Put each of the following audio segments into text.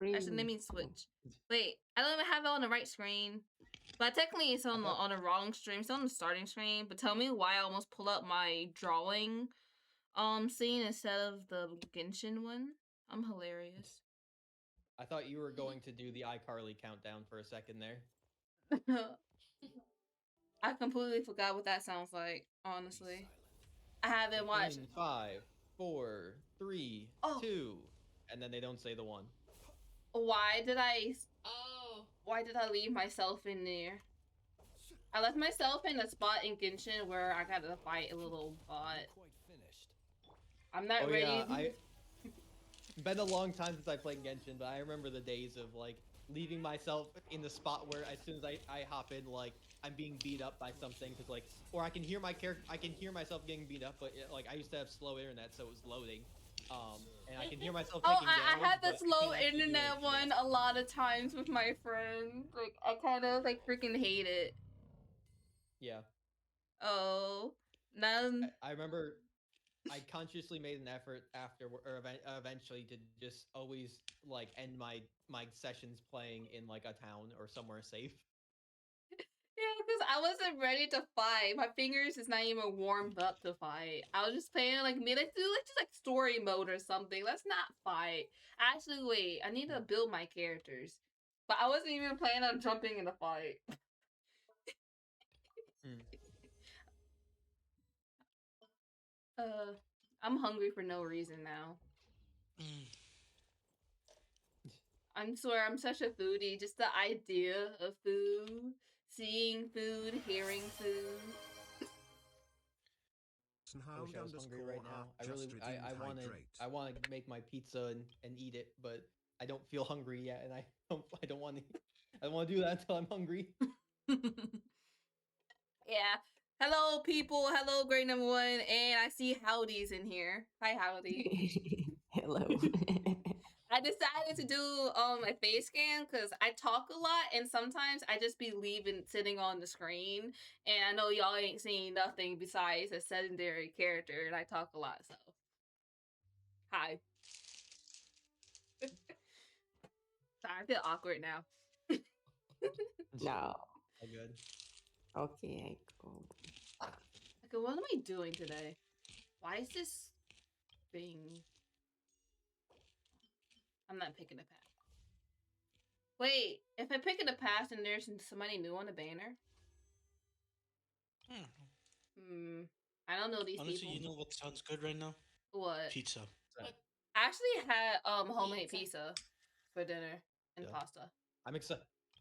Actually, let me switch. Wait, I don't even have it on the right screen. But technically, it's on the wrong stream. It's on the starting screen. But tell me why I almost pull up my drawing scene instead of the Genshin one. I'm hilarious. I thought you were going to do the iCarly countdown for a second there. I completely forgot what that sounds like, honestly. I haven't watched. In 5, 4, 3, 2, and then they don't say the 1. Why did I? Why did I leave myself in there? I left myself in a spot in Genshin where I gotta fight a little bot. I'm not ready. Yeah, been a long time since I played Genshin, but I remember the days of like leaving myself in the spot where as soon as I hop in, like I'm being beat up by something, because like, or I can hear my character, I can hear myself getting beat up, but like I used to have slow internet, so it was loading, and I can hear myself taking damage. I had the slow internet one a lot of times with my friends. Like I kind of like freaking hate it. Yeah. Oh, none. I remember I consciously made an effort after, or eventually, to just always like end my sessions playing in like a town or somewhere safe. Yeah, because I wasn't ready to fight. My fingers is not even warmed up to fight. I was just playing like let's do like just like story mode or something. Let's not fight. Actually, wait, I need to build my characters. But I wasn't even planning on jumping in the fight. I'm hungry for no reason now. I'm sorry, I'm such a foodie. Just the idea of food, seeing food, hearing food. I wish I was hungry right now. I want to make my pizza and eat it, but I don't feel hungry yet, and I don't want to do that until I'm hungry. Yeah. Hello, people. Hello, Great Number One, and I see Howdy's in here. Hi, Howdy. Hello. I decided to do a face scan because I talk a lot, and sometimes I just be sitting on the screen, and I know y'all ain't seeing nothing besides a secondary character, and I talk a lot, so hi. Sorry, I feel awkward now. No. All good. Okay, I go. Okay, what am I doing today? Why is this thing? I'm not picking a path. Wait, if I pick a path and there's somebody new on the banner? I don't know these Honestly, people. you know what sounds good right now? What? Pizza. I actually had homemade pizza for dinner and pasta.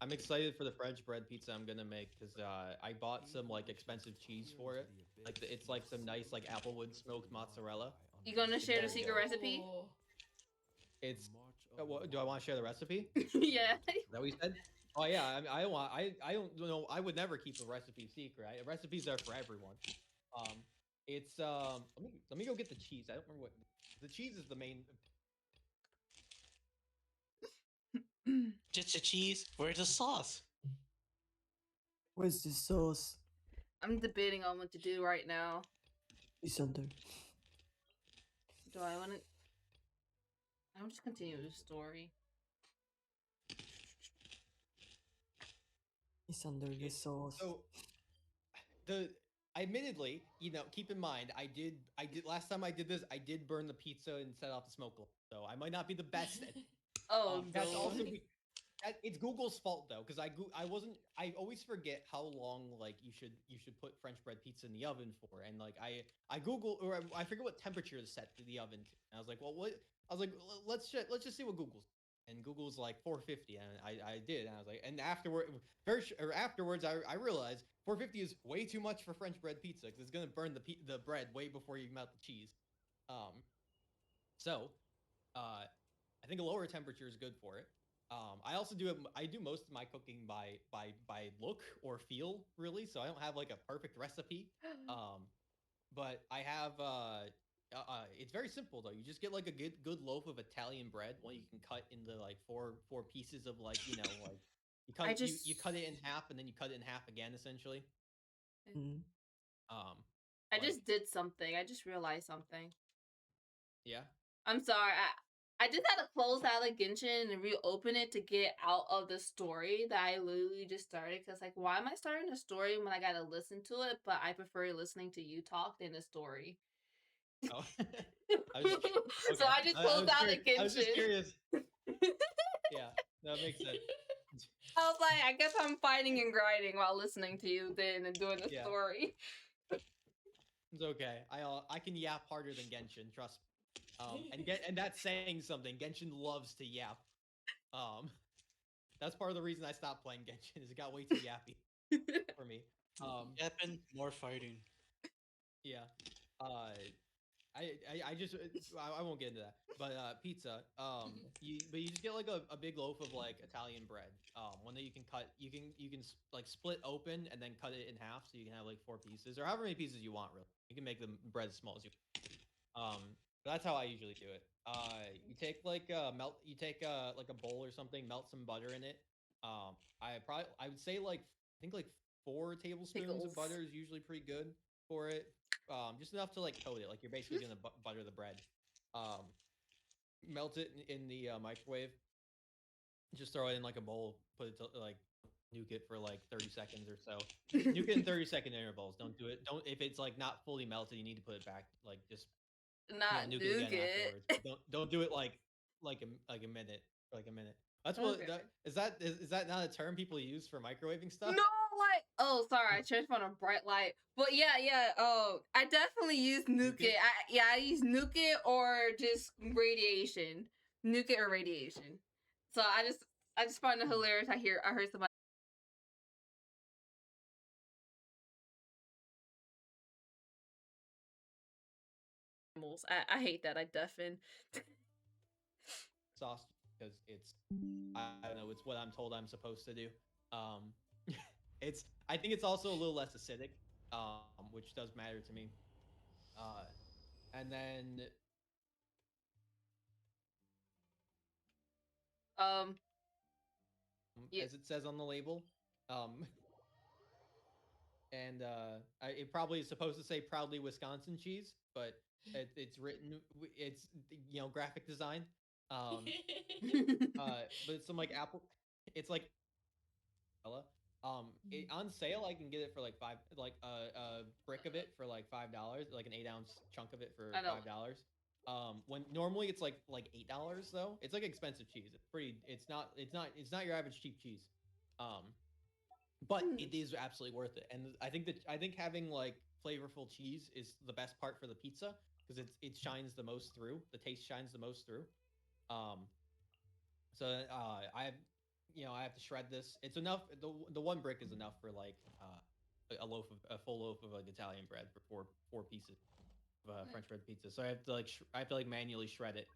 I'm excited for the French bread pizza I'm gonna make, because I bought some like expensive cheese for it. Like it's like some nice like Applewood smoked mozzarella. You gonna share the secret recipe? It's. Do I want to share the recipe? Yeah. Is that what you said? Oh yeah, I don't know. I would never keep a recipe secret. Recipes are for everyone. It's let me go get the cheese. I don't remember what the cheese is. The main. Just the cheese. Where's the sauce? Where's the sauce? I'm debating on what to do right now. It's under. Do I want to? I'll just continue the story. It's under the sauce. So, admittedly, keep in mind, I did last time I did this, I did burn the pizza and set off the smoke alarm. So I might not be the best at that's also it's Google's fault though, because I always forget how long like you should put French bread pizza in the oven for, and like I Google, or I forget what temperature is set to the oven to. And I was like, well, what? I was like, let's just see what Google's. And Google's like 450, and I did, and I was like, and afterwards, I realized 450 is way too much for French bread pizza, because it's gonna burn the bread way before you melt the cheese. So, I think a lower temperature is good for it. I also do most of my cooking by look or feel, really. So I don't have like a perfect recipe. But I have it's very simple though. You just get like a good loaf of Italian bread, one you can cut into like four pieces of like like you cut it in half, and then you cut it in half again, essentially. I just did something. I just realized something. Yeah. I'm sorry. I just had to close out of Genshin and reopen it to get out of the story that I literally just started. Cause like, why am I starting a story when I gotta listen to it? But I prefer listening to you talk than the story. Oh, I was just, So okay. I just closed out of Genshin. I was just curious. Yeah, that makes sense. I was like, I guess I'm fighting and grinding while listening to you then and doing the story. It's okay. I can yap harder than Genshin, trust me. And that's saying something. Genshin loves to yap. That's part of the reason I stopped playing Genshin is it got way too yappy for me. Yapping, more fighting. Yeah. I just I won't get into that. But pizza. You just get like a big loaf of like Italian bread. One that you can cut. You can like split open and then cut it in half so you can have like 4 pieces or however many pieces you want. Really, you can make the bread as small as you. But that's how I usually do it. You take like you take like a bowl or something, melt some butter in it. I would say like I think like 4 tablespoons of butter is usually pretty good for it. Just enough to like coat it. Like you're basically gonna butter the bread. Melt it in the microwave. Just throw it in like a bowl. Put it to like nuke it for like 30 seconds or so. Nuke it in 30-second intervals. Don't do it. Don't if it's like not fully melted, you need to put it back. Like just not nuke it again afterwards. But don't do it like a minute. Like a minute. That's what is that not a term people use for microwaving stuff? No, like sorry, I changed on a bright light. But yeah. I definitely use nuke it. I use nuke it or just radiation. Nuke it or radiation. So I just find it hilarious. I heard somebody. I hate that. I deafen. Sauce because it's I don't know, it's what I'm told I'm supposed to do. It's I think it's also a little less acidic, which does matter to me. And then Yeah. as it says on the label, um, and it probably is supposed to say proudly Wisconsin cheese, but it's written it's graphic design. But it's some like apple. It's like on sale I can get it for like a brick of it for like $5, like an 8-ounce chunk of it for $5. When normally it's like $8 though. It's like expensive cheese. It's not your average cheap cheese. But it is absolutely worth it. And I think having like flavorful cheese is the best part for the pizza because it shines the most through. The taste shines the most through. So I have to shred this. It's enough. The one brick is enough for like a full loaf of like Italian bread for four pieces of French bread pizza. So I have to like manually shred it.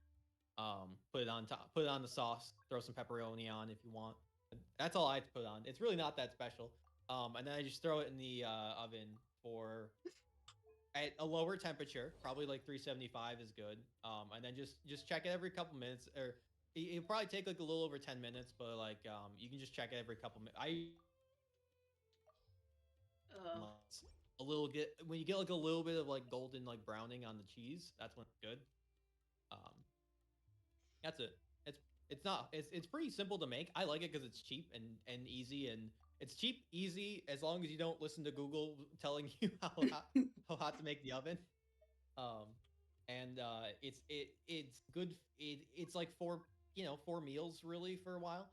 Put it on top. Put it on the sauce. Throw some pepperoni on if you want. That's all I have to put on. It's really not that special. And then I just throw it in the oven for at a lower temperature, probably like 375 is good. And then just check it every couple minutes, or it'll probably take like a little over 10 minutes, but like you can just check it every couple minutes. When you get like a little bit of like golden like browning on the cheese, that's when it's good. That's it. It's pretty simple to make. I like it because it's cheap and easy, and it's cheap, easy as long as you don't listen to Google telling you how hot to make the oven. It's good. It's like four meals really for a while.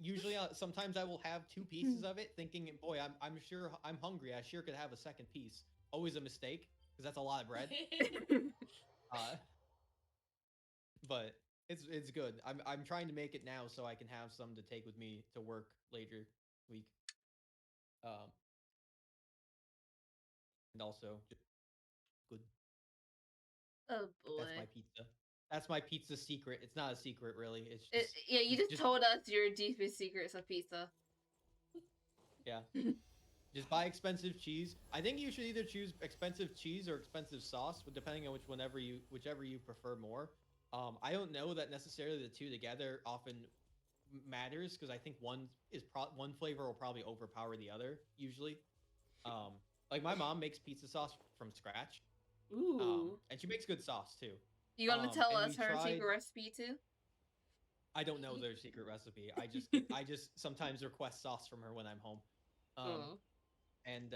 Usually sometimes I will have 2 pieces of it, thinking, boy, I'm sure I'm hungry. I sure could have a second piece. Always a mistake because that's a lot of bread. But it's good. I'm trying to make it now so I can have some to take with me to work later week. And also just good. Oh boy. That's my pizza. That's my pizza secret. It's not a secret really. It's just, yeah, you just told us your deepest secrets of pizza. Yeah. Just buy expensive cheese. I think you should either choose expensive cheese or expensive sauce, depending on whichever you prefer more. I don't know that necessarily the two together often matters because I think one flavor will probably overpower the other usually. Like my mom makes pizza sauce from scratch. Ooh. And she makes good sauce too. You want to tell And us we her tried. secret recipe too? I don't know their secret recipe. I just sometimes request sauce from her when I'm home. Um, Oh. and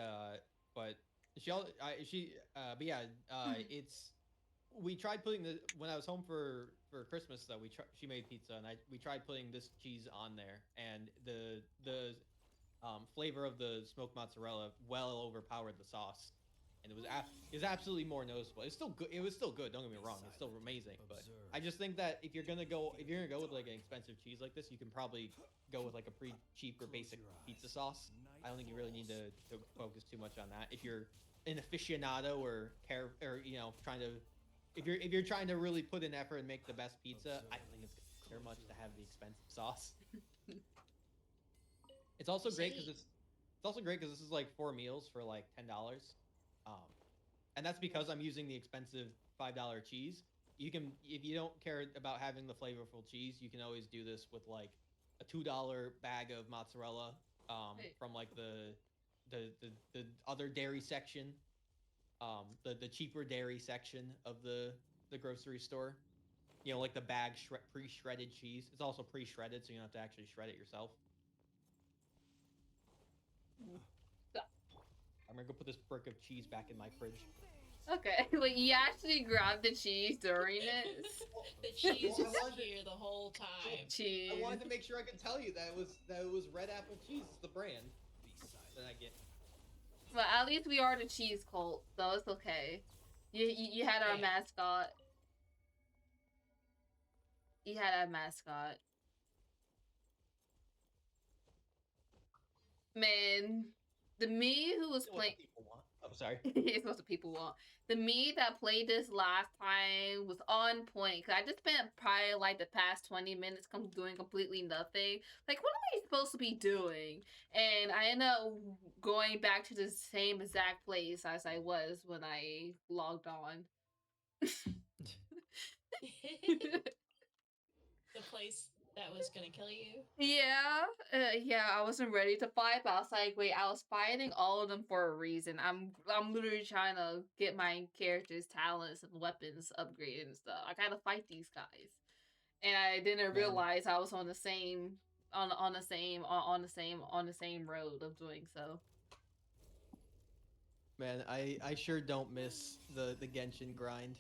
but but yeah, it's we tried putting the when I was home for Christmas though she made pizza and we tried putting this cheese on there and the flavor of the smoked mozzarella well overpowered the sauce, and it was absolutely more noticeable. It's still good. It was still good. Don't get me wrong. It's still amazing. But I just think that if you're gonna go with like an expensive cheese like this, you can probably go with like a pretty cheap or basic pizza sauce. I don't think you really need to focus too much on that. If you're an aficionado or trying to if you're trying to really put in effort and make the best pizza, I don't think it's gonna matter much to have the expensive sauce. It's also great because this is like 4 meals for like $10. Um, and that's because I'm using the expensive $5 cheese. You can, if you don't care about having the flavorful cheese, you can always do this with like a $2 bag of mozzarella from like the other dairy section, the cheaper dairy section of the grocery store. You know, like the bag pre-shredded cheese. It's also pre-shredded, so you don't have to actually shred it yourself. I'm gonna go put this brick of cheese back in my fridge. Okay, like you actually grabbed the cheese during it. The cheese was here the whole time. Cheese. I wanted to make sure I could tell you that it was Red Apple Cheese, the brand that I get. Well, at least we are the cheese cult, so it's okay. You had our mascot. You had our mascot. Man, the me who was playing. I'm sorry. It's what the people want. The me that played this last time was on point because I just spent probably like the past 20 minutes doing completely nothing. Like, what am I supposed to be doing? And I ended up going back to the same exact place as I was when I logged on. The place that was gonna kill you? Yeah, I wasn't ready to fight, but I was like, wait, I was fighting all of them for a reason. I'm literally trying to get my character's talents and weapons upgraded and stuff. I gotta fight these guys, and I didn't realize I was on the same road of doing so. Man, I sure don't miss the Genshin grind.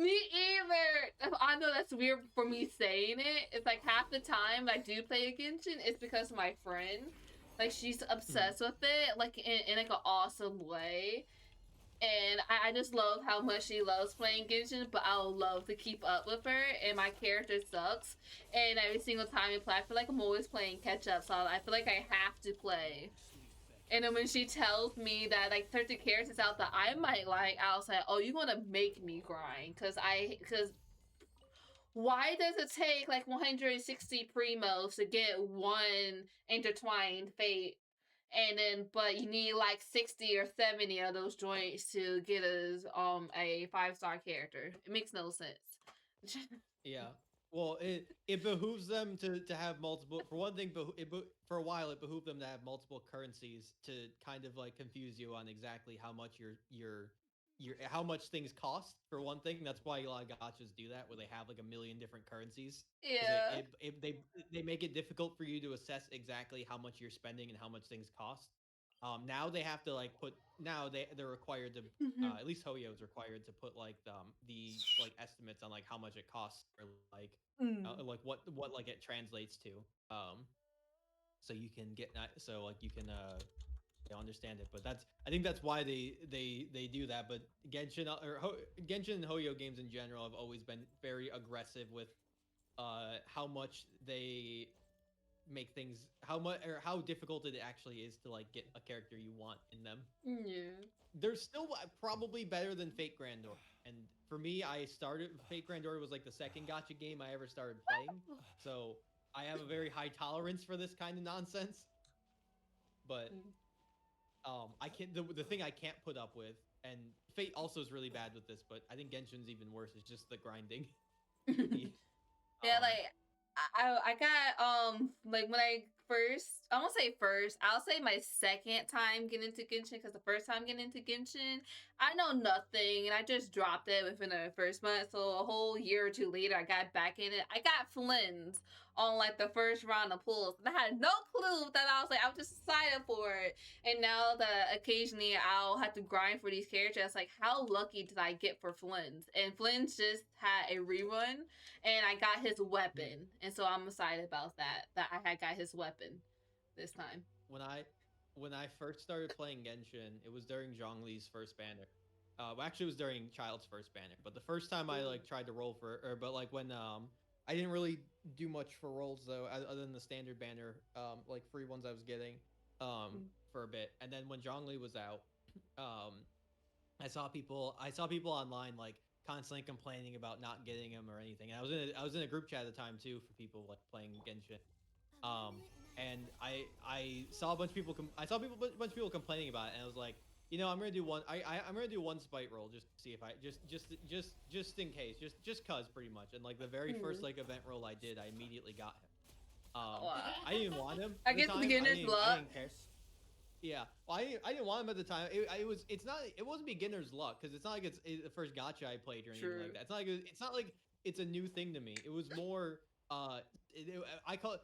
Me either. I know that's weird for me saying it. It's like half the time I do play a Genshin, it's because of my friend. Like she's obsessed with it, like in like an awesome way. And I just love how much she loves playing Genshin, but I'll love to keep up with her, and my character sucks. And every single time we play, I feel like I'm always playing catch up, so I feel like I have to play. And then when she tells me that like 30 characters out that I might like, I was like, oh, you're gonna make me grind. Cause why does it take like 160 primos to get one intertwined fate? And then but you need like 60 or 70 of those joints to get a 5-star character. It makes no sense. Yeah. Well, it behooves them to have multiple. For one thing, for a while it behooved them to have multiple currencies to kind of like confuse you on exactly how much how much things cost. For one thing, that's why a lot of gachas do that, where they have like a million different currencies. Yeah. They make it difficult for you to assess exactly how much you're spending and how much things cost. Now they have to like they're required to at least Hoyo is required to put like the like estimates on like how much it costs or like like what like it translates to so you can get so like you can understand it. But I think that's why they do that. But Genshin Genshin and Hoyo games in general have always been very aggressive with how much they make things how difficult it actually is to like get a character you want in them. Yeah. They're still probably better than Fate Grand Order. And for me, I started Fate Grand Order was like the second gacha game I ever started playing. So I have a very high tolerance for this kind of nonsense. But I can't the thing I can't put up with, and Fate also is really bad with this, but I think Genshin's even worse, is just the grinding. Yeah, like I got like when I first I won't say first. I'll say my second time getting into Genshin, because the first time getting into Genshin, I know nothing and I just dropped it within the first month. So a whole year or two later, I got back in it. I got Flynn's on like the first round of pulls. And I had no clue that I was like, I was just excited for it. And now that occasionally I'll have to grind for these characters, it's like, how lucky did I get for Flynn's? And Flynn's just had a rerun and I got his weapon. And so I'm excited about that I had got his weapon this time. When I first started playing Genshin, it was during Zhongli's first banner. Well, actually, it was during Child's first banner. But the first time I like tried to roll for, but like when I didn't really do much for rolls though, other than the standard banner, like free ones I was getting, for a bit. And then when Zhongli was out, I saw people online like constantly complaining about not getting him or anything. And I was in a group chat at the time too for people like playing Genshin. And I saw a bunch of people bunch of people complaining about it, and I was like, you know, I'm gonna do one. I'm gonna do one spite roll just to see if I just in case, just cause pretty much. And like the very first like event roll I did, I immediately got him. I didn't even want him. I guess beginner's luck. Yeah, well, I didn't want him at the time. It wasn't beginner's luck because it's not like it's the first gacha I played or anything like that. It's not like it's a new thing to me. It was more I call it.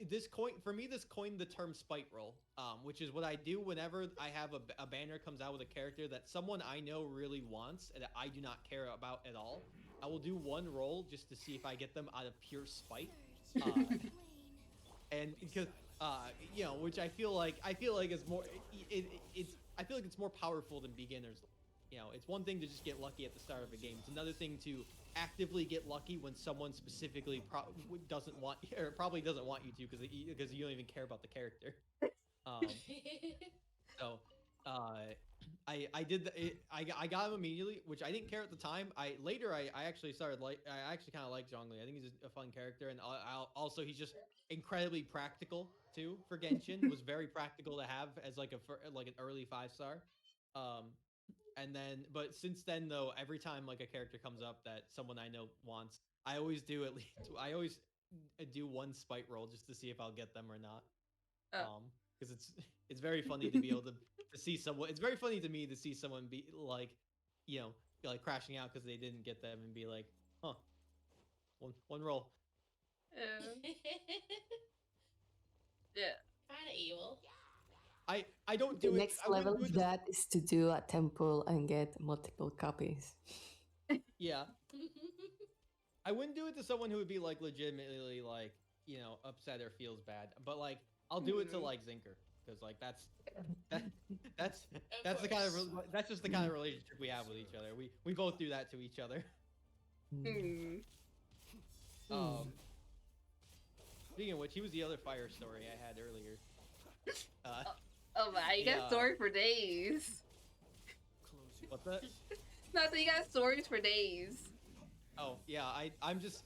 This coined the term spite roll, which is what I do whenever I have a banner comes out with a character that someone I know really wants and that I do not care about at all. I will do one roll just to see if I get them out of pure spite, and because you know, which I feel like it's more I feel like it's more powerful than beginners. You know, it's one thing to just get lucky at the start of a game. It's another thing to actively get lucky when someone specifically doesn't want or probably doesn't want you to because you don't even care about the character. So I did I got him immediately, which I didn't care at the time. I actually kind of like Zhongli. I think he's a fun character, and also he's just incredibly practical too for Genshin. Was very practical to have as like an early 5-star. And then, but since then though, every time like a character comes up that someone I know wants, I always do one spite roll just to see if I'll get them or not. Because it's very funny to be able to see someone. It's very funny to me to see someone be like, you know, like crashing out because they didn't get them and be like, huh, one roll. Yeah. Kind of evil. I don't do the it. next level of that is to do a temple and get multiple copies. Yeah. I wouldn't do it to someone who would be like legitimately like, you know, upset or feels bad. But like I'll do it to like Zinker because like that's the kind of that's just the kind of relationship we have with each other. We both do that to each other. Speaking of which, he was the other fire story I had earlier. Oh my, you got stories for days. What's that? Nothing, you got stories for days. Oh yeah, I'm just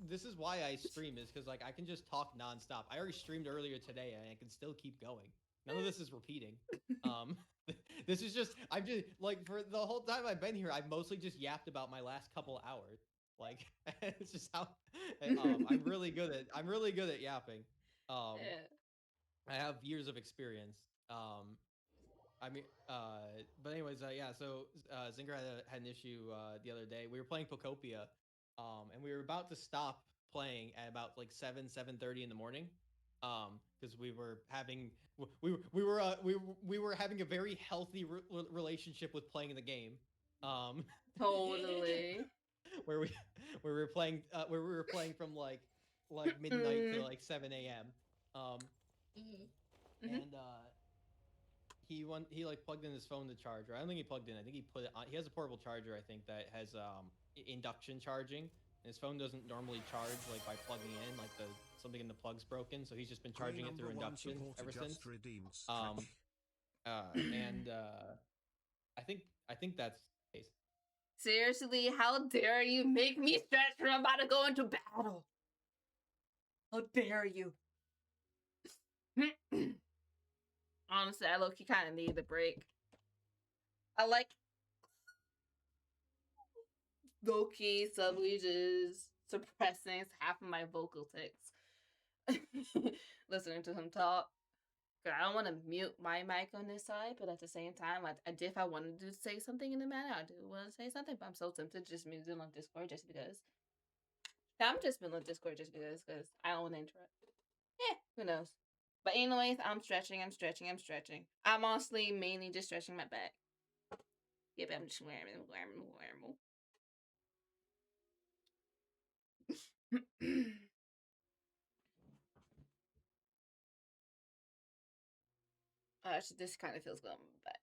this is why I stream is because like I can just talk nonstop. I already streamed earlier today and I can still keep going. None of this is repeating. This is just I'm just like for the whole time I've been here, I've mostly just yapped about my last couple hours. Like it's just how I'm really good at yapping. I have years of experience. I mean, but anyways, yeah. So Zinker had an issue the other day. We were playing Pocopia, and we were about to stop playing at about like 7:30 in the morning, because we were having a very healthy relationship with playing the game. Totally. where we were playing from like midnight to like 7 a.m. And he like plugged in his phone to charger. I don't think he plugged in. I think he put it on. He has a portable charger, I think, that has induction charging. And his phone doesn't normally charge like by plugging in, like something in the plug's broken. So he's just been charging it through induction ever since. And I think that's the case. Seriously, how dare you make me stretch when I'm about to go into battle? How dare you? Honestly, I low-key kind of need a break. I like low-key subtly just suppressing half of my vocal tics. listening to him talk. 'Cause I don't want to mute my mic on this side, but at the same time, if I wanted to say something in the matter, I do want to say something. But I'm so tempted to just mute it on Discord just because. I'm just been on Discord just because I don't want to interrupt. Who knows? But anyways, I'm stretching. I'm honestly mainly just stretching my back. Yep, I'm just wearing. Actually, this kind of feels good on my back.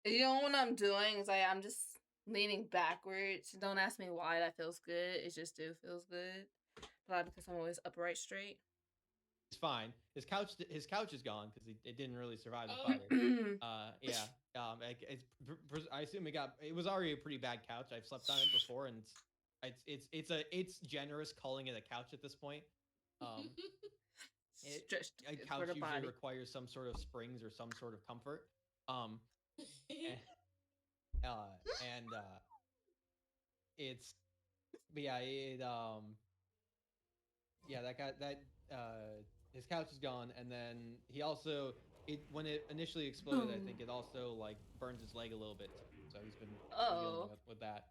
You know what I'm doing is I'm just leaning backwards. Don't ask me why that feels good. It just feels good. Probably because I'm always upright straight. It's fine. His couch is gone because it didn't really survive the fire. Yeah. I assume it was already a pretty bad couch. I've slept on it before, and it's generous calling it a couch at this point. A couch usually requires some sort of springs or some sort of comfort. It's his couch is gone, and then he also when it initially exploded, I think it also like burns his leg a little bit, so he's been dealing with that.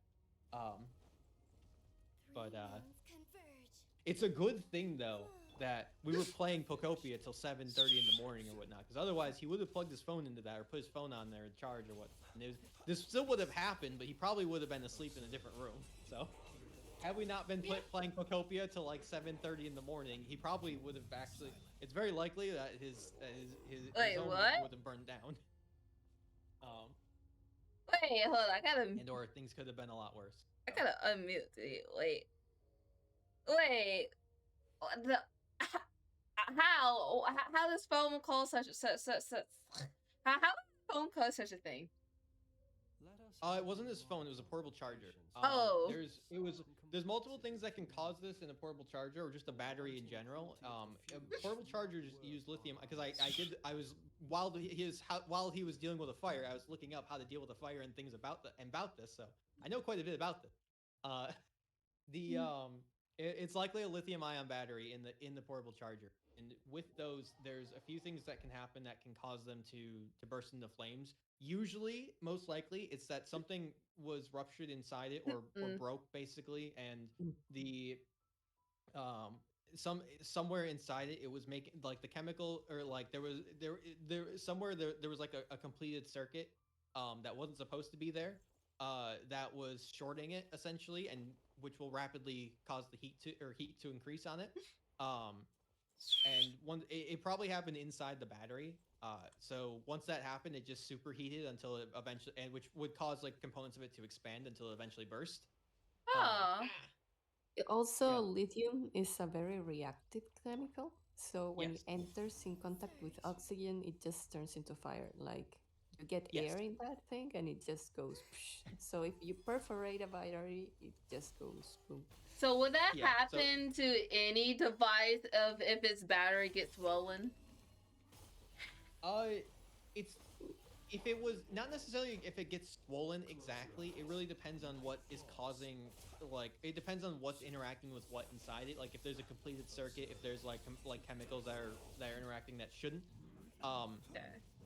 It's a good thing though that we were playing Pokopia till 7:30 in the morning or whatnot, because otherwise he would have plugged his phone into that or put his phone on there and charge or what. And this still would have happened, but he probably would have been asleep in a different room. So had we not been playing Pokopia till like 7:30 in the morning, he probably would have actually. It's very likely that his own would have burned down. Wait, hold on. I gotta. Or things could have been a lot worse. I gotta unmute you. Wait. How does phone call such how does phone call such a thing? It wasn't his phone. It was a portable charger. There's multiple things that can cause this in a portable charger or just a battery in general. Portable chargers use lithium because while he was dealing with a fire, I was looking up how to deal with a fire and things about this. So I know quite a bit about this. It's likely a lithium-ion battery in the portable charger, and with those, there's a few things that can happen that can cause them to burst into flames. Usually, most likely, it's that something was ruptured inside it or broke basically, and the somewhere inside it was making like the chemical or like there was like a completed circuit that wasn't supposed to be there. That was shorting it essentially, and which will rapidly cause the heat to increase on it. And it probably happened inside the battery. So once that happened, it just superheated until it eventually, and which would cause like components of it to expand until it eventually burst. Also, lithium is a very reactive chemical. So when it enters in contact with oxygen, it just turns into fire. Like you get air in that thing and it just goes psh. So if you perforate a battery, it just goes boom. So would that happen to any device if its battery gets swollen? If it was not necessarily if it gets swollen exactly, it really depends on what is causing. Like it depends on what's interacting with what inside it. Like if there's a completed circuit, if there's like chemicals that are interacting that shouldn't.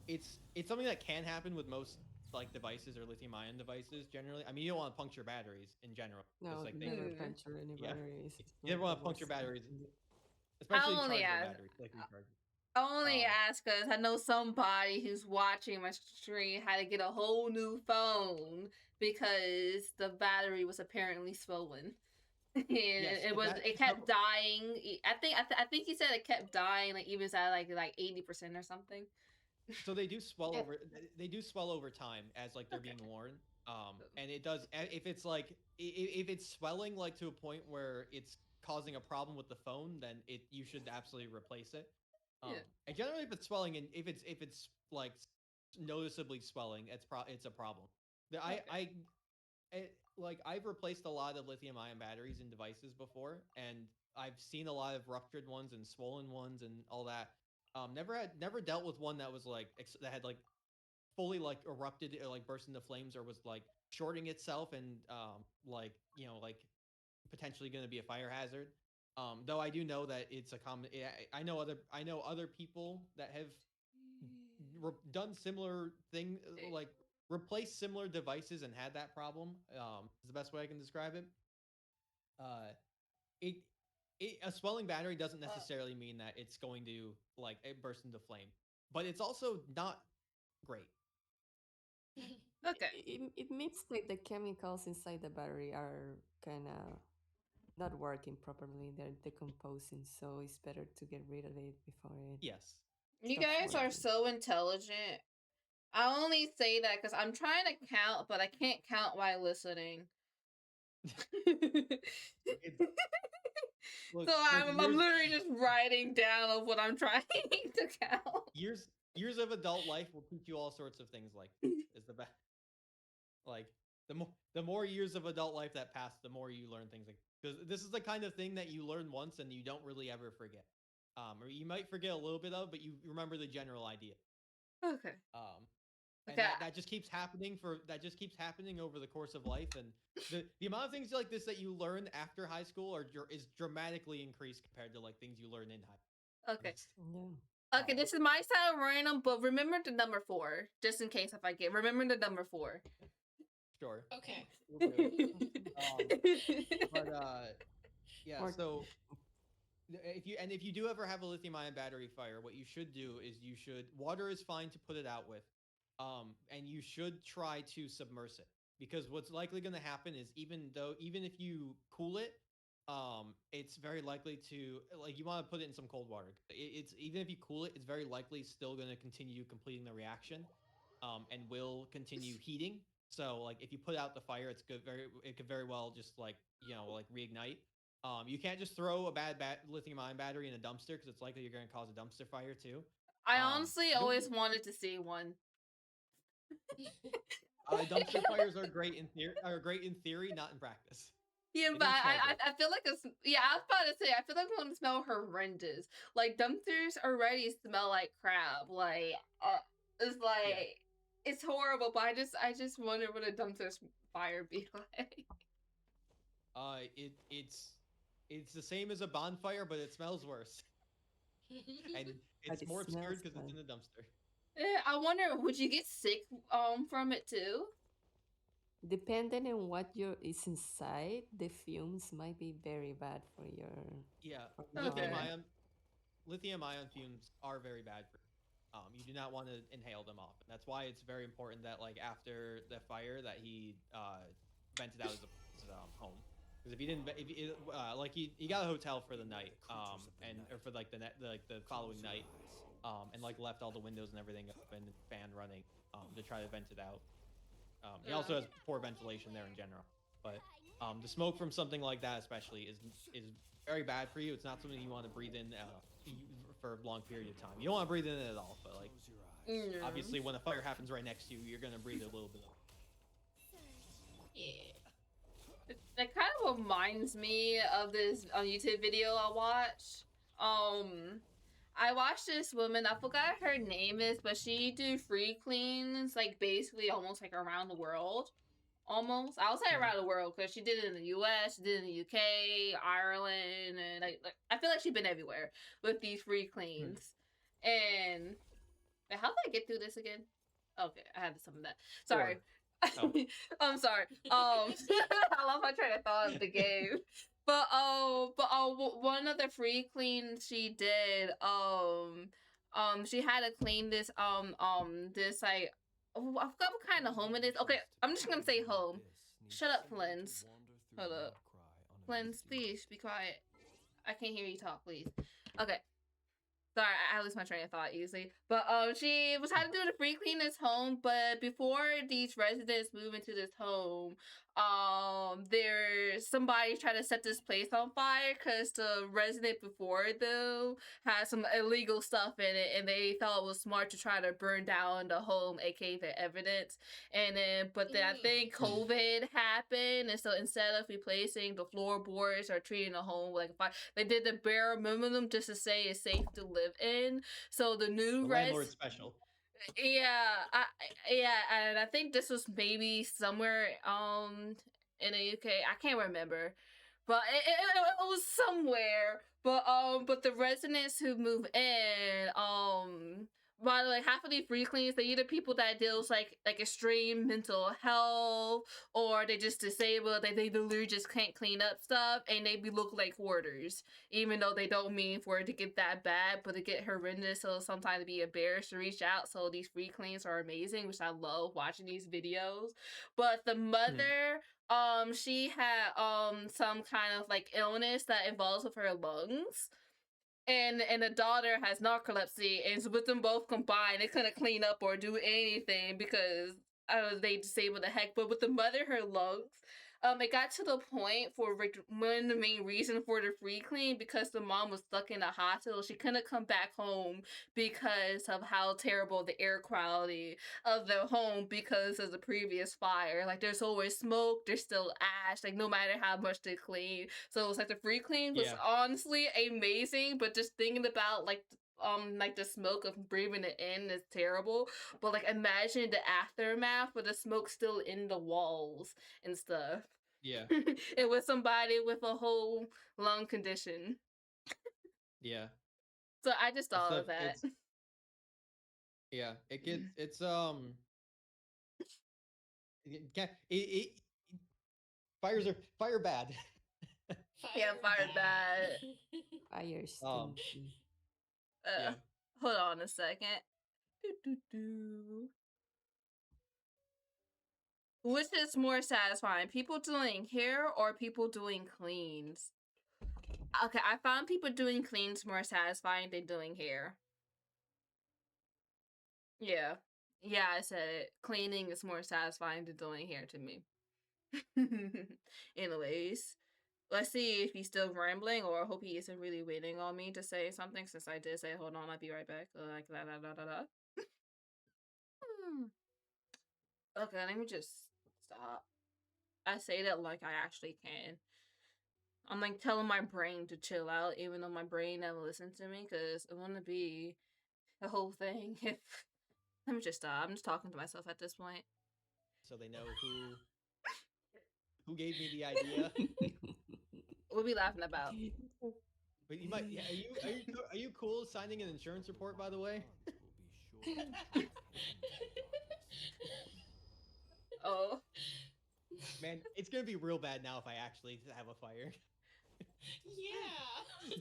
It's something that can happen with most like devices or lithium-ion devices generally. I mean, you don't want to puncture batteries in general. No, like never puncture any batteries. You never want to puncture batteries, especially chargeable batteries, like rechargeable. I only ask because I know somebody who's watching my stream had to get a whole new phone because the battery was apparently swollen. And it kept dying. I think he said it kept dying like even at like 80% or something. So they do swell over time as like they're being worn. And it does if it's swelling like to a point where it's causing a problem with the phone, then you should absolutely replace it. And generally, if it's swelling and if it's like noticeably swelling, it's a problem. I've replaced a lot of lithium-ion batteries in devices before, and I've seen a lot of ruptured ones and swollen ones and all that. Never dealt with one that was like that had like fully like erupted or like burst into flames or was like shorting itself and like potentially going to be a fire hazard. Though I do know that it's a common. I know other people that have done similar thing, like replaced similar devices and had that problem. Is the best way I can describe it. It a swelling battery doesn't necessarily mean that it's going to like it burst into flame, but it's also not great. Okay. It means that the chemicals inside the battery are kind of not working properly. They're decomposing, so it's better to get rid of it before it. Yes. You guys are so intelligent. I only say that because I'm trying to count, but I can't count while listening. So I'm literally just writing down of what I'm trying to count. Years of adult life will teach you all sorts of things. Like is the best. Like the more years of adult life that pass, the more you learn things. Like because this is the kind of thing that you learn once and you don't really ever forget. Or you might forget a little bit of, but you remember the general idea. Okay. And that just keeps happening over the course of life, and the amount of things like this that you learn after high school is dramatically increased compared to like things you learn in high. Okay. Yeah. Okay, this is my style of random, but remember the number 4, just in case if I get. Remember the number 4. Sure. Okay. Yeah. So if you do ever have a lithium-ion battery fire, what you should do is water is fine to put it out with. And you should try to submerge it, because what's likely going to happen is even if you cool it, it's very likely to like you want to put it in some cold water. It's even if you cool it, it's very likely still going to continue completing the reaction, and will continue heating. So like if you put out the fire, it could very well just like reignite. You can't just throw a bad lithium-ion battery in a dumpster because it's likely you're going to cause a dumpster fire too. I honestly always wanted to see one. Dumpster fires are great in theory, not in practice. Yeah, but I feel like it's I was about to say I feel like it's gonna smell horrendous. Like dumpsters already smell like crap. Like it's like it's horrible. But I just wonder what a dumpster fire be like. It's the same as a bonfire, but it smells worse. And it's more obscured because it's in a dumpster. I wonder, would you get sick from it too? Depending on what is inside, the fumes might be very bad for your. Yeah, Okay. lithium-ion fumes are very bad for you. You do not want to inhale them off. And that's why it's very important that like after the fire that he vented out his home. Because if he didn't, he got a hotel for the night, or for like the following night. And like left all the windows and everything up and the fan running to try to vent it out. He also has poor ventilation there in general, but the smoke from something like that especially is very bad for you. It's not something you want to breathe in for a long period of time. You don't want to breathe in it at all, but like obviously when a fire happens right next to you, you're gonna breathe a little bit. Yeah. That kind of reminds me of this YouTube video I watched. I watched this woman, I forgot her name is, but she do free cleans, like basically almost like around the world. Almost. I'll say around the world because she did it in the US, she did it in the UK, Ireland, and I feel like she's been everywhere with these free cleans. And how did I get through this again? Okay, I had some of that. Sorry. Oh. I'm sorry. I love my train of thought of the game. But one of the free cleans she did, she had to clean this this like I forgot what kind of home it is. Okay, I'm just gonna say home. Shut up, Flins. Hold up. Flins, please be quiet. I can't hear you talk, please. Okay. Sorry, I lose my train of thought easily. But she was had to do the free clean this home, but before these residents move into this home, there's somebody trying to set this place on fire because the resident before though had some illegal stuff in it, and they thought it was smart to try to burn down the home, aka the evidence. And then, but then I think COVID happened, and so instead of replacing the floorboards or treating the home like a fire, they did the bare minimum just to say it's safe to live in. So the new landlord special. And I think this was maybe somewhere in the UK. I can't remember, but it was somewhere, but the residents who move in, by like half of these free cleans, they either people that deals like extreme mental health, or they just disabled. They literally just can't clean up stuff, and they be look like hoarders, even though they don't mean for it to get that bad, but it get horrendous. So sometimes be embarrassed to reach out. So these free cleans are amazing, which I love watching these videos. But the mother, she had some kind of like illness that involves with her lungs, and the daughter has narcolepsy, and so with them both combined, they couldn't clean up or do anything because they disabled the heck. But with the mother, her lungs, it got to the point for one of the main reason for the free clean, because the mom was stuck in the hospital. She couldn't come back home because of how terrible the air quality of the home because of the previous fire. Like there's always smoke, there's still ash, like no matter how much they clean. So it was like the free clean was honestly amazing, but just thinking about like the smoke of breathing it in is terrible. But like imagine the aftermath with the smoke still in the walls and stuff. Yeah. It was somebody with a whole lung condition. Yeah. So I just thought of that. Yeah, it gets fire bad. Yeah, fire bad. Fire stinky. Yeah. Hold on a second. Which is more satisfying, people doing hair or people doing cleans? Okay, I found people doing cleans more satisfying than doing hair. Yeah. Yeah, I said it. Cleaning is more satisfying than doing hair to me. Anyways, let's see if he's still rambling, or I hope he isn't really waiting on me to say something, since I did say, hold on, I'll be right back. Like, da da da da da. Okay, let me just stop. I say that like I actually can. I'm like telling my brain to chill out, even though my brain never listens to me, because it wouldn't be the whole thing if... Let me just stop. I'm just talking to myself at this point. So they know who gave me the idea. What are we laughing about? But you might. Yeah, are you cool signing an insurance report, by the way? Oh. Man, it's gonna be real bad now if I actually have a fire. Yeah.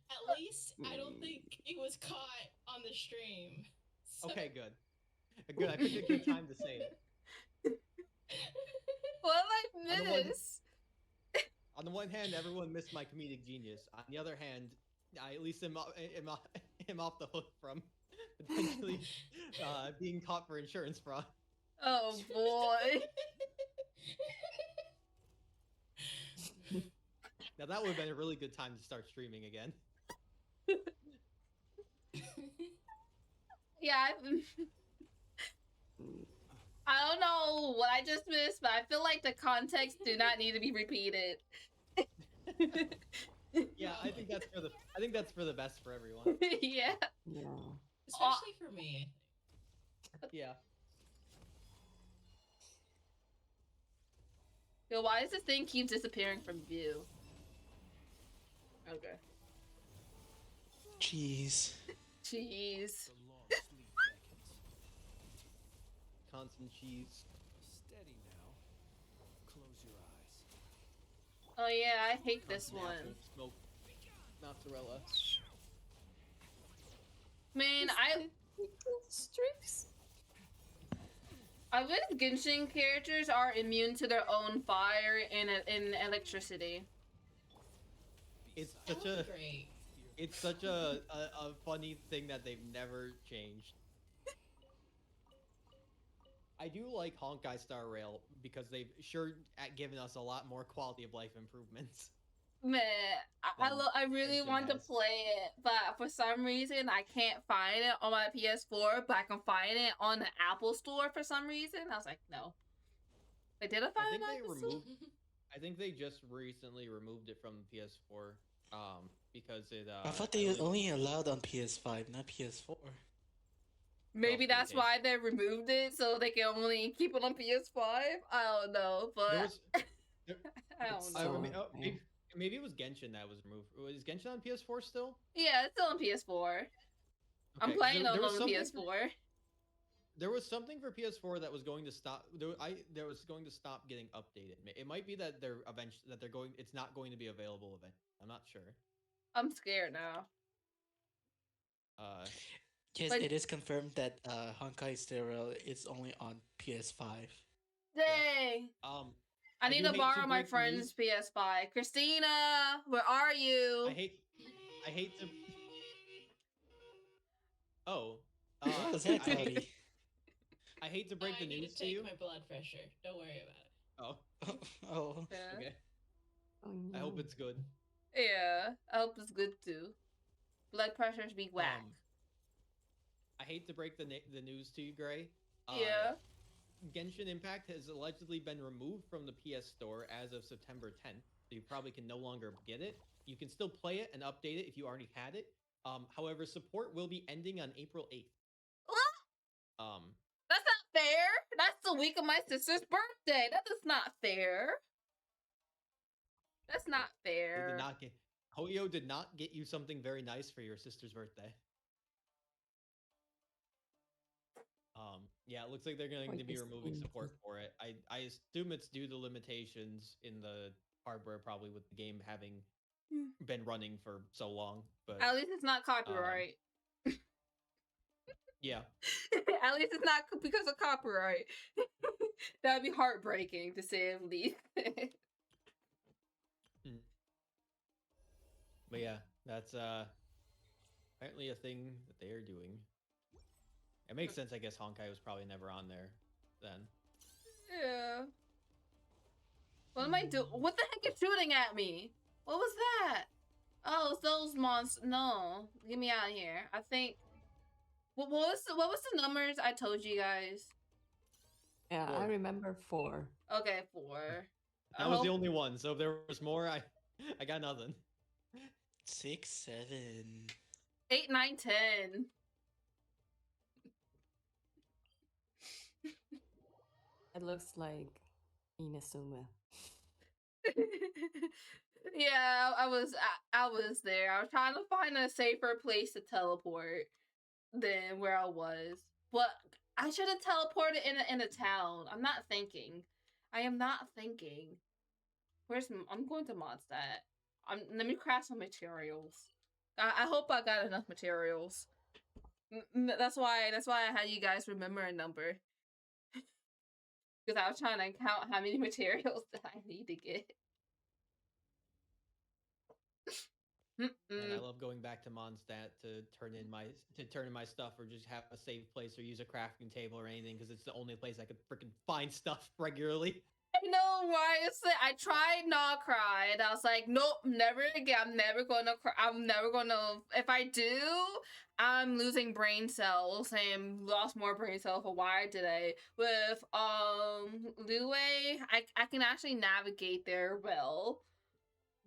At least I don't think it was caught on the stream. So... Okay, good. Good. I picked a good time to say it. What have I missed? On the one hand, everyone missed my comedic genius. On the other hand, I at least am off the hook from potentially being caught for insurance fraud. Oh boy. Now that would have been a really good time to start streaming again. Yeah, I don't know what I just missed, but I feel like the context do not need to be repeated. Yeah, I think that's for the best for everyone. Yeah. Yeah. Especially for me. Yeah. Yo, why does this thing keep disappearing from view? Okay. Jeez. Jeez. Constant cheese. Steady now. Close your eyes. Oh yeah, I hate this one. Smoke mozzarella. Man, strips. I wish Genshin characters are immune to their own fire and electricity. It's That such would a be great. it's such a funny thing that they've never changed. I do like Honkai Star Rail because they've sure given us a lot more quality of life improvements. Man, I really Genshin want to has. play it, but for some reason I can't find it on my PS4, but I can find it on the Apple Store for some reason. I was like, no. Wait, did I find I it think on they Apple Store? removed. I think they just recently removed it from the PS4, because it. I thought they only allowed on PS5, not PS4. Maybe Well, that's it- why they removed it, so they can only keep it on PS5. I don't know, but There was, I don't I know. mean, maybe it was Genshin that was removed. Was Genshin on PS4 still? Yeah, it's still on PS4. I'm Okay, playing on the something PS4. There was something for PS4 that was going to stop. There was going to stop getting updated. It might be that they're eventually that they're going. It's not going to be available event. I'm not sure. I'm scared now. Yes, But- it is confirmed that Honkai Star Rail is only on PS5. Dang. I need do to hate borrow to my break the news. friend's PS5. Christina, where are you? I hate to. Oh. What was that, Cloudy? I hate to break the I need news to to take you. my blood pressure. Don't worry about it. Oh, Oh, Yeah. okay. Oh, I hope no. it's good. Yeah, I hope it's good too. Blood pressures be whack. I hate to break the news to you, Gray. Yeah. Genshin Impact has allegedly been removed from the PS Store as of September 10th, so you probably can no longer get it. You can still play it and update it if you already had it. However, support will be ending on April 8th. What? That's not fair. That's the week of my sister's birthday. That is not fair. That's not They fair. did not get Hoyo did not get you something very nice for your sister's birthday. Yeah, it looks like they're going to be removing support for it. I assume it's due to limitations in the hardware, probably with the game having been running for so long. But At least it's not copyright. yeah. At least it's not because of copyright. That'd be heartbreaking to say the least. But yeah, that's apparently a thing that they are doing. It makes sense, I guess. Honkai was probably never on there then. Yeah. What am I doing? What the heck is shooting at me? What was that? Oh, it's those monsters. No, get me out of here. I think. What was the numbers I told you guys? Yeah, 4. I remember 4. Okay, 4. That was the only one. So if there was more, I got nothing. 6, 7. 8, 9, 10. It looks like Inazuma. Yeah, I was there. I was trying to find a safer place to teleport than where I was. But I should have teleported in a town. I'm not thinking. I am not thinking. I'm going to Mondstadt. Let me craft some materials. I hope I got enough materials. That's why I had you guys remember a number. Because I was trying to count how many materials that I need to get. And I love going back to Mondstadt to turn in my stuff, or just have a safe place, or use a crafting table or anything, because it's the only place I could freaking find stuff regularly. I know, right? I tried not cry, and I was like, nope, never again. I'm never gonna cry. I'm never gonna. If I do, I'm losing brain cells, and lost more brain cells for Wire today. With Liyue, I can actually navigate there well.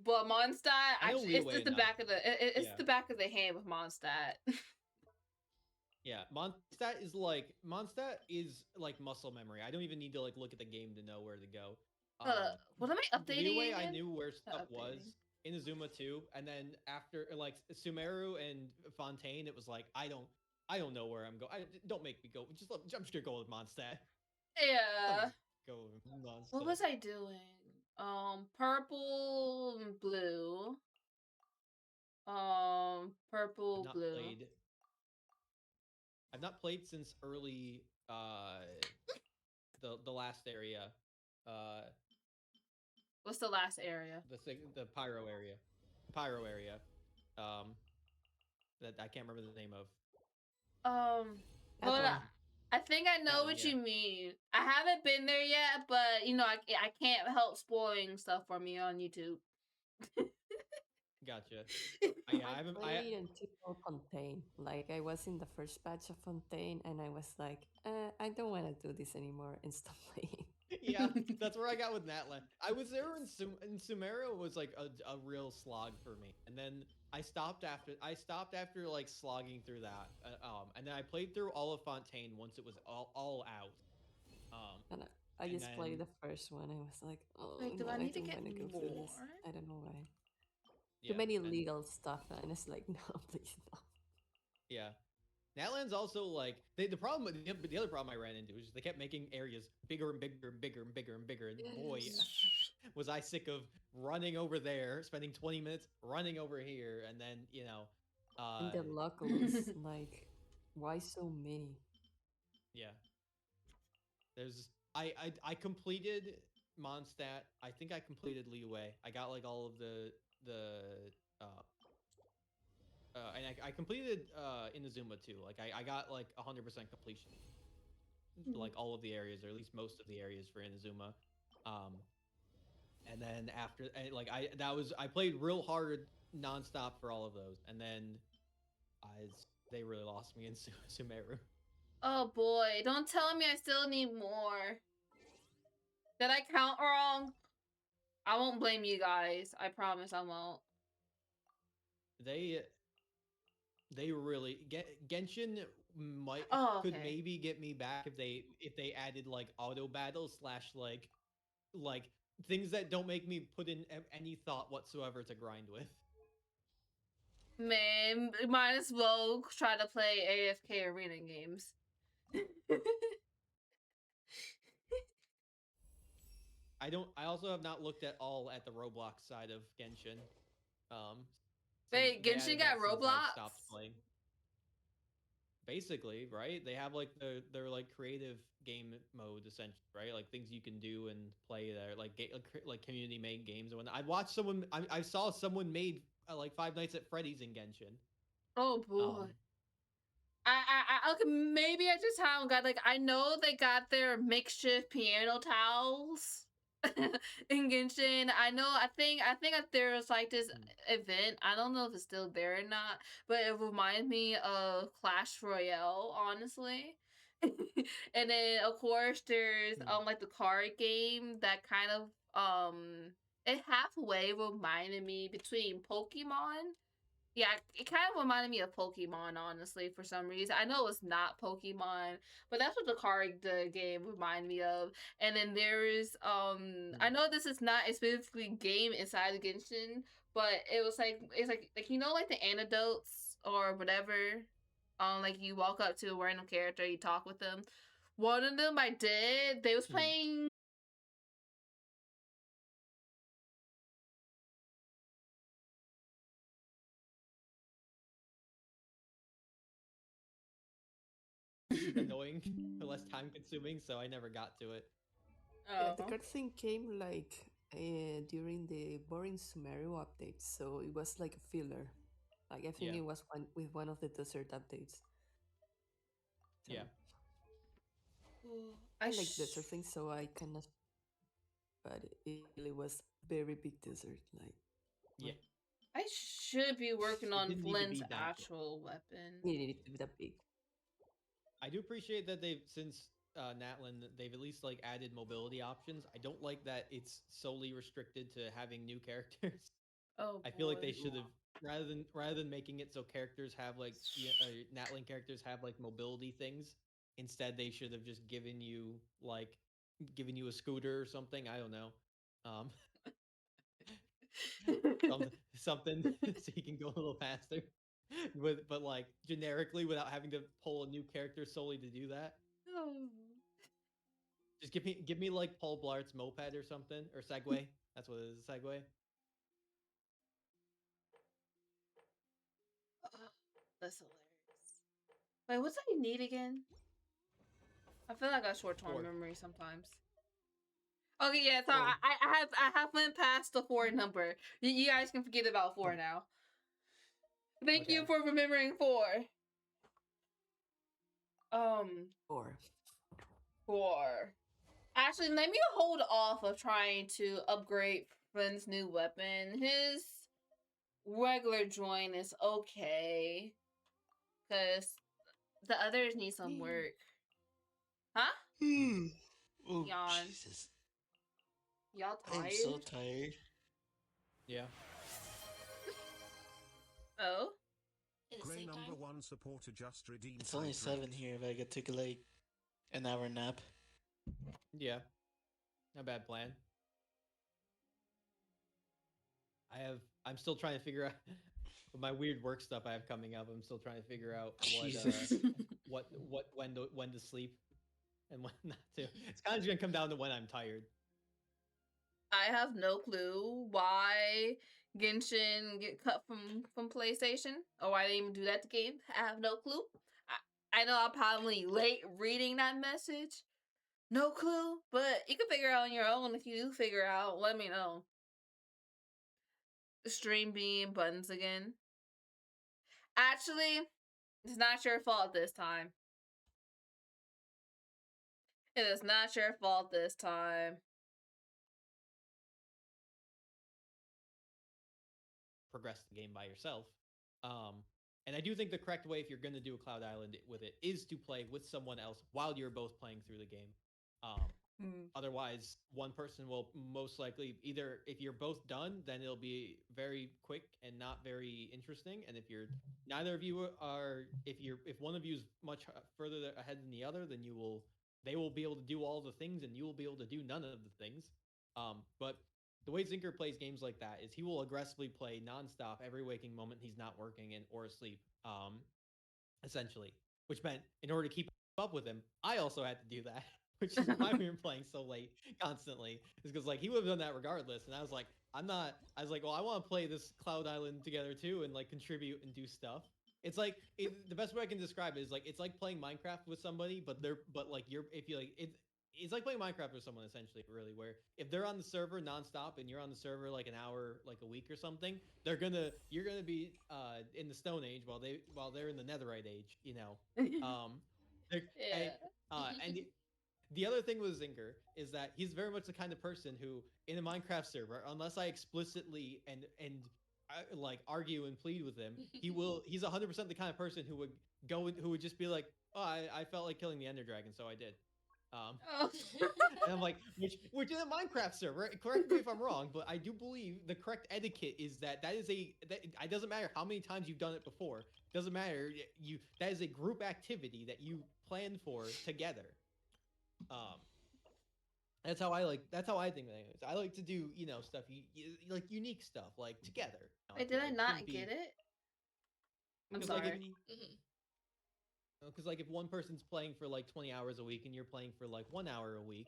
But Mondstadt, actually, it's just the back of the the back of the hand with Mondstadt. Yeah, Mondstadt is like muscle memory. I don't even need to like look at the game to know where to go. What am I updating? Liyue, I knew where stuff was. Inazuma too, and then after like Sumeru and Fontaine, it was like I don't know where I'm going. Don't make me go. I'm just gonna go with Mondstadt. Yeah. Go with Mondstadt. What was I doing? Purple and blue. Purple, blue. I've not played since early the last area. What's the last area? The Pyro area. Pyro area. That I can't remember the name of. Well, I think I know what you mean. I haven't been there yet, but you know, I can't help spoiling stuff for me on YouTube. Gotcha. I played until Fontaine. Like I was in the first batch of Fontaine, and I was like, I don't want to do this anymore, and stop playing. Yeah, that's where I got with Natlan. I was there in Sumeru was like a real slog for me, and then I stopped after like slogging through that. And then I played through all of Fontaine once it was all out. I And just played then, the first one. I was like, oh Wait, do no, I I need to don't get want to go through this. more? I don't know why. Too yeah, many and legal stuff, and it's like, no, please no. yeah. Natlan's also like the problem. The other problem I ran into is just they kept making areas bigger and bigger and bigger and bigger and bigger. And boy, was I sick of running over there, spending 20 minutes running over here, and then And the locals, like, why so many? yeah. There's I completed Mondstadt. I think I completed Liyue. I got like all of the uh and I completed Inazuma too. Like I got like 100% completion, like all of the areas, or at least most of the areas for Inazuma. And then after, like I played real hard nonstop for all of those, and then they really lost me in Sumeru. Oh boy, don't tell me I still need more. Did I count wrong? I won't blame you guys. I promise I won't. They really Genshin could maybe get me back if they added like auto battles / like things that don't make me put in any thought whatsoever to grind with. Man, might as well try to play AFK arena games. I also have not looked at all at the Roblox side of Genshin. Wait, Genshin got Roblox? Stopped playing. Basically, right? They have like their like creative game mode essentially, right? Like things you can do and play there, like community made games. And when I watched someone, I saw someone made like Five Nights at Freddy's in Genshin. Oh boy. I okay, maybe I just haven't got like I know they got their makeshift piano towels in Genshin. I think that there was like this event. I don't know if it's still there or not, but it reminds me of Clash Royale, honestly. And then of course there's like the card game that kind of it halfway reminded me between Pokemon. Yeah, it kind of reminded me of Pokemon, honestly, for some reason. I know it's not Pokemon, but that's what the game reminded me of. And then there's I know this is not a specifically game inside of Genshin, but it's like like the antidotes or whatever. Like you walk up to a random character, you talk with them. One of them I did. They was playing annoying, less time consuming, so I never got to it. Yeah, the cutscene came like during the boring Sumeru update, so it was like a filler. Like I think it was one of the desert updates. So, yeah. I like desert things, so I kind of. But it really was very big desert, like. Yeah. I should be working on Flynn's actual weapon. It needed to be that big. I do appreciate that since Natlan, they've at least like added mobility options. I don't like that it's solely restricted to having new characters. Oh, I feel like they should have rather than making it so characters have like Natlan characters have like mobility things. Instead, they should have just given you a scooter or something. I don't know. Something so you can go a little faster. But like generically without having to pull a new character solely to do that. Just give me like Paul Blart's moped or something, or Segway. That's what it is, a Segway. That's hilarious. Wait, what's that you need again? I feel like I got short-term memory sometimes. Okay, yeah, so I have went past the 4 number. You guys can forget about 4 now. Thank you for remembering 4. 4. Actually, let me hold off of trying to upgrade Flynn's new weapon. His regular joint is okay. Because the others need some work. Huh? Oh, Yawn. Jesus. Y'all tired? I'm so tired. Yeah. Oh? Gray number 1 supporter just redeemed. It's only 7 here if I could take like an hour nap. Yeah. Not a bad plan. I'm still trying to figure out with my weird work stuff I have coming up. I'm still trying to figure out Jesus. when to sleep and when not to. It's kind of gonna come down to when I'm tired. I have no clue why Genshin get cut from PlayStation or why they even do that to games. I have no clue. I know I'm probably late reading that message. No clue, but you can figure it out on your own. If you do figure it out, let me know. Stream beam buttons again. Actually, it's not your fault this time. It is not your fault this time. Progress the game by yourself. And I do think the correct way, if you're going to do a Cloud Island with it, is to play with someone else while you're both playing through the game. Otherwise, one person will most likely either, if you're both done, then it'll be very quick and not very interesting. And if neither of you are, if one of you is much further ahead than the other, then they will be able to do all the things and you will be able to do none of the things. But the way Zinker plays games like that is he will aggressively play nonstop every waking moment he's not working or asleep, essentially. Which meant in order to keep up with him, I also had to do that. Which is why we were playing so late constantly. Is because like he would have done that regardless, and I was like, well, I want to play this Cloud Island together too, and like contribute and do stuff. It's like the best way I can describe it is like it's like playing Minecraft with somebody, it's like playing Minecraft with someone essentially, really, where if they're on the server nonstop and you're on the server like an hour, like a week or something, you're gonna be in the Stone Age while they're in the Netherite Age, you know. Yeah. And the other thing with Zinker is that he's very much the kind of person who, in a Minecraft server, unless I explicitly and like argue and plead with him, he's 100% the kind of person who would just be like, oh, I felt like killing the Ender Dragon, so I did. And I'm like, which in a Minecraft server, correct me if I'm wrong, but I do believe the correct etiquette is that it doesn't matter how many times you've done it before. It doesn't matter. That is a group activity that you planned for together. That's how I think of it. I like to do, stuff, like unique stuff, like together. Wait, did I not get it? I'm sorry. Because like if one person's playing for like 20 hours a week and you're playing for like 1 hour a week,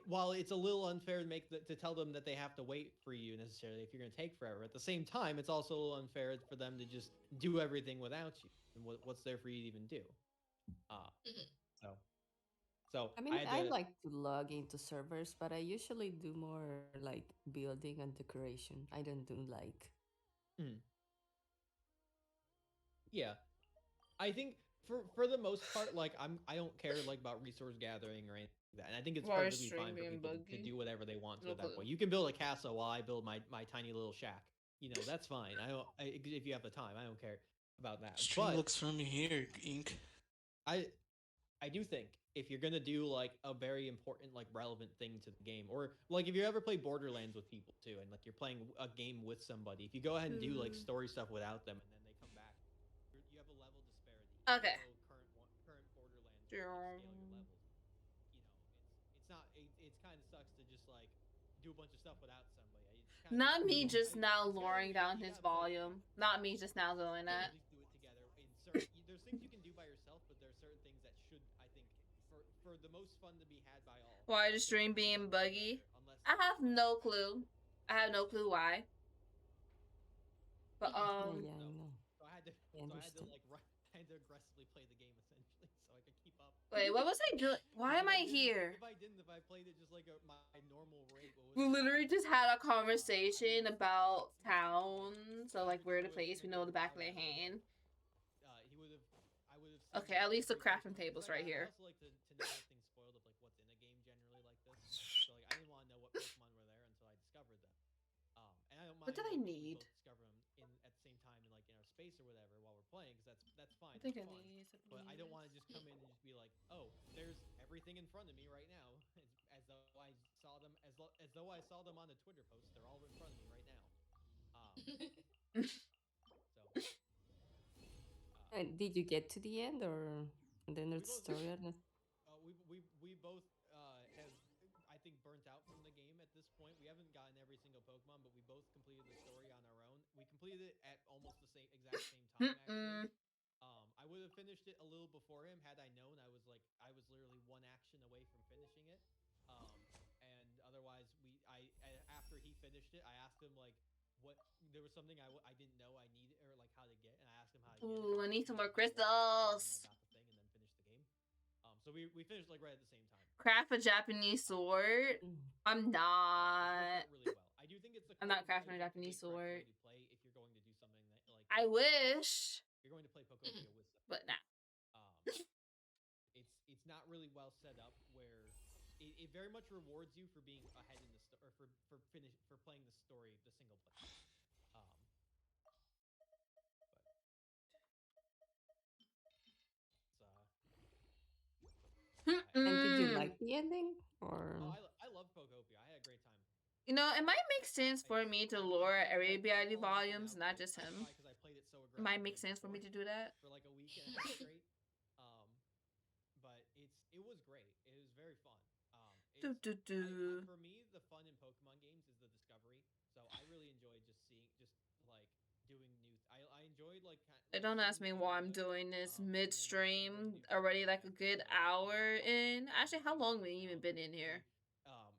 while it's a little unfair to tell them that they have to wait for you necessarily if you're going to take forever. At the same time, it's also a little unfair for them to just do everything without you. And what's there for you to even do? So I mean, I like to log into servers, but I usually do more like building and decoration. I don't do like. Yeah, I think for the most part, like I don't care like about resource gathering or anything like that, and I think it's perfectly fine for people to do whatever they want at that point. You can build a castle while I build my tiny little shack. That's fine. If you have the time, I don't care about that. Stream looks from here, Ink. I do think if you're gonna do like a very important, like relevant thing to the game, or like if you ever play Borderlands with people too, and like you're playing a game with somebody, if you go ahead and do like story stuff without them, and then they come back, you have a level disparity. Okay. Current Borderlands scale your levels. It's not. It's kind of sucks to just like do a bunch of stuff without somebody. Not me just now lowering down his volume. Not me just now doing that. At least do it together. There's things you can do by yourself, but there are certain things that should, I think, for the most fun to be had by all. Why the stream being buggy? I have no clue. I have no clue why. But yeah, I know. So I had to aggressively play the game essentially, so I could keep up. Wait, what was I doing? Why am I here? If I played it just like my normal rate, we literally just had a conversation about towns, so like where to place. We know the back of their hand. I would have. Okay, at least the crafting table's right here. I also like to know things spoiled of like what's in a game generally like this. So like I didn't want to know what Pokemon were there until I discovered them. And I don't mind. What did I need? Discover them at the same time in like in our space or whatever while we're playing, because that's fine. I think I fun. need. But I don't want to just come in and just be like, oh, there's everything in front of me right now, as though I saw them on a Twitter post. They're all in front of me right now. And did you get to the end, or then there's story? We both have completed it at almost the exact same time. Actually, I would have finished it a little before him had I known. I was literally one action away from finishing it. And otherwise, after he finished it, I asked him like what there was something I didn't know I needed or like how to get, and I asked him how to get it. Ooh, I need some more crystals. I got the thing and then finished the game. So we finished like right at the same time. Craft a Japanese sword. I'm not. Really well. I do think it's I'm not crafting a Japanese sword. To play if you're going to do something that like. I wish. You're going to play Pokopia with them. But nah. It's not really well set up where it very much rewards you for being ahead in the story or for playing the story the single player. And did you like the ending? Or I love Pokopia. I had a great time. You know, it might make sense for me to lure Arabiati volumes, not just him. It might make sense for me to do that. For like a week and a half straight. But it was great. It was very fun. For me, the fun in Pokemon games is the discovery. So I really enjoyed just like doing new. I enjoyed like. Don't ask me why I'm doing this midstream. Already like a good hour in. Actually, how long have we even been in here?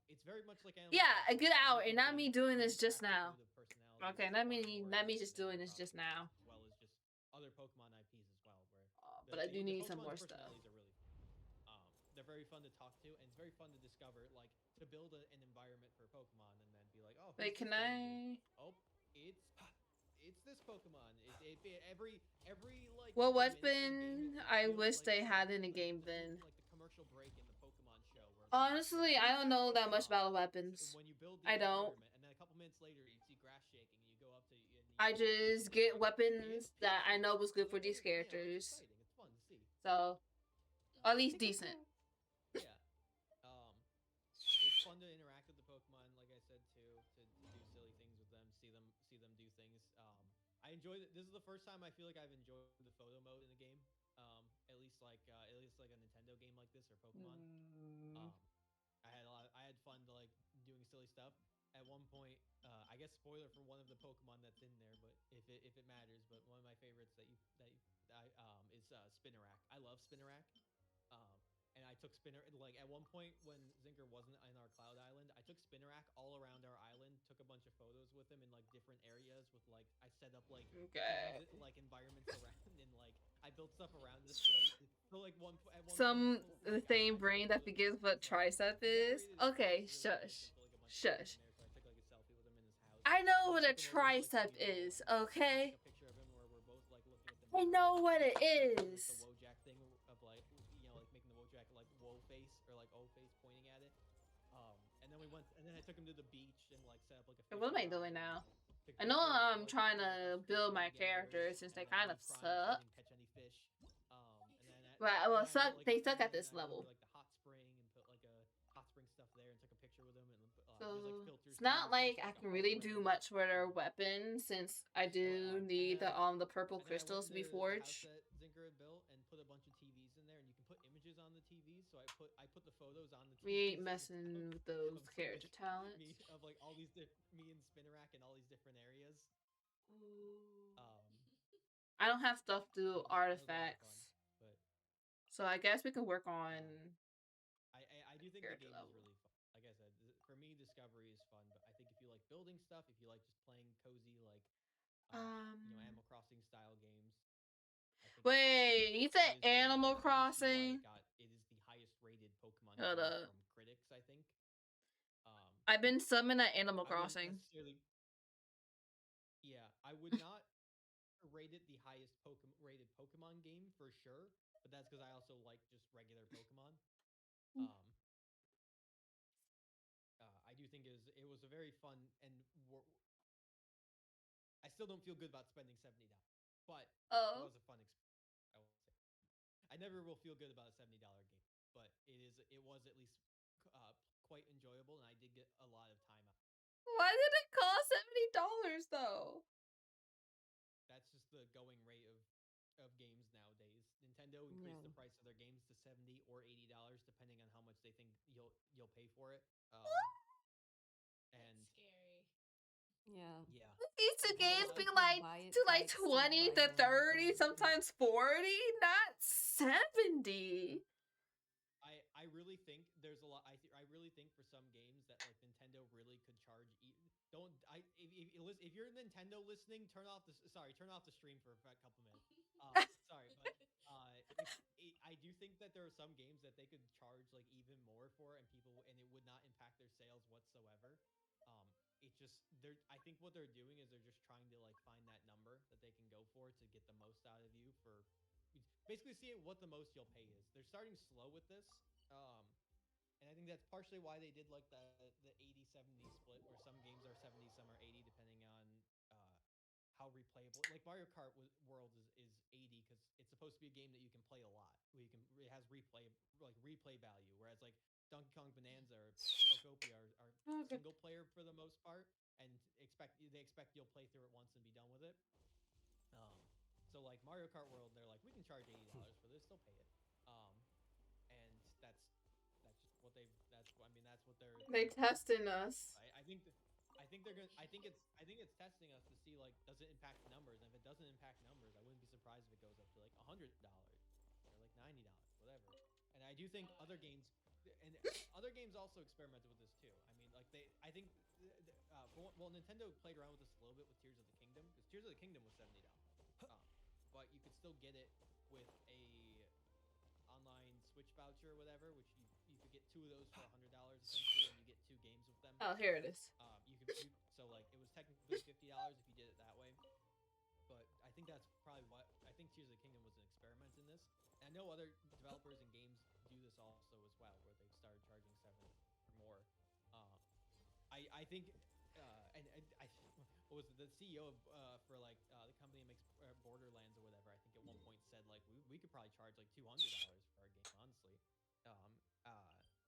It's very much like a good hour, and not me doing this just now. Okay, not me just doing this just now. As well as just other Pokemon IPs as well. But I do need some more stuff. They're very fun to talk to, and it's very fun to discover, like to build an environment for Pokemon, and then be like, oh. Wait, can I? Oh, it's this Pokemon. Every like. Well, what's been? I wish they had in the game then. Like the commercial break in the Pokemon show. Honestly, I don't know that much about weapons. When you build I don't. And then a couple minutes later, you see grass shaking, and you go up to. I just get weapons that I know was good for these characters. It's fun to see. So, at least decent. Yeah. It's fun to interact with the Pokemon, like I said too, to do silly things with them, see them do things. I enjoyed it. This is the first time I feel like I've enjoyed the photo mode in a game. At least like a Nintendo game like this or Pokemon. I had fun to like doing silly stuff. At one point, I guess spoiler for one of the Pokemon that's in there, but if it matters, but one of my favorites is Spinarak. I love Spinarak. And I took like at one point when Zinker wasn't in our Cloud Island, I took Spinarak all around our island, took a bunch of photos with him in like different areas with like I set up like like environments around and like I built stuff around this thing. So like the same brain that begins what tricep is. Okay, shush. Shush. I know what a tricep is, okay? I know what it is. The Wojak thing of like, like making the Wojak like woe face or like O face pointing at it. And then I took him to the beach and like set up like a. What am I doing now? I know I'm trying to build my characters since they kind of suck. Catch any fish. Well, they suck at this level. Like the hot spring and put like a hot spring stuff there and took a picture with them and. So it's not like I can really do much with their weapon since I do need the purple crystals to be forged. Zinker had built and put a bunch of TVs in there, and you can put images on the TVs. So I put the photos on the TVs. We ain't messing with those character talents. Of like all these me and Spinarak in all these different areas. I don't have stuff to do artifacts, but so I guess we can work on. I do think the game is really fun. Like I said, for me, discovery is fun. But I think if you like building stuff, if you like just playing cozy, like Animal Crossing style games. Wait, you said Animal Crossing? It is the highest rated Pokemon game from critics, I think. I've been summoned at Animal Crossing. Yeah, I would not rate it the highest rated Pokemon game for sure, but that's because I also like just regular Pokemon. I do think it was a very fun and I still don't feel good about spending $70, but it was a fun experience. I will say I never will feel good about a $70 game, but it was at least quite enjoyable, and I did get a lot of time out. Why did it cost $70 though? That's just the going rate of games nowadays. Nintendo increased the price of their games to $70 or $80 depending on how much they think you'll pay for it. And that's scary. Yeah. Yeah. Pizza You games have being to like buy it to like by itself, 20 buy to one 30, thing. sometimes 40, not 70. I really think there's a lot. I really think for some games that like Nintendo really could charge. Don't I if you're Nintendo listening, turn off the turn off the stream for a couple minutes. Sorry, but I do think that there are some games that they could charge like even more for, and it would not impact their sales whatsoever. Um, it just they're I think what they're doing is they're just trying to like find that number that they can go for to get the most out of you for basically see what the most you'll pay is. They're starting slow with this. Um, and I think that's partially why they did like the 80-70 split, where some games are 70, some are 80, depending on uh, how replayable. Like Mario Kart World is 80 because it's supposed to be a game that you can play a lot. Where you can it has replay value, whereas like Donkey Kong Bonanza or Pokopia are Okay. single player for the most part, and they expect you'll play through it once and be done with it. So like Mario Kart World, they're like, we can charge $80 for this, they'll pay it. And that's just what that's what They testing us. I think it's testing us to see like does it impact numbers, and if it doesn't impact numbers, I wouldn't be surprised if it goes up to like $100 or like $90, whatever. And I do think other games also experimented with this too. I mean, like Nintendo played around with this a little bit with Tears of the Kingdom, because Tears of the Kingdom was $70, but you could still get it with a online Switch voucher or whatever, which you could get 2 of those for $100 essentially, and you get 2 games with them. Oh, here it is. So like it was technically $50 if you did it that way. But I think that's probably what I think Tears of the Kingdom was an experiment in this. And I know other developers and games do this also as well, where they've started charging 70 or more. I think what was it, the CEO for like the company that makes Borderlands or whatever, I think at one point said like we could probably charge like $200 for our game, honestly.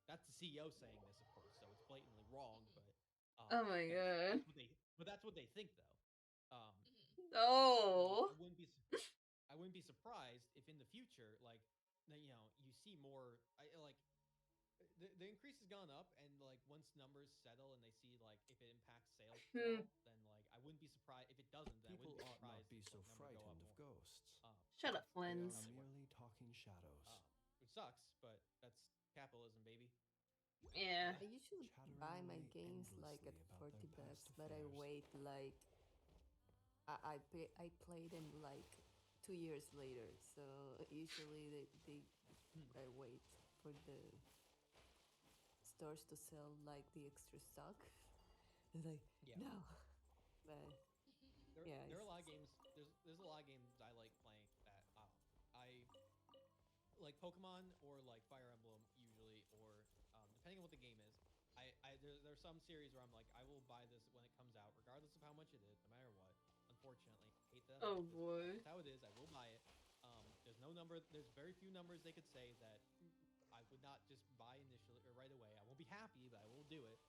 That's the CEO saying this, of course, so it's blatantly wrong, but oh my god. That's what they think though. Oh. I wouldn't be surprised if in the future, like, you see more. The increase has gone up, and like once numbers settle and they see like if it impacts sales at all, then like I wouldn't be surprised if it doesn't. Then People I wouldn't be ought surprised not be if so the number go up frightened of more. ghosts. Shut up, They Flins. are merely talking shadows. Which sucks, but that's capitalism, baby. Yeah. I usually buy my games like at 40 bucks, but I wait like I play them like 2 years later. So usually I wait for the stores to sell like the extra stock. It's like no, but there are a lot of games. There's a lot of games I like playing that I like Pokemon or like Fire Emblem usually, or depending on what the game is. There's some series where I'm like, I will buy this when it comes out, regardless of how much it is, no matter what. Unfortunately, hate that. Oh boy. That's how it is. I will buy it. There's no number. There's very few numbers they could say that I would not just buy initially or right away. I won't be happy, but I will do it.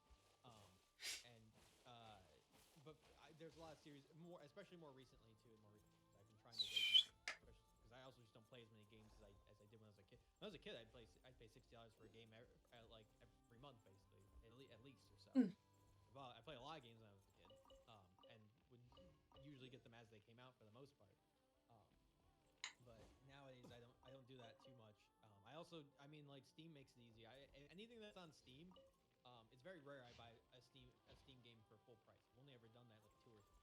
There's a lot of series, especially more recently too. I've been trying to wait, because I also just don't play as many games as I did when I was a kid. When I was a kid, I'd pay $60 for a game like every month, basically, at least or so. Well, I played a lot of games when I was a kid, and would usually get them as they came out for the most part. But nowadays, I don't do that too much. Like Steam makes it easy. Anything that's on Steam, it's very rare I buy a Steam game for full price. I've only ever done that like 2 or 3.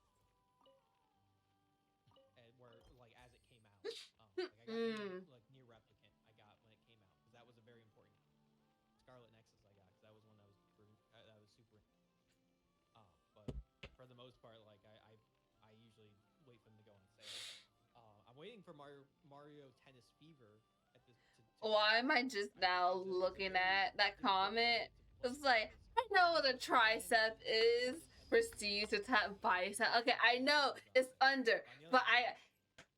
Where like as it came out, I got like Nier Replicant. I got when it came out because that was a very important game. Scarlet Nexus I got because that was one that was super. But for the most part, like I usually wait for them to go on sale. I'm waiting for Mario Tennis Fever at this. Why am I just now looking at that comment? It's like, I know what a tricep is. Proceed to tap bicep. Okay, I know it's under, but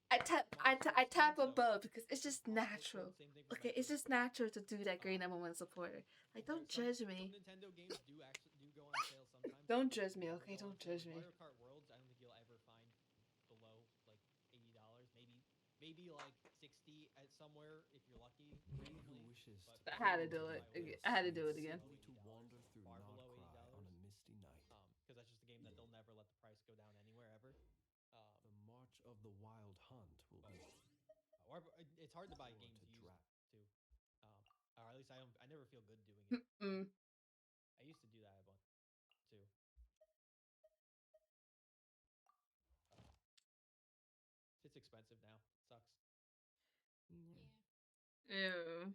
I tap above because it's just natural. Okay, it's just natural to do that Green Number 1 supporter. Like, don't judge me. Some Nintendo games do go on sale sometimes. Don't judge me, okay? Don't judge me. Mario Kart Worlds, I don't think you'll ever find below like $80. Maybe like 60 at somewhere if you're lucky. I had to do it. I had to do it again. To wander through Far below Notcry $80 on a misty night. Because that's just a game that they'll never let the the Wild Hunt will be Or it's hard to buy or games to used drop. too. Or at least I don't. I never feel good doing it. Mm. I used to do that a bunch too. It's expensive now. Sucks. Yeah. Yeah. Ew.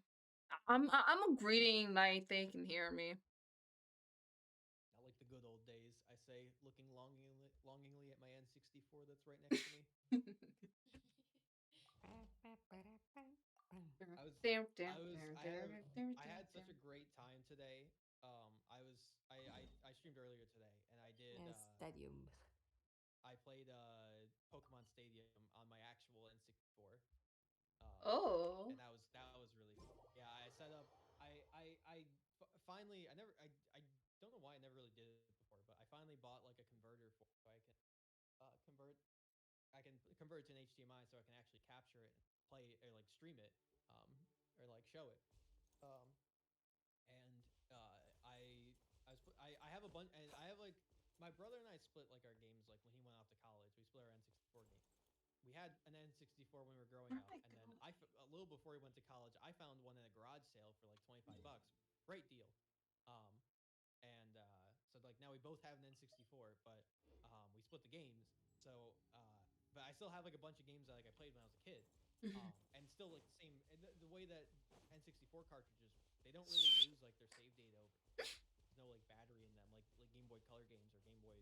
I'm a greeting night. They can hear me. Not like the good old days. I say, looking longingly at my N64 that's right next to me. I was, Damn, I damn, was, damn, I damn, have, damn, I had such a damn. great time today. I streamed earlier today, and I did. Yeah, Stadium. I played Pokemon Stadium on my actual N64. Oh. And that was really fun. Yeah, I set up. Finally, I don't know why I never really did it before, but I finally bought like a converter for so I can convert. I can convert it to an HDMI so I can actually capture it, play or like stream it, or like show it. Um, and I have a bunch, and I have like my brother and I split like our games like when he went off to college. We split our N64 game. We had an N64 when we were growing Oh up, my and then God. a little before he went to college, I found one in a garage sale for like $25. Great deal. Um, and so like now we both have an N64, but we split the games. So, but I still have like a bunch of games that like I played when I was a kid, and still like the same. And the way that N64 cartridges, they don't really lose like their save data over. There's no like battery in them, like Game Boy Color games or Game Boy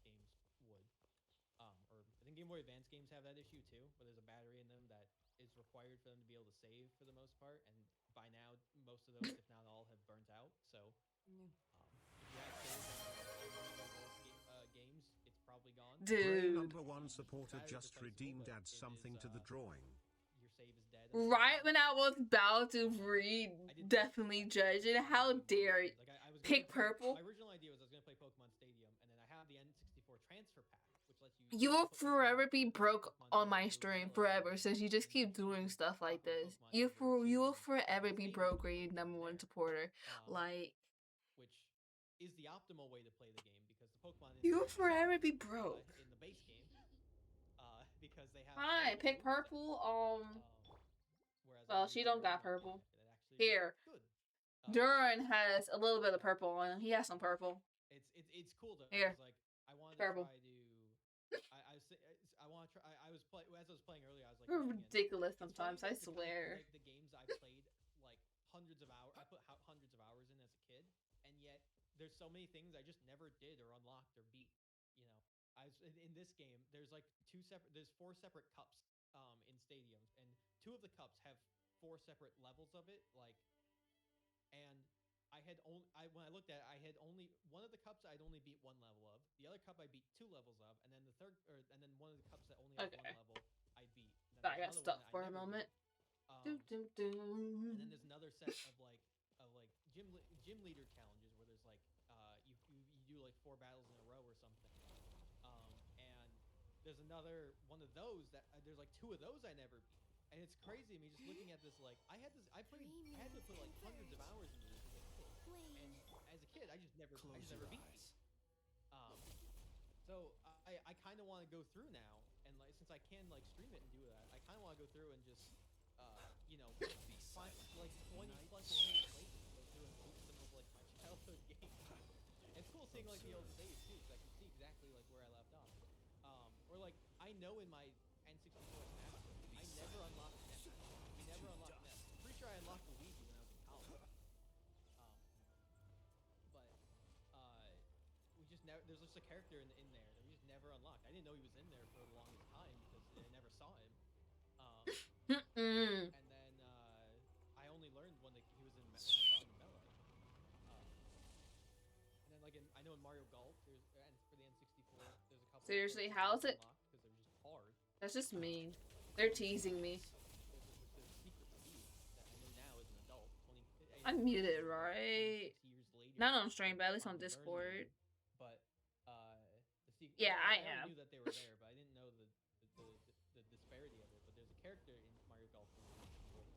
games would. Or I think Game Boy Advance games have that issue too, but there's a battery in them that is required for them to be able to save for the most part. And by now, most of those, if not all, have burnt out. So Yeah. if you have saved on one of those games, it's probably gone. Gray Dude. number one supporter Battery's just replaceable, redeemed but adds it something is, to the drawing. Your save is dead. and stuff Right like when that. I was about to read, I did definitely judge it. How dare you? Like I was gonna Pick play, purple? My original idea was I was gonna play Pokemon Stadium, and then I have the N64 transfer pack, which lets you. You will forever be Pokemon broke on my Blue, stream Yellow, forever and since you just keep then doing stuff like proper this. Pokemon Game Boy You will 2 forever be Stadium broke, is grade number one there. supporter. Like Which is the optimal way to play the game because the Pokemon you will suck, forever be broke. in the base game. Because they have. Fine, pick purple. Whereas Well, in she the don't got original purple. pack, it actually Here, good. Duran has a little bit of purple on him. He has some purple. It's cool though. Here. Like I wanted Purple. to try to. I want to try. I was play as I was playing earlier. I was like, You're looking at it. ridiculous It's funny sometimes, I that swear. the games I played like hundreds of hours. I put hundreds of hours in as a kid, and yet there's so many things I just never did or unlocked or beat. You know, I was in this game. There's like there's 4 separate cups in stadiums, and 2 of the cups have 4 separate levels of it. Like, and I had only when I looked at it, I had only one of the cups I'd only beat 1 level of. The other cup I beat 2 levels of, and then the third, and then one of the cups that only had 1 level I beat. And then I got there's stuck another one that for I a never moment. beat. And then there's another set of like gym leader challenges where there's like you do like 4 battles in a row or something. And there's another one of those that there's like 2 of those I never beat. And it's crazy to me just looking at this. Like I had to put like hundreds of hours into this as a kid. And as a kid, I just never Close beat your these. eyes. So I kind of want to go through now, and like since I can like stream it and do that, I kind of want to go through and just you know find like 20 plus years later go through and beat some of like my childhood games. And it's cool seeing like the old saves too, because I can see exactly like where I left off. Or like I know in my N64 Smash Bros, I never unlocked Ness. We never unlocked Ness. I'm pretty sure I unlocked Luigi when I was in college. But we just never. There's just a character in there that we just never unlocked. I didn't know he was in there for the longest time because I never saw him. And then I only learned when he was in when I saw him in Melee. And then like I know in Mario Golf, there's and for the N64, there's a couple. Seriously, how is it? Because they're just hard. That's just mean. They're teasing me. There's a secret speed that I know now as an adult. I'm muted, right? 26 years later. Not on stream, but at least on learning Discord. them. But the secret. Yeah, I already am. knew that they were there, but I didn't know the disparity of it. But there's a character in Mario Golf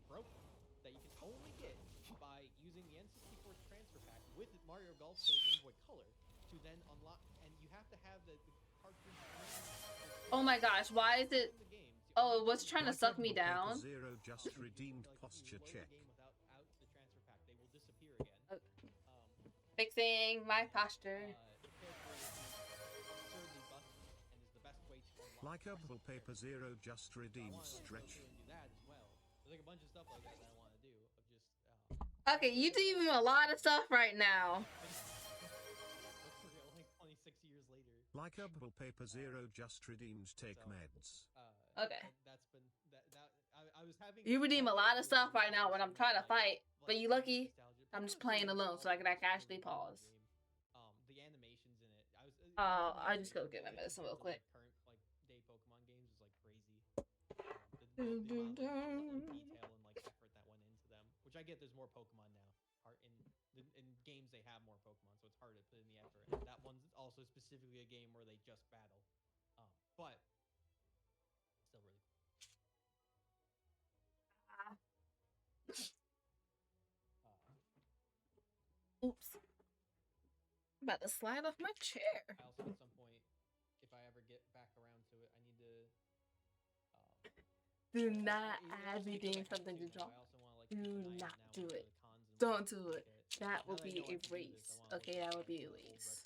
broken that you can only get by using the N64 transfer pack with Mario Golf for the Game Boy Color to then unlock, and you have to have the cartridge. Oh my gosh, why is it? In the game Oh, it was trying to suck me down. Zero just redeemed posture check. Fixing my posture. Like Herbal Paper Zero just redeemed stretch. There's like a bunch of stuff like that I want to do. Of just, Okay, you doing a lot of stuff right now. like 26 years later. Like Herbal Paper Zero just redeemed take meds. Okay. That's been I was having. You redeem a lot of stuff right now when I'm trying to fight, but you lucky I'm just playing alone so I can actually pause. The animations in it. I just go get my medicine real quick. Current day Pokemon games is like crazy. The amount of detail and like effort that went into them, which I get. There's more Pokemon now. In games they have more Pokemon, so it's hard to put in the effort. And that one's also specifically a game where they just battle, but still really. Oops. I'm about to slide off my chair. I also, at some point, if I ever get back around to it, I need to. Do not add me doing something to draw. Do not do it. Don't do it. That would be a race. Okay, that would be a race.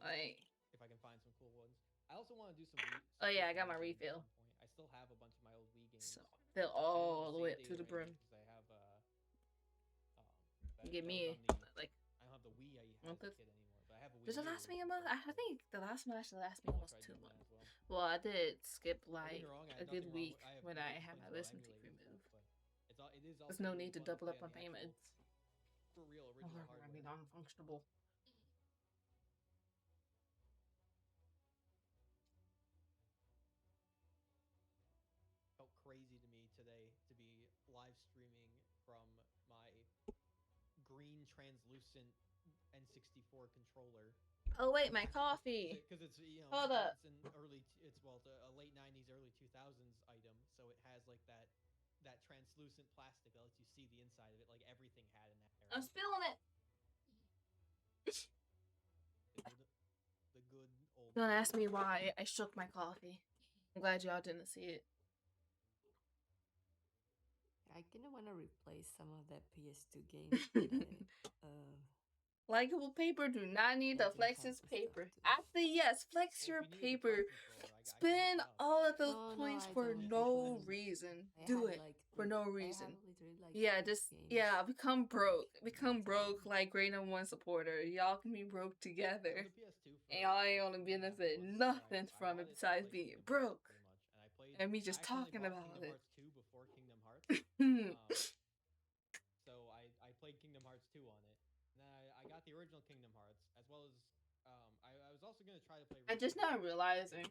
Like, if I can find some cool ones. I also want to do some. Oh yeah, I got my refill. I still have a bunch of my old Wii games. So fill all the way up to the brim. I have Give me like. I don't have the Wii I had as a kid anymore, but I have a Wii. Does it last me a month? I think the last one actually lasted me almost 2 months. Well, I did skip like a good week when I had my arithmetic removed. There's no need to double up on payments. For real, Oh, original I hardware. mean, non-functionable. Felt crazy to me today to be live streaming from my green translucent N64 controller. Oh wait, my coffee. Because it's Hold up. It's an a late 90s, early 2000s item, so it has like that translucent plastic that lets you see the inside of it, like everything had in that era. I'm spilling it. The good old. Don't ask me why I shook my coffee. I'm glad y'all didn't see it. I kind of want to replace some of that PS2 games with Likeable paper do not need to flex his paper. Actually, yes, flex your paper. Spend all of those points for no reason. Do it for no reason. Yeah, just become broke. Become broke like Grade 1 supporter. Y'all can be broke together. And y'all ain't gonna benefit nothing from it besides being broke. And me just talking about it. So I played Kingdom Hearts 2 on it. And then I got the original Kingdom Hearts, as well as I was also gonna try to play. I just now realizing.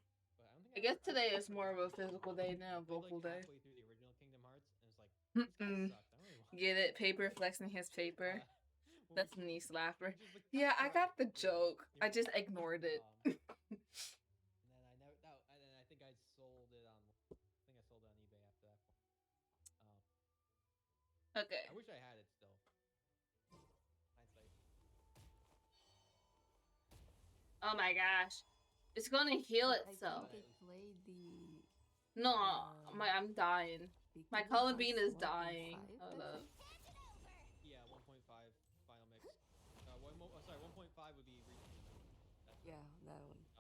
I guess today is more of a physical day than a vocal day. Halfway through the original Kingdom Hearts, and it's like, this kinda sucked. I don't really want Get it? Paper flexing his paper. when That's we- niece laughter. which is like, Yeah, I got the alright, joke. I you're just right. ignored it. And then I never. And then I think I sold it on. I think I sold it on eBay after that point. Okay. I wish I had it still. Hindsight. Oh my gosh. It's gonna heal itself. I think they played the No, I'm dying. My Kingdom color Hearts bean is 1.5, dying. I Hold up. Yeah, 1.5 final mix. 1.5 would be regional. Yeah,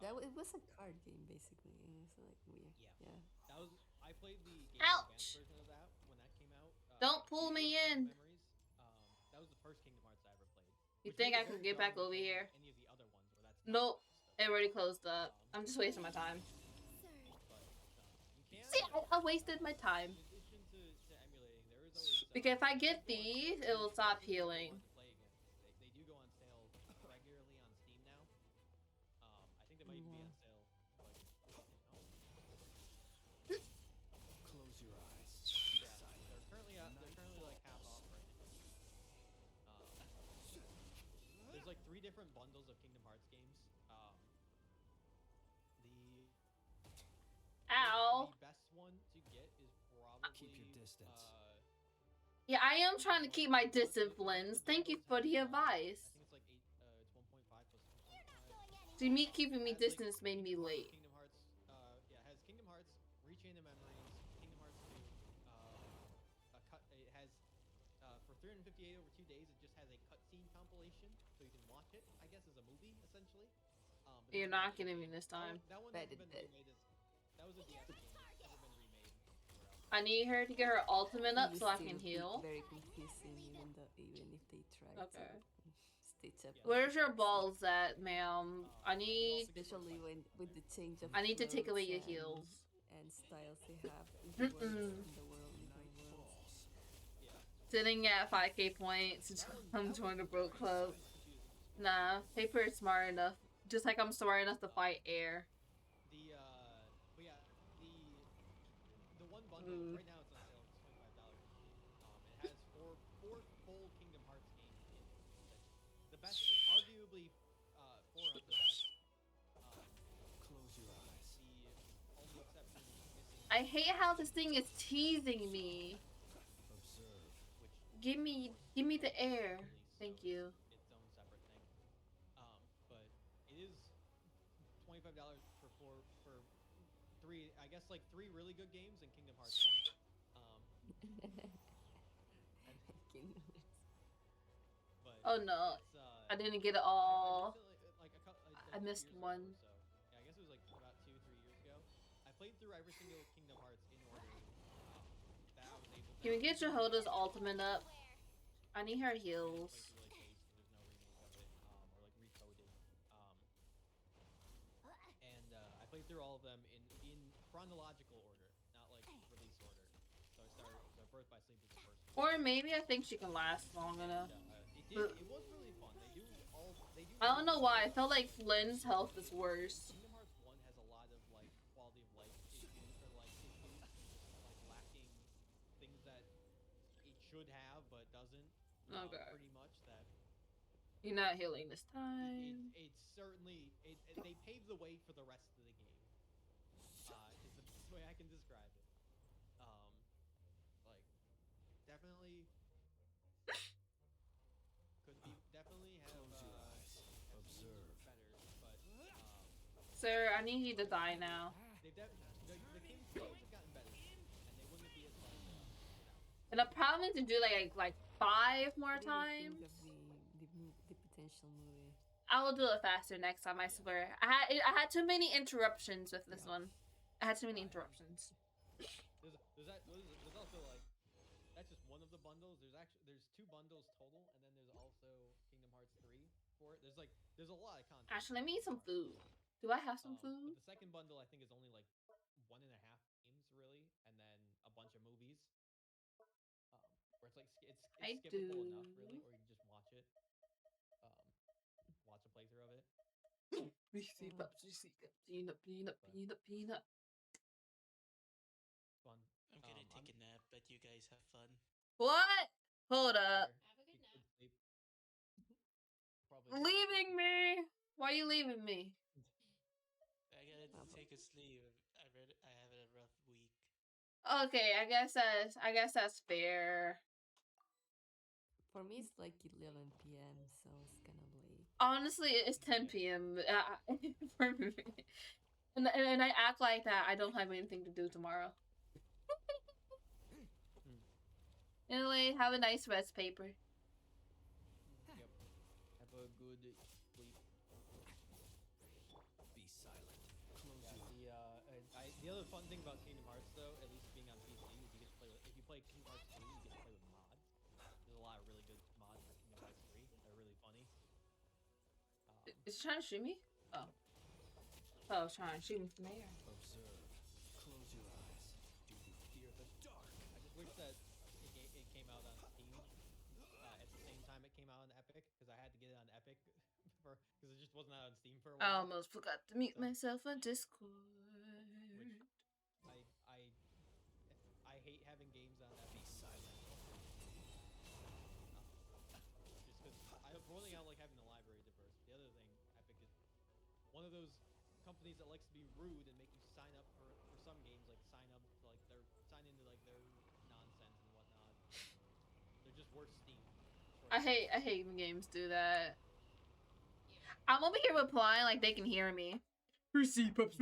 that one. It was a card game basically. It was like weird. Yeah. Yeah. That was. I played the Game Boy Ouch! Advance version of that when that came out. Don't pull me in. Memories. That was the first Kingdom Hearts I ever played. You which think made I it can very get back relevant over to here? Any of the other ones where that's not Nope. stuff. It already closed up. I'm just wasting my time. But you can. See, I wasted my time. In addition to emulating, there is always. Because if I get these, it will stop healing. Play against. They do go on sale regularly on Steam now. I think they might even be on sale. Close your eyes. Yeah, they're currently like half off right now. There's like 3 different bundles of Kingdom Hearts games. Ow. The best one to get is probably. Keep your distance. Yeah, I am trying to keep my disciplines. Thank you for the advice. I think it's like 8. It's 1.5 plus 2.5. See, me keeping me Has, like, distance made me late. Kingdom Hearts. Yeah, You're not getting me this time. That one Bet hasn't it been did. remade. That was a DS game. It's never been remade anywhere else. I need her to get her ultimate up It so I still can would be heal. very confusing, even if they try Okay. to stitch up. Where's your balls? balls at, ma'am? I need. Especially when with the change of I need to take away your clothes heels. and styles they have in the world, in the world, in the world. Sitting at 5k points. I'm joining the bro club. Nah, paper is smart enough. Just like I'm smart enough to fight air. But yeah, the one bundle right now it's on sale. It's $25. It has four full Kingdom Hearts games in it. The best, arguably, 4 of the best. Close your eyes. The only exception is missing. I hate how this thing is teasing me. Observe. Which Give me the air. Thank you. its own separate thing. But it is $25 for three. I guess like 3 really good games and Kingdom Hearts 1. But Oh no, it's, I didn't get it I all. missed it, like I missed years one. ago, so yeah, I guess it was like about 2-3 years ago. I played through every single Kingdom Hearts in order that I was able to. Can we get Jehoda's ultimate up? I need her heals. I played through all of them in chronological order, not like release order. So Birth by Sleep is the first one. Or maybe I think she can last long enough. It was really fun. They do. I don't know why. I felt like Flynn's health is worse. Kingdom Hearts 1 has a lot of like quality of life issues, like lacking things that it should have but doesn't. Okay. Pretty much that. You're not healing this time. It's certainly they paved the way for the rest of the game. Is the best way I can describe it. Like definitely definitely have Close your eyes. Observe. better, but Sir, I need you to die now. the King's games have gotten better, and they wouldn't be as fun without. And the problem is to do like 5 more What do you times. think of the potential movie? I will do it faster next time. I swear. I had too many interruptions with this one. I had too many interruptions. There's also like that's just one of the bundles. There's 2 bundles total, and then there's also Kingdom Hearts 3 for it. There's a lot of content. Actually, let me eat some food. Do I have some But food? the second bundle I think is only like 1.5 games really, and then a bunch of movies. Where it's like it's I skippable enough do. really, or you can just watch it. Watch a playthrough of it. Reese's Puffs, Reese's Puffs, peanut. Fun. I'm gonna take a nap, but you guys have fun. What? Hold up. Have a good nap. Sleep. Leaving me? Why are you leaving me? I gotta take a sleep. I have a rough week. Okay, I guess that's fair. For me, it's like 11 p.m., so it's kind of late. Honestly, it's 10 p.m. For me. And I act like that I don't have anything to do tomorrow. Anyway, have a nice rest, paper. Yep. Have a good sleep. Be silent. Close Yeah, your the other fun thing about Kingdom Hearts, though, at least being on PC, is you get to play with. If you play Kingdom Hearts 3, you get to play with mods. There's a lot of really good mods for Kingdom Hearts 3. They're really funny. Is she trying to shoot me? Oh. Oh, I was trying to shoot me from there. Observe. Close your eyes. Do you fear the dark? I just wish that it came out on Steam at the same time it came out on Epic, because I had to get it on Epic because it just wasn't out on Steam for a I while. almost forgot to mute myself on Discord. I hate having games on Epic. Be silent. Just because for one thing, I don't like having the library diverse. The other thing, Epic is one of those companies that likes to be rude and make you sign up for some games, like sign into their nonsense and whatnot. They're just worse Steam. I hate when games do that. I'm over here replying like they can hear me. Reese's Puffs,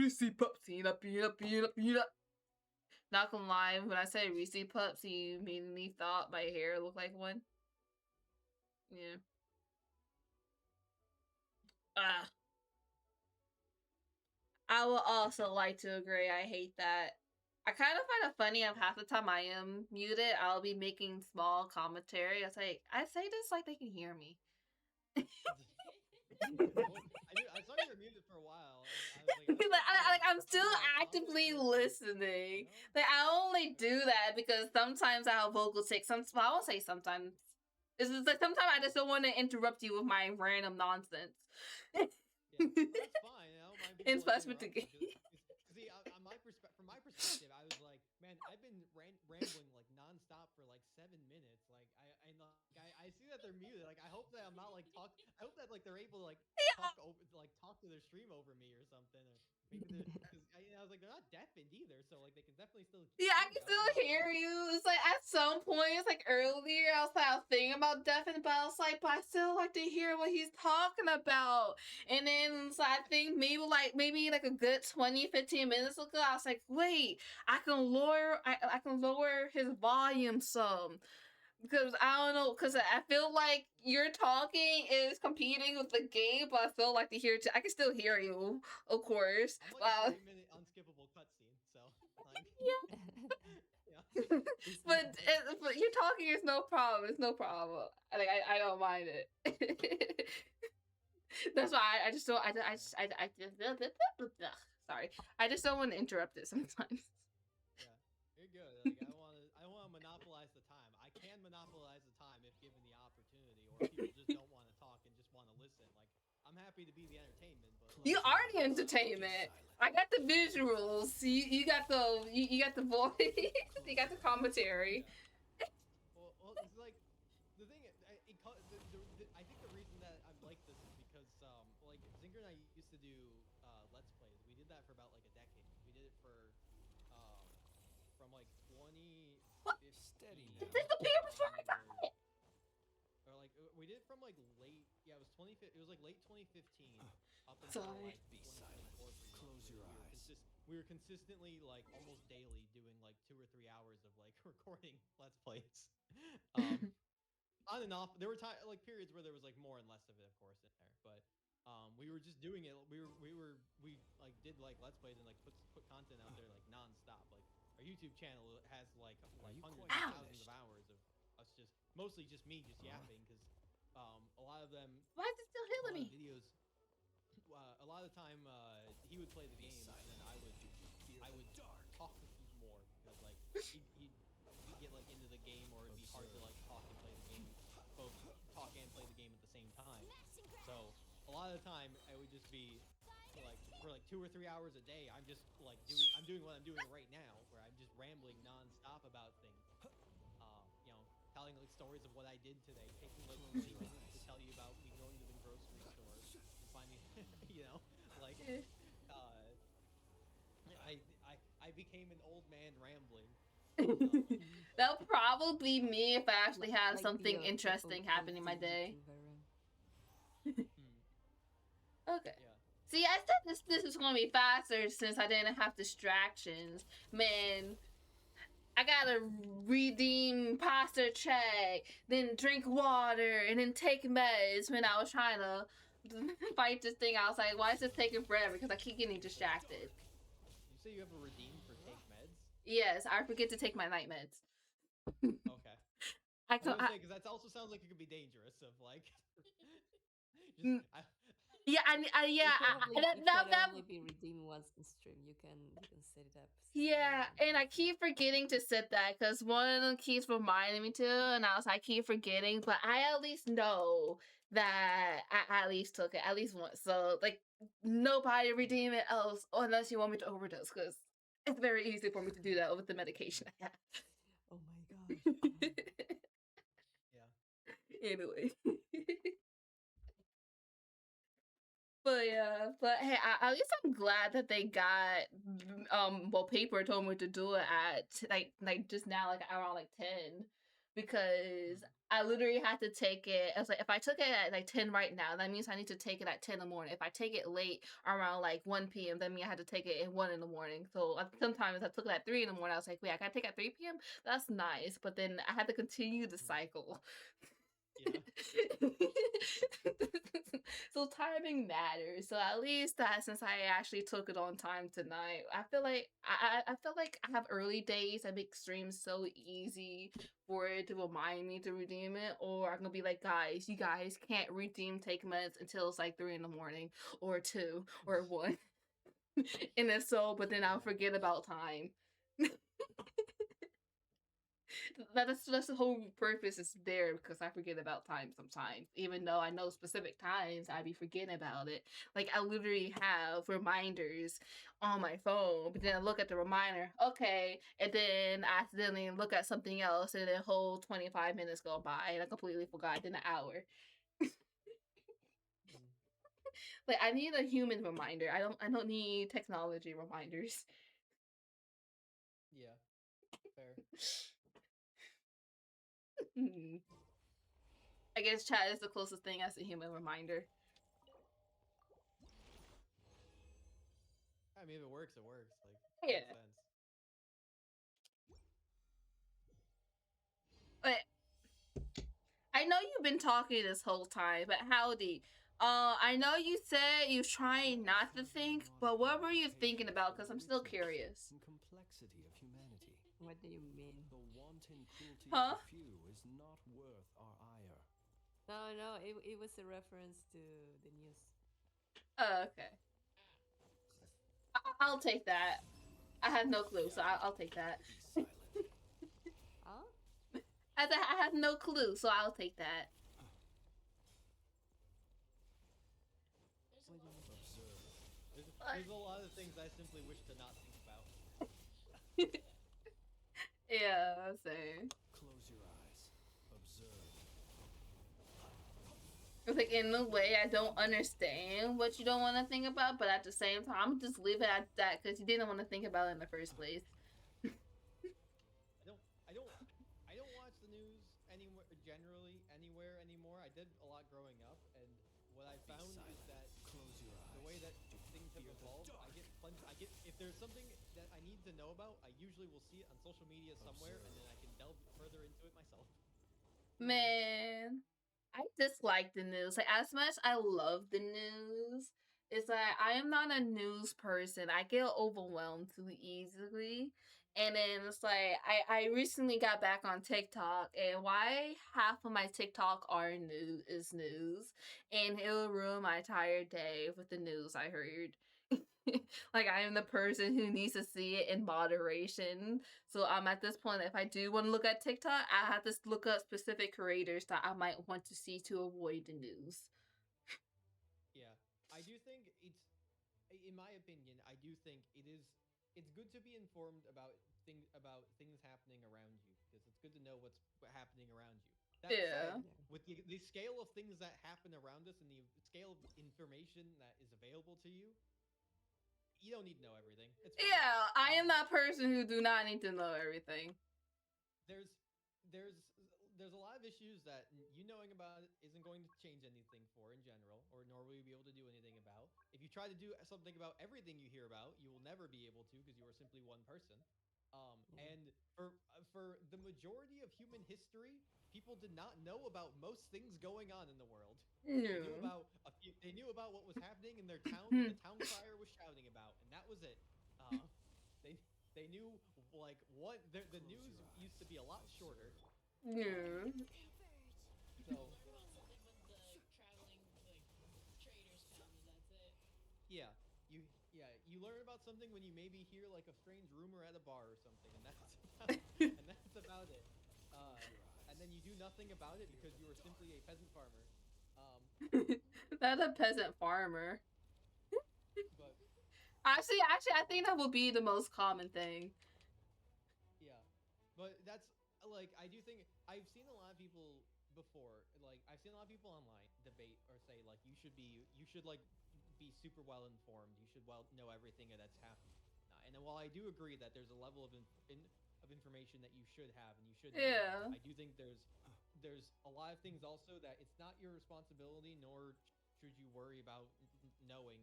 peanut. Not gonna lie, when I say Reese's Puffs, you immediately thought my hair looked like one. Yeah. I will also like to agree. I hate that. I kind of find it funny of half the time I am muted, I'll be making small commentary. I say, I say this like they can hear me. I saw you were muted for a while. And I was like, I'm still actively listening. Like I only do that because sometimes I have vocal tics. I won't say sometimes. It's just like sometimes I just don't want to interrupt you with my random nonsense. Yeah, that's fine. I don't mind people, In special to see, from my perspective, I was like, man, I've been rambling like nonstop for like 7 minutes. Like, I see that they're muted. Like, I hope that I'm not like talk. I hope that like they're able to like talk to their stream over me or something. Or maybe because I was like they're not deafened either, so like they can definitely still. Yeah, I can still hear you. It's like at some point, it's like earlier, I was thinking about deafened, but I was like, but I still like to hear what he's talking about. And then so I think maybe like a good 20-15 minutes ago, I was like, wait, I can lower his volume some. Because I don't know, because I feel like your talking is competing with the game, but I still like to hear. I can still hear you, of course. I'm like a 3-minute unskippable cutscene, so like, yeah. but your talking is no problem. It's no problem. Like I don't mind it. That's why I just don't. Sorry, I just don't want to interrupt it sometimes. Yeah, you're good. Like I don't want to monopolize the time. I can monopolize the time if given the opportunity, or if people just don't want to talk and just want to listen. Like I'm happy to be the entertainment, but like, you are the entertainment. I got the visuals. You got the you got the voice. You got the commentary. Yeah. Well, it's like the thing. I think the reason that I'm like this is because like Zinger and I used to do Let's Plays. We did that for about like a decade. We did it for from like 2015. Steady This is the paper Or like we did it from like late. Yeah, it was 2015. It was like late 2015 up until Sorry. like Be silent. Close your eyes. We were consistently like almost daily doing like 2 or 3 hours of like recording Let's Plays. On and off. There were like periods where there was like more and less of it, of course, in there. But we were just doing it. We like did like Let's Plays and like put content out there like nonstop. Like our YouTube channel has like hundreds of thousands of hours of us just mostly just me just yapping because a lot of them. Why is it still hitting me? Videos. A lot of the time he would play the game and then I would talk more because like he'd get like into the game or it'd be hard to like talk and play the game, both talk and play the game at the same time. So a lot of the time I would just be like for like 2 or 3 hours a day I'm just like doing what I'm doing right now where I'm just rambling nonstop about things. You know, telling like stories of what I did today, taking like 3 minutes to tell you about me going to the grocery store and finding you know like I became an old man rambling. That'll probably be me if I actually have Like something the interesting happen in my day. Okay. Yeah. See, I said this is gonna be faster since I didn't have distractions. Man, I gotta redeem pasta check, then drink water, and then take meds when I was trying to fight this thing. I was like, why is this taking forever? Because I keep getting distracted. You say you have a redeem for take meds? Yes, I forget to take my night meds. Okay. I because that also sounds like it could be dangerous. Of like, yeah, that only be redeemed once in stream. You can set it up. Yeah, and I keep forgetting to set that because one of them keeps reminding me to, and I keep forgetting. But I at least know that I at least took it at least once. So like, nobody redeem it else unless you want me to overdose, because it's very easy for me to do that with the medication I have. Oh my gosh. Yeah. Anyway. But yeah, but hey, at least I'm glad that they got well, paper told me to do it at like just now, like around like 10, because I literally had to take it. I was like, if I took it at like 10 right now, that means I need to take it at 10 in the morning. If I take it late around like 1 p.m., that means I had to take it at 1 in the morning. So sometimes I took it at 3 in the morning. I was like, wait, I gotta take it at 3 p.m. That's nice, but then I had to continue the cycle. So timing matters. So at least that since I actually took it on time tonight, I feel like I feel like I have early days. I make streams so easy for it to remind me to redeem it, or I'm gonna be like, guys, you guys can't redeem take meds until it's like 3 in the morning, or 2, or 1. And then but then I'll forget about time. That's the whole purpose is there because I forget about time sometimes. Even though I know specific times, I be forgetting about it. Like I literally have reminders on my phone, but then I look at the reminder, okay, and then I accidentally look at something else, and then whole 25 minutes go by, and I completely forgot in an hour. Like I need a human reminder. I don't need technology reminders. Yeah, fair. I guess chat is the closest thing as a human reminder. I mean, if it works, it works. Like, Yeah. makes sense. But I know you've been talking this whole time, but howdy. I know you said you're trying not to think, but what were you thinking about? Because I'm still curious. And complexity of humanity. What do you mean? The wanton cruelty Huh? of the few is not worth our ire. No, it was a reference to the news. Oh, okay. I'll take that. I had no clue, so I'll take that. Be silent. Huh? I had no clue, so I'll take that. There's a lot of things I simply wish to not think about. Yeah, same. Close your eyes. Observe. It's like in a way I don't understand what you don't want to think about, but at the same time, I'm just leave it at that because you didn't want to think about it in the first place. I don't watch the news anywhere anymore. I did a lot growing up, and what I found is that Close your eyes. the way that things have evolved, I get if there's something that I need to know about, I usually will see it on social media somewhere, and then I can delve further into it myself. Man, I dislike the news. Like as much I love the news, it's like I am not a news person. I get overwhelmed too easily. And then it's like I recently got back on TikTok, and why half of my TikTok are news, and it'll ruin my entire day with the news I heard. Like I am the person who needs to see it in moderation. So I'm at this point, if I do want to look at TikTok, I have to look up specific creators that I might want to see to avoid the news. Yeah, I do think in my opinion, I do think it's good to be informed about things happening around you because it's good to know what's happening around you. That Yeah. said, with the scale of things that happen around us and the scale of information that is available to you, you don't need to know everything. It's fine. Yeah, I am that person who do not need to know everything. There's a lot of issues that you knowing about it isn't going to change anything for in general, or nor will you be able to do anything about. If you try to do something about everything you hear about, you will never be able to because you are simply one person. And for the majority of human history, people did not know about most things going on in the world. No. They knew about what was happening in their town, what the town crier was shouting about, and that was it. They knew like what the news used to be a lot shorter. Yeah. So Learn about something when the traveling traders found it. That's it. yeah, you learn about something when you maybe hear like a strange rumor at a bar or something, and that's about it. And then you do nothing about it because you are simply a peasant farmer. Not a peasant farmer. But Actually, I think that would be the most common thing. yeah, but that's like I do think I've seen a lot of people before. Like I've seen a lot of people online debate or say like you should like be super well informed. You should know everything that's happening. And then while I do agree that there's a level of information that you should have and you should know, Yeah. I do think there's a lot of things also that it's not your responsibility, nor should you worry about knowing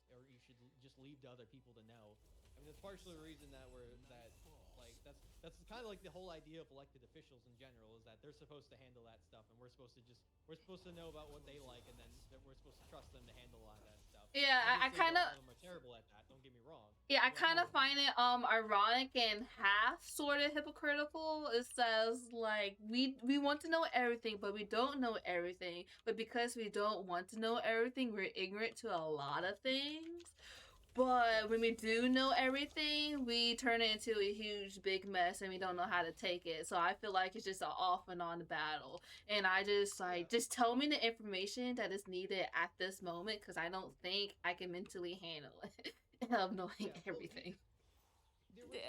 or you should just leave to other people to know. I mean, that's partially the reason that like that's kind of like the whole idea of elected officials in general, is that they're supposed to handle that stuff, and we're supposed to know about what they like, and then we're supposed to trust them to handle a lot of that stuff. Yeah, I Obviously, kind a of. lot of them are terrible at that. Don't get me wrong. Yeah, I But, kind of find it ironic and half sort of hypocritical. It says like we want to know everything, but we don't know everything. But because we don't want to know everything, we're ignorant to a lot of things. But when we do know everything, we turn it into a huge big mess and we don't know how to take it. So I feel like it's just an off and on battle. And I just like, just tell me the information that is needed at this moment, because I don't think I can mentally handle it of knowing everything.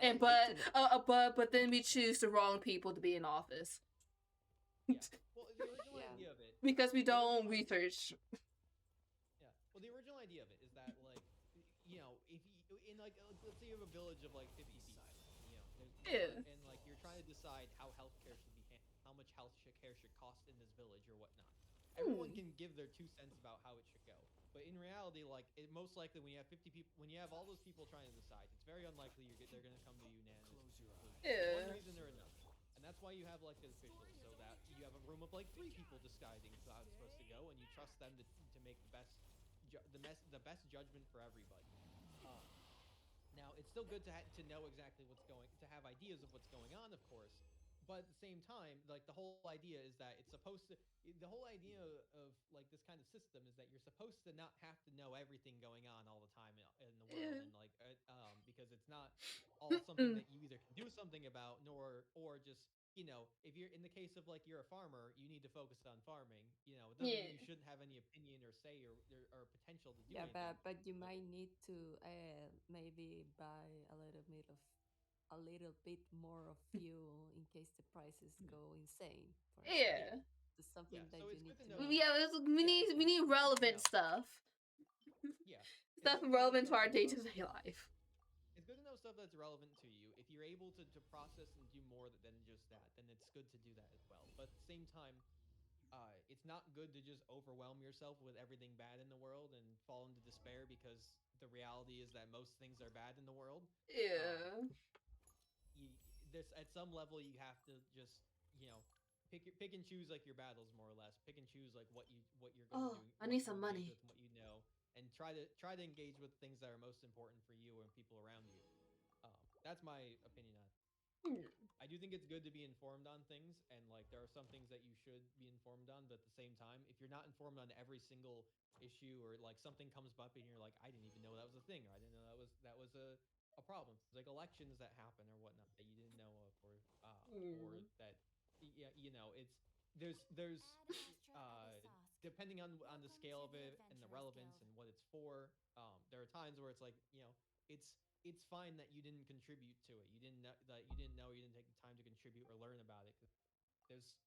And but then we choose the wrong people to be in office. Yeah. Well, the original idea of it, because we don't research. Yeah. Well, the original idea of it is that, like, you know, if you, in like let's say you have a village of like 50 people, you know, and like you're trying to decide how healthcare should be how much healthcare should cost in this village or whatnot. Everyone can give their 2 cents about how it should go, but in reality, like, most likely when you have 50 people, when you have all those people trying to decide, it's very unlikely they're going to come to unanimous. One reason or another, and that's why you have elected officials, so that you have a room of like 3 people deciding how it's supposed to go, and you trust them to make the best judgment for everybody. Now, it's still good to know exactly to have ideas of what's going on, of course, but at the same time, like, the whole idea is that the whole idea of like this kind of system is that you're supposed to not have to know everything going on all the time in the world, and like because it's not all something that you either can do something about, or just, you know, if you're in the case of like you're a farmer, you need to focus on farming. You know, it doesn't mean you shouldn't have any opinion or say or potential to do anything. But you might need to maybe buy a little bit more of fuel in case the prices go insane. It's something that so you it's need good to to know. We need relevant stuff. Yeah. Stuff relevant to our day-to-day life. It's good to know stuff that's relevant to you. If you're able to process and do more than just that, then it's good to do that as well. But at the same time, it's not good to just overwhelm yourself with everything bad in the world and fall into despair, because the reality is that most things are bad in the world. At some level, you have to just, you know, pick and choose like your battles, more or less. Pick and choose like what you're going to do. I need some money. With what you know, and try to engage with things that are most important for you and people around you. That's my opinion on it. I do think it's good to be informed on things, and like there are some things that you should be informed on, but at the same time, if you're not informed on every single issue, or like something comes up and you're like, I didn't even know that was a thing, or I didn't know that was a problem. It's like elections that happen or whatnot that you didn't know of, or that, yeah, you know, there's depending on the scale of it and the relevance and what it's for. There are times where it's like, you know, it's fine that you didn't contribute to it. You didn't take the time to contribute or learn about it. There's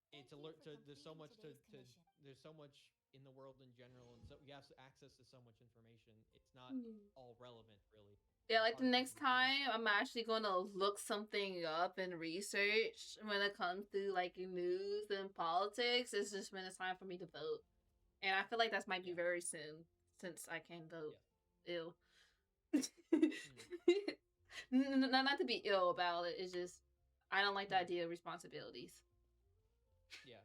so much in the world in general, and so you have access to so much information. It's not all relevant, really. Yeah, like the next time I'm actually gonna look something up and research when it comes to like news and politics. It's just when it's time for me to vote, and I feel like that might be very soon since I can't vote. Ew. Not to be ill about it. It's just I don't like the idea of responsibilities. Yeah.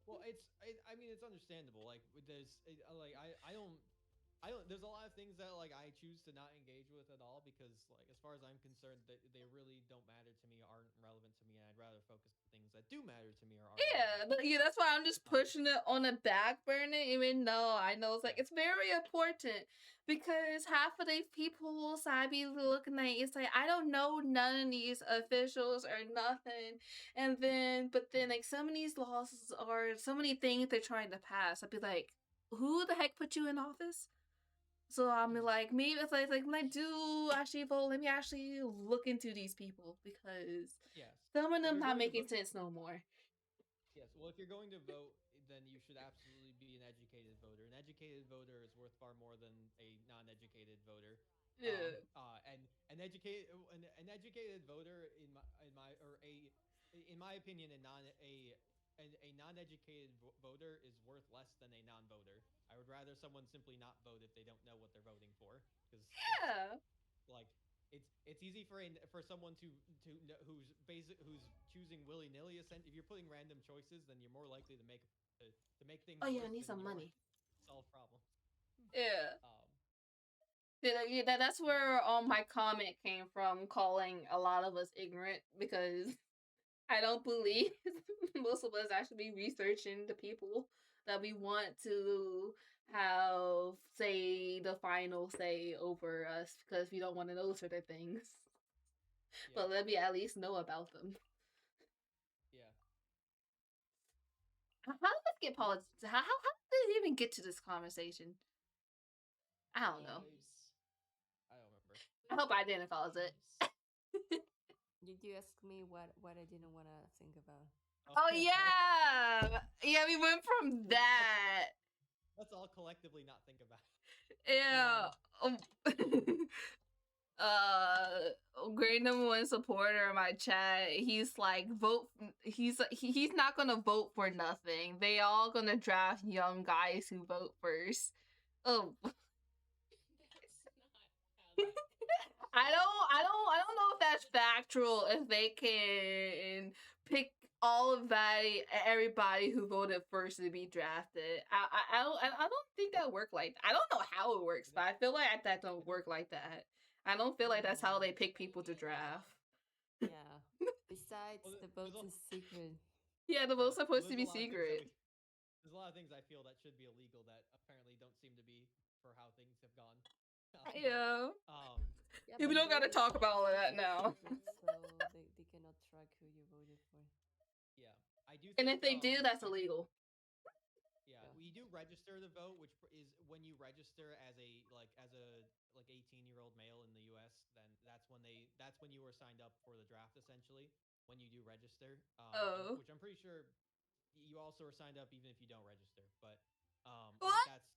Well, I mean, it's understandable. Like, I don't. There's a lot of things that like I choose to not engage with at all, because like, as far as I'm concerned, they really don't matter to me, aren't relevant to me, and I'd rather focus on things that do matter to me or are. Yeah, that's why I'm just pushing it on the back burner, even though I know it's like it's very important, because half of these people I be looking at, it's like I don't know none of these officials or nothing, but then like some of these laws or so many things they're trying to pass, I'd be like, who the heck put you in office? So I'm like, maybe it's like when I do actually vote, let me actually look into these people, because some of them not making sense no more. Yes, well, if you're going to vote, then you should absolutely be an educated voter. An educated voter is worth far more than a non-educated voter. And an educated voter, in my opinion, a non-educated voter is worth less than a non-voter. I would rather someone simply not vote if they don't know what they're voting for, because like it's easy for someone who's who's choosing willy nilly. If you're putting random choices, then you're more likely to make things. Oh yeah, I worse need than some you are money. Solve problems. Yeah. Yeah, that's where my comment came from, calling a lot of us ignorant, because I don't believe most of us actually be researching the people that we want to have say the final say over us, because we don't want to know certain things. Yeah. But let me at least know about them. Yeah. How did this get politics? How did it even get to this conversation? I don't know. I don't remember. I hope I didn't cause it. Did you ask me what I didn't want to think about? Oh yeah, yeah. We went from that. Let's all collectively not think about it. Yeah. Great #1 supporter in my chat. He's like, vote. He's not gonna vote for nothing. They all gonna draft young guys who vote first. Oh. I don't know if that's factual. If they can pick all of that, everybody who voted first to be drafted. I don't think that work like that. I don't know how it works, but I feel like that don't work like that. I don't feel like that's how they pick people to draft. Yeah. Besides, the vote is secret. Yeah, the vote's supposed to be secret. There's a lot of things I feel that should be illegal that apparently don't seem to be for how things have gone. Yeah. Yeah, we don't gotta talk about all of that now. So they cannot track who you voted for. Yeah, I do. And if they do, that's illegal. Yeah, we do register the vote, which is when you register as a 18-year-old male in the U.S. Then that's when you were signed up for the draft, essentially. When you do register, which I'm pretty sure you also are signed up even if you don't register. But what? Like that's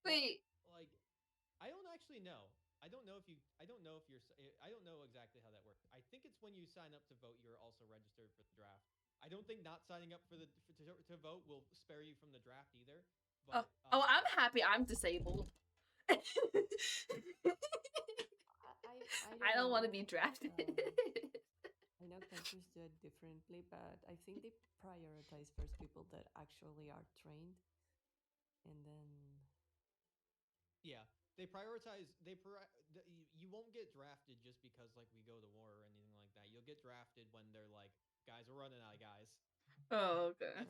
wait. Like I don't actually know. I don't know exactly how that works. I think it's when you sign up to vote, you're also registered for the draft. I don't think not signing up to vote will spare you from the draft either. But, I'm happy I'm disabled. I don't want to be drafted. I know countries do it differently, but I think they prioritize first people that actually are trained, and then yeah, they prioritize. You won't get drafted just because like we go to war or anything like that. You'll get drafted when they're like, guys, we're running out of guys. Oh, okay.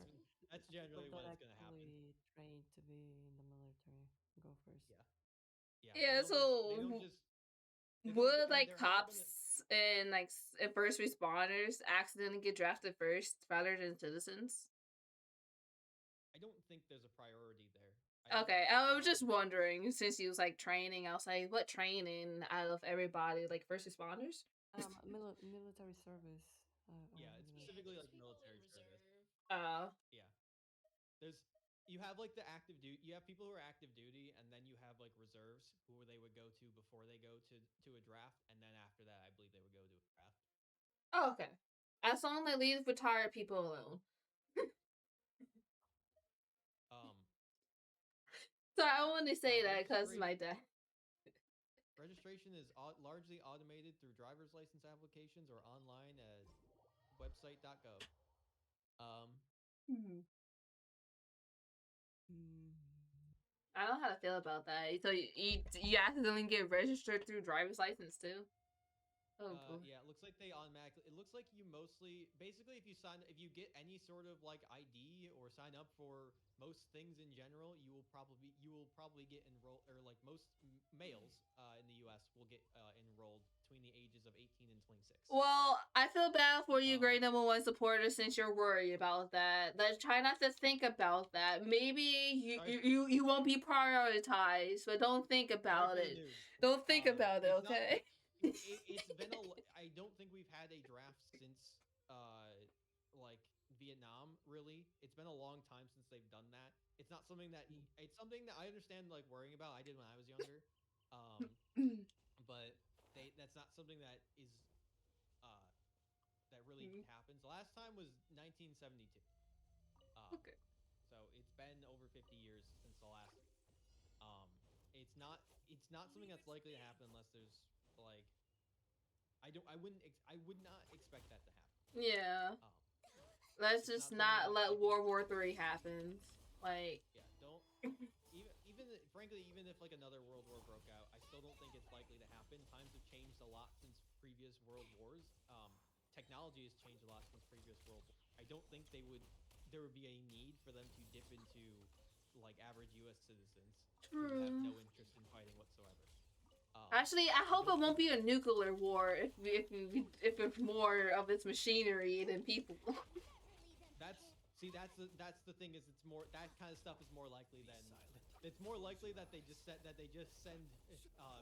That's generally when it's gonna happen. Trained to be in the military go first. Yeah. Yeah. So would like cops and like first responders accidentally get drafted first rather than citizens? I don't think there's a priority there. Okay, I was just wondering, since he was like training, I was like, what training out of everybody, like first responders? Military service. Yeah, it's specifically like military service. Yeah. You have like the active duty. You have people who are active duty, and then you have like reserves who they would go to before they go to a draft, and then after that, I believe they would go to a draft. Oh, okay. As long as they leave retired people alone. So I want to say that because my dad. Registration is largely automated through driver's license applications or online at website.gov. I don't know how to feel about that. So you accidentally get registered through driver's license too? Oh, yeah, it looks like they automatically. It looks like you basically, if you get any sort of like ID or sign up for most things in general, you will probably get enrolled, or like most males in the U.S. will get enrolled between the ages of 18 and 26. Well, I feel bad for you, great #1 supporters, since you're worried about that. Let's try not to think about that. Maybe you won't be prioritized, but don't think about it. Don't think about it, okay? It's been I don't think we've had a draft since like Vietnam, really. It's been a long time since they've done that. It's not something that I understand like worrying about. I did when I was younger. But that's not something that is that really happens. The last time was 1972. Okay. So it's been over 50 years since the last. It's not something that's likely to happen unless there's like I would not expect that to happen. Yeah. Um, Let's it's just not not something that I let think. World War III happen. Like, Yeah, don't. Frankly, even if like another world war broke out, I still don't think it's likely to happen. Times have changed a lot since previous world wars. Technology has changed a lot since previous world wars. I don't think there would be a need for them to dip into like average U.S. citizens who have true. no interest in fighting whatsoever. Actually, I hope don't it won't think- be a nuclear war if it's more of its machinery than people. That's the thing is it's more that kind of stuff is more likely than it's more likely that they just send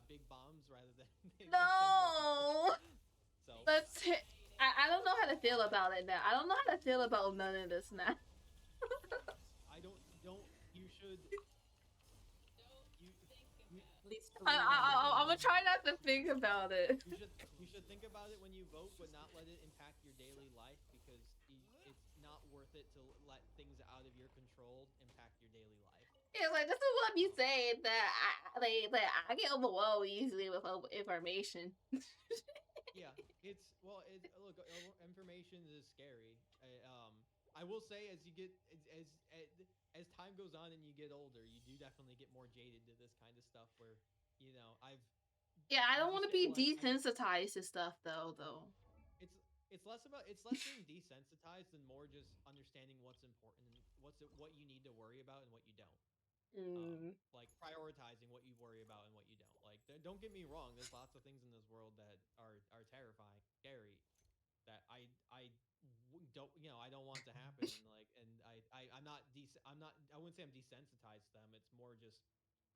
big bombs rather than they send more No! people. So Let's hit. I don't know how to feel about it now. I don't know how to feel about none of this now. I don't you should you Please I'm gonna try not to think about it. you should think about it when you vote, but not let it impact your daily life because it's not worth it to let things out of your control impact your daily life. It's like this is what you saying that I get overwhelmed easily with information. Yeah, look, information is scary. I will say as you get as time goes on and you get older, you do definitely get more jaded to this kind of stuff. Where I've Yeah, I don't you want to just be get, like, desensitized to stuff though. it's less being desensitized and more just understanding what's important and what you need to worry about and what you don't. Like prioritizing what you worry about and what you don't. Like, don't get me wrong. There's lots of things in this world that are terrifying, scary, that I don't I don't want to happen. I'm not I wouldn't say I'm desensitized to them. It's more just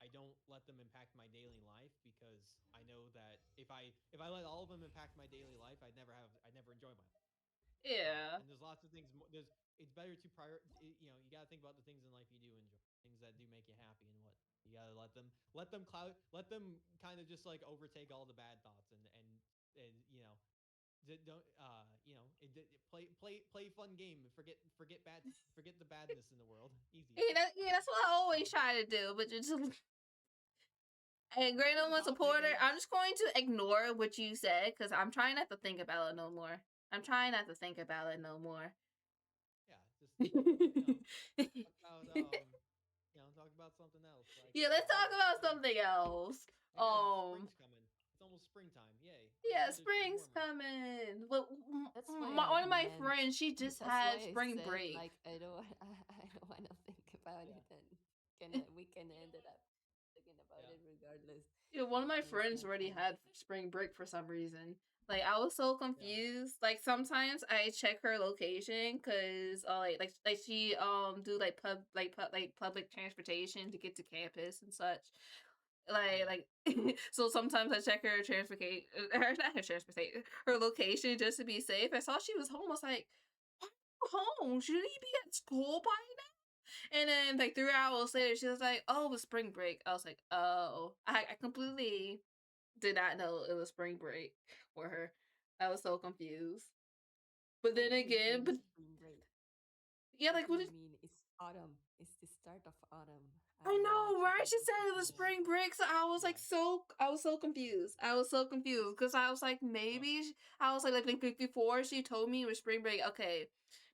I don't let them impact my daily life because I know that if I let all of them impact my daily life, I'd never enjoy my life. Yeah. And there's lots of things. It's better to you gotta think about the things in life you do enjoy, things that do make you happy, and what you gotta let them kind of just like overtake all the bad thoughts and don't play fun game. Forget the badness in the world. Easy. Yeah, that's what I always try to do, but just. And Great No One supporter, I'm just going to ignore what you said because I'm trying not to think about it no more. I'm trying not to think about it no more. Yeah, just talk about something else. Like, yeah, let's talk about something else. Spring's coming. It's almost springtime. Yay. Yeah, spring's coming. Well, one of my friends, she just had spring break. Like I don't want to think about it, and we can end it up thinking about it regardless. Yeah, one of my friends already had spring break for some reason. Like I was so confused. Like sometimes I check her location because like she do public transportation to get to campus and such. Like so sometimes I check her her location just to be safe. I saw she was home. I was like, why are you home? Shouldn't you be at school by now? And then like 3 hours later, she was like, "Oh, it was spring break." I was like, "Oh, I completely did not know it was spring break for her." I was so confused. But then again, but spring break. Yeah, like what? I mean, it's autumn. It's the start of autumn. I know, right? She said it was spring break, so I was like, I was so confused. I was so confused because I was like, maybe I was like before she told me it was spring break. Okay,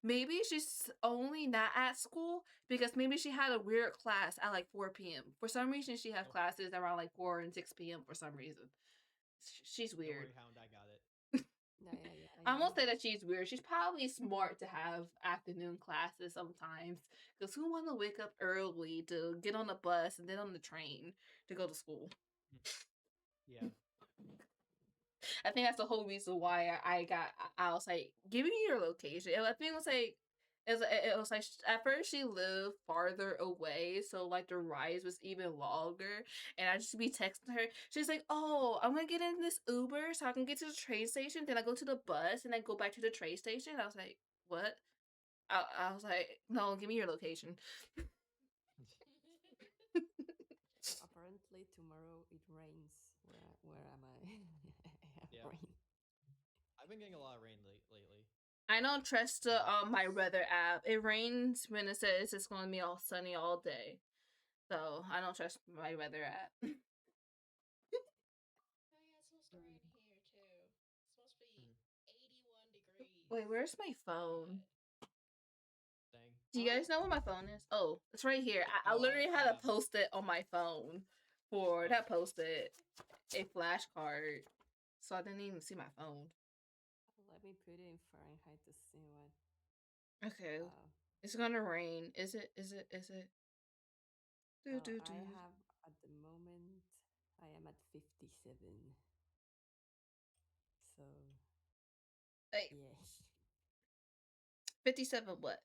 maybe she's only not at school because maybe she had a weird class at like 4 p.m. For some reason, she has classes around like 4 and 6 p.m. for some reason. She's weird. Don't worry, Hound, I got it. I won't say that she's weird. She's probably smart to have afternoon classes sometimes. Because who want to wake up early to get on the bus and then on the train to go to school? Yeah. I think that's the whole reason why I was like, give me your location. I think it was like, it was like at first she lived farther away, so like the rise was even longer, and I just be texting her. She's like, "Oh, I'm gonna get in this Uber so I can get to the train station. Then I go to the bus and then go back to the train station." I was like, "What?" I was like, "No, give me your location." Apparently tomorrow it rains. Where am I? Yeah. Rain. I've been getting a lot of rain lately. I don't trust my weather app. It rains when it says it's going to be all sunny all day, so I don't trust my weather app. Oh yeah, it's supposed to rain here too. It's supposed to be 81 degrees. Wait, where's my phone? Dang. Do you guys know what my phone is? Oh, it's right here. I literally had to post it on my phone for that posted a flashcard, so I didn't even see my phone. Let me put it in Fahrenheit to see what. Okay, it's gonna rain. Is it? Is it? Is it? I have at the moment. I am at 57. So. Hey. Yes. 57 what?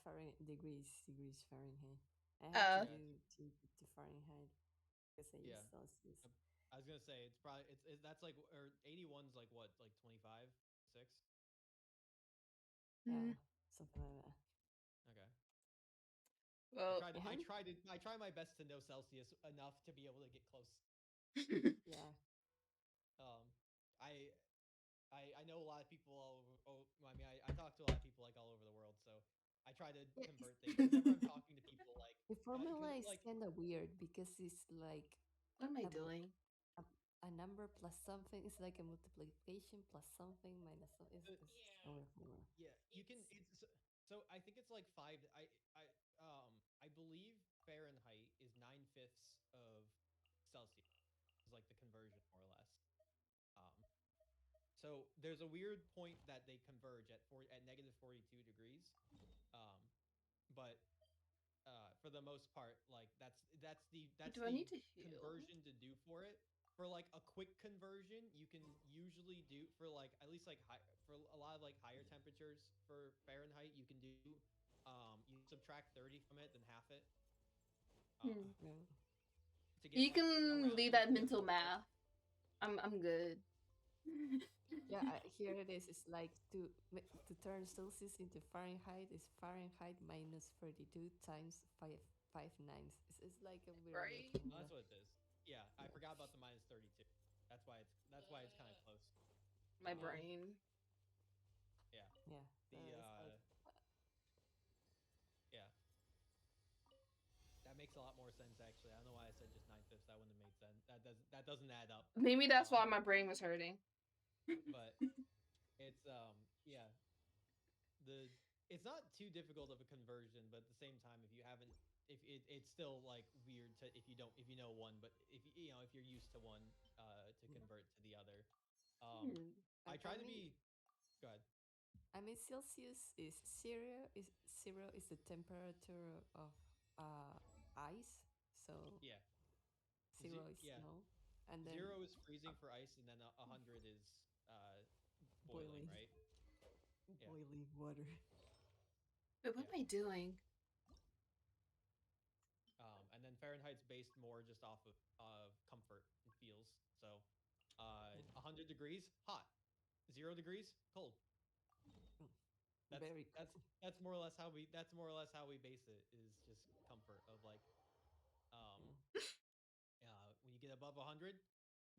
Fahrenheit degrees Fahrenheit. I have to change it to Fahrenheit because I use Celsius. I was gonna say it's probably that's like or 81's like what, like 25, 6. Yeah, something like that. Okay. Well, I try my best to know Celsius enough to be able to get close. Yeah. I know a lot of people all over. I mean, I talk to a lot of people like all over the world, so I try to convert things. Whenever I'm talking to people, like the formula is kind of weird because it's like what am I doing? A number plus something is like a multiplication plus something minus something. Yeah, you can. So I think it's like 5. I believe Fahrenheit is 9/5 of Celsius. Is like the conversion more or less. So there's a weird point that they converge at negative 42 degrees. But for the most part, like that's the conversion to do for it. For like a quick conversion, you can usually do for like at least like for a lot of like higher temperatures for Fahrenheit, you can do you subtract 30 from it, then half it. You can leave that mental math. I'm good. Yeah, here it is. It's like to turn Celsius into Fahrenheit is Fahrenheit minus 32 times 5 9. It's like a weird. Right. That's what it is. Yeah, I forgot about the minus 32. That's why it's kind of close. My brain. Yeah. Yeah. Yeah. That makes a lot more sense actually. I don't know why I said just 9/5. That wouldn't have made sense. That doesn't add up. Maybe that's why my brain was hurting. But it's yeah. It's not too difficult of a conversion, but at the same time, if you haven't, it's still like weird to if you know one, but if if you're used to one to convert to the other. I try to be. Go ahead. I mean, Celsius is zero. Zero is the temperature of ice. So yeah, 0 is snow, and then 0 is freezing for ice, and then 100 is boiling, right? Boiling water. Wait, what am I doing? And then Fahrenheit's based more just off of comfort and feels. So, 100 degrees, hot. 0 degrees, cold. That's more or less how we base it. Is just comfort of like, when you get above 100,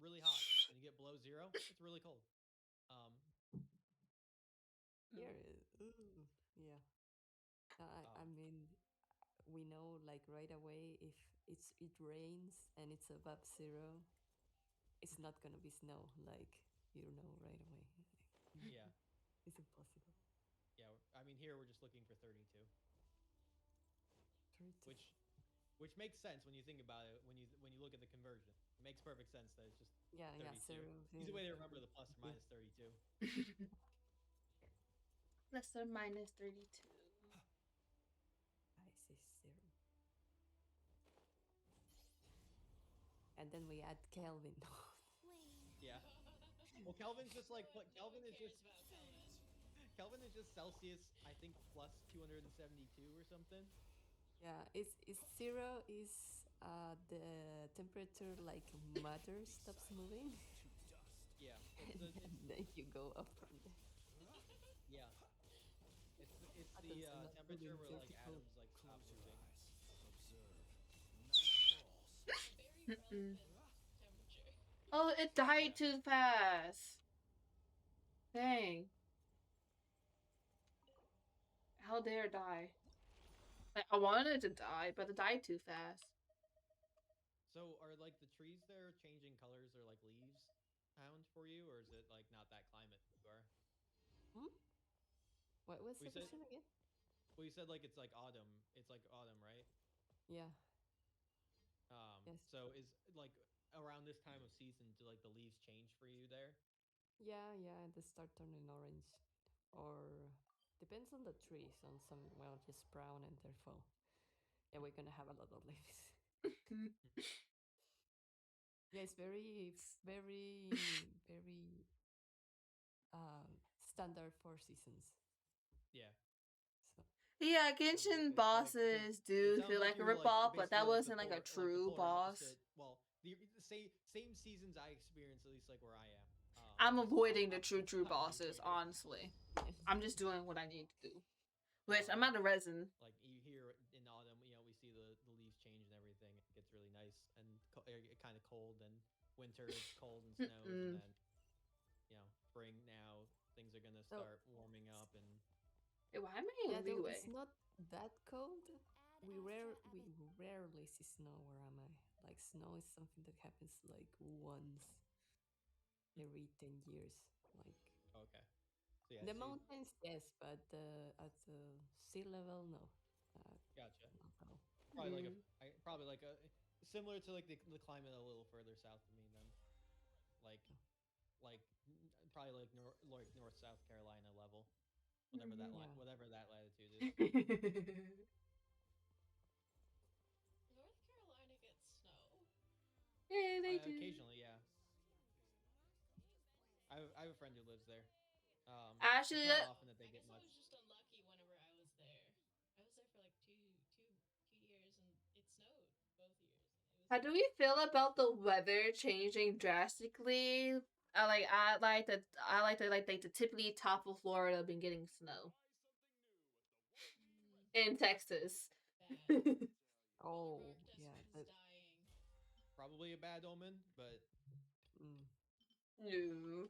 really hot. When you get below 0, it's really cold. Here, yeah. I mean, we know like right away if it rains and it's above 0, it's not gonna be snow. Like you know right away. Yeah. It's impossible. Yeah, I mean here we're just looking for 32. 32. Which makes sense when you think about it. When you look at the conversion, it makes perfect sense that it's just 32. Yeah, 0. Easy way to remember the plus or minus 32. Plus or minus 32. I say 0. And then we add Kelvin. Yeah. Well, Kelvin's just like Kelvin is just Celsius. I think plus 272 or something. Yeah, it's 0 is the temperature like matter stops moving. Yeah. And then you go up from there. Yeah. It's the temperature where like atoms like stop moving. Oh, it died too fast. Dang. How dare it die? Like, I wanted it to die, but it died too fast. So are like the trees there changing colors or like leaves sound for you, or is is it like not that climate you are? What was We the said question again? well, you said like it's like autumn. It's like autumn, right? Yeah. Yes. So is like around this time of season, do like the leaves change for you there? Yeah, yeah, they start turning orange. Or depends on the tree. Some well just brown and they fall. Yeah, we're gonna have a lot of leaves. Yeah, it's very, very standard for seasons. Yeah. So Yeah, It's Genshin like because bosses it do sounds feel like like a you're like ripoff, but basically that like the wasn't like a like the true polar boss. opposite. Well, the same seasons I experience at least like where I am. I'm Just avoiding the opposite true time bosses, equator. honestly. I'm just doing what I need to do. Which I'm out of resin. Like you here in autumn, we see the leaves change and everything. It gets really nice and kind of cold. And winter it's cold and snows, and then spring now things are gonna start warming up and. Hey, why am I in leeway? It's not that cold. We rarely see snow where am I. Like snow is something that happens like once every 10 years. Like Okay. So yeah, the mountains, yes, but at the sea level, no. Gotcha. Not at all. Probably like a similar to like the climate a little further south of me then, like probably like North South Carolina level, whatever that latitude is. North Carolina gets snow. Yeah, they do. Occasionally, yeah. I have a friend who lives there. Actually, it's not often that they get much. I was just unlucky whenever I was there. I was there for like two years, and it snowed both years. How do we feel about the weather changing drastically? I like the tippity top of Florida been getting snow. In Texas. Oh, yeah. Probably a bad omen, but no.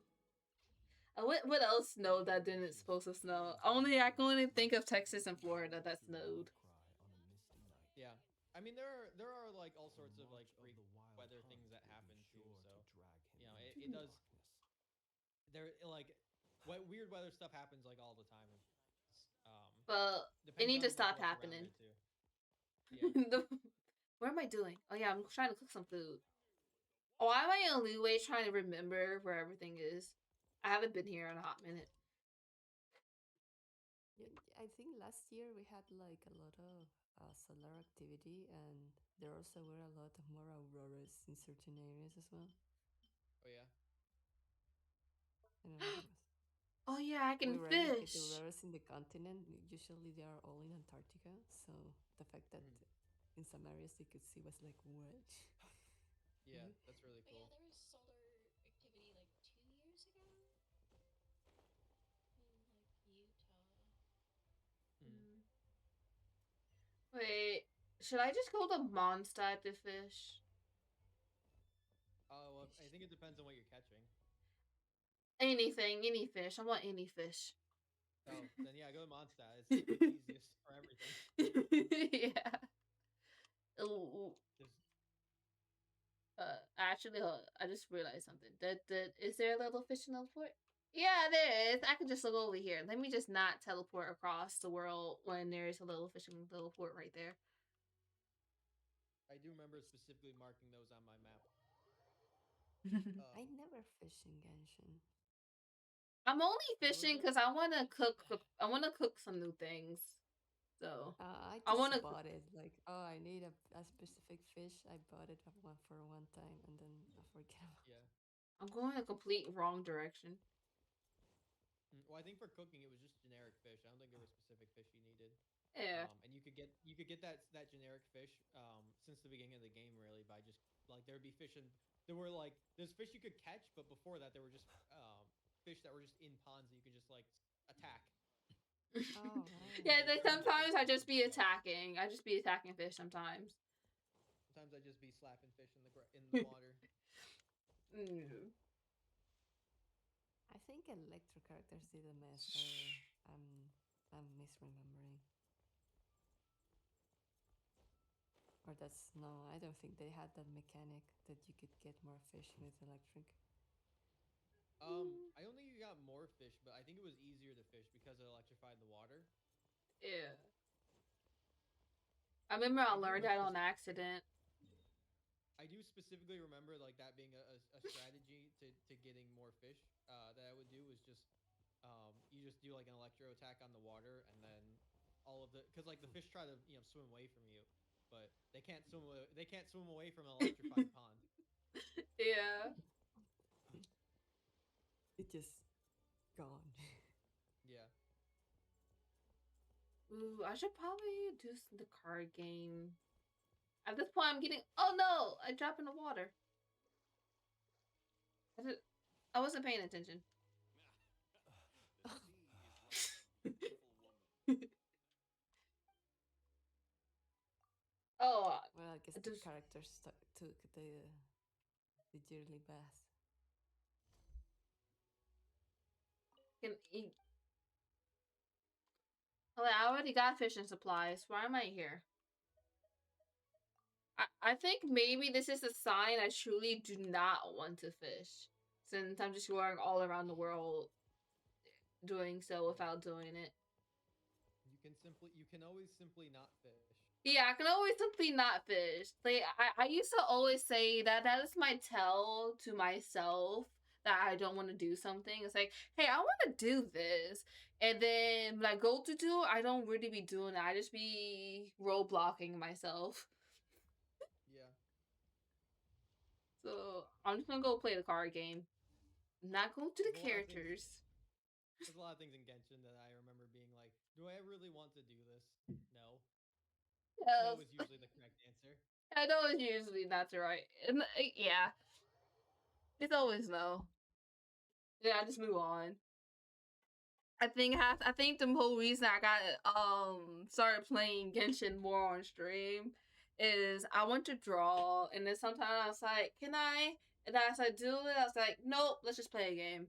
What else snowed that didn't supposed to snow? I can only think of Texas and Florida that snowed. Yeah, I mean there are like all sorts of like freak weather things that happen too. So it does. There like what weird weather stuff happens like all the time. Well, it needs to stop happening. Yeah. What am I doing? Oh yeah, I'm trying to cook some food. Oh, why am I in leeway trying to remember where everything is? I haven't been here in a hot minute. I think last year we had like a lot of solar activity, and there also were a lot of more auroras in certain areas as well. Oh yeah. I don't know. Oh yeah, I can we fish. Get auroras in the continent. Usually they are all in Antarctica, so the fact that in some areas you could see was like what. Yeah, that's really cool. But yeah, there was solar activity like 2 years ago in like Utah. Wait, should I just go to Mondstadt to fish? Oh, well, I think it depends on what you're catching. Any fish. I want any fish. Oh, then yeah, go to Mondstadt. It's the easiest for everything. Yeah. Ooh. Actually, I just realized something. Is there a little fish in the port? Yeah, there is. I can just look over here. Let me just not teleport across the world when there's a little fishing little port right there. I do remember specifically marking those on my map. I never fish in Genshin. I'm only fishing because I want to cook. I want to cook some new things. So I just bought it. Like, oh, I need a specific fish. I bought it for one time, and then I forget about it. Yeah. I'm going a complete wrong direction. Well, I think for cooking it was just generic fish. I don't think there were specific fish you needed. Yeah. And you could get that generic fish since the beginning of the game really by just like there would be fish there's fish you could catch, but before that there were just fish that were just in ponds that you could just like attack. Oh, right. Yeah, sometimes I just be attacking. I just be attacking fish sometimes. Sometimes I just be slapping fish in the water. I think Electro characters did a mess. I'm misremembering. Or no, I don't think they had that mechanic that you could get more fish with electric. fish, but I think it was easier to fish because it electrified the water. Yeah. I remember I learned that on accident. I do specifically remember like that being a strategy to getting more fish that I would do was just you just do like an electro attack on the water and then all of the because like the fish try to swim away from you, but they can't swim away from an electrified pond. Yeah. It just gone. Yeah. Ooh, I should probably do the card game. At this point, I'm getting. Oh no! I dropped in the water. I wasn't paying attention. Oh. Well, I guess the characters took the yearly bath. Can eat. Oh, I already got fishing supplies. Why am I here? I think maybe this is a sign I truly do not want to fish. Since I'm just going all around the world doing so without doing it. You can always simply not fish. Yeah, I can always simply not fish. Like I used to always say that is my tell to myself that I don't want to do something. It's like, hey, I want to do this. And then when I go to do, I don't really be doing it. I just be roadblocking myself. Yeah. So I'm just gonna go play the card game. Not go to the characters. There's a lot of things in Genshin that I remember being like, do I really want to do this? No. No is usually the correct answer. I know it's usually not the right. Yeah. It's always no. Yeah, I just move on. I think the whole reason I got started playing Genshin more on stream is I want to draw, and then sometimes I was like, can I? And as I do it, I was like, nope, let's just play a game.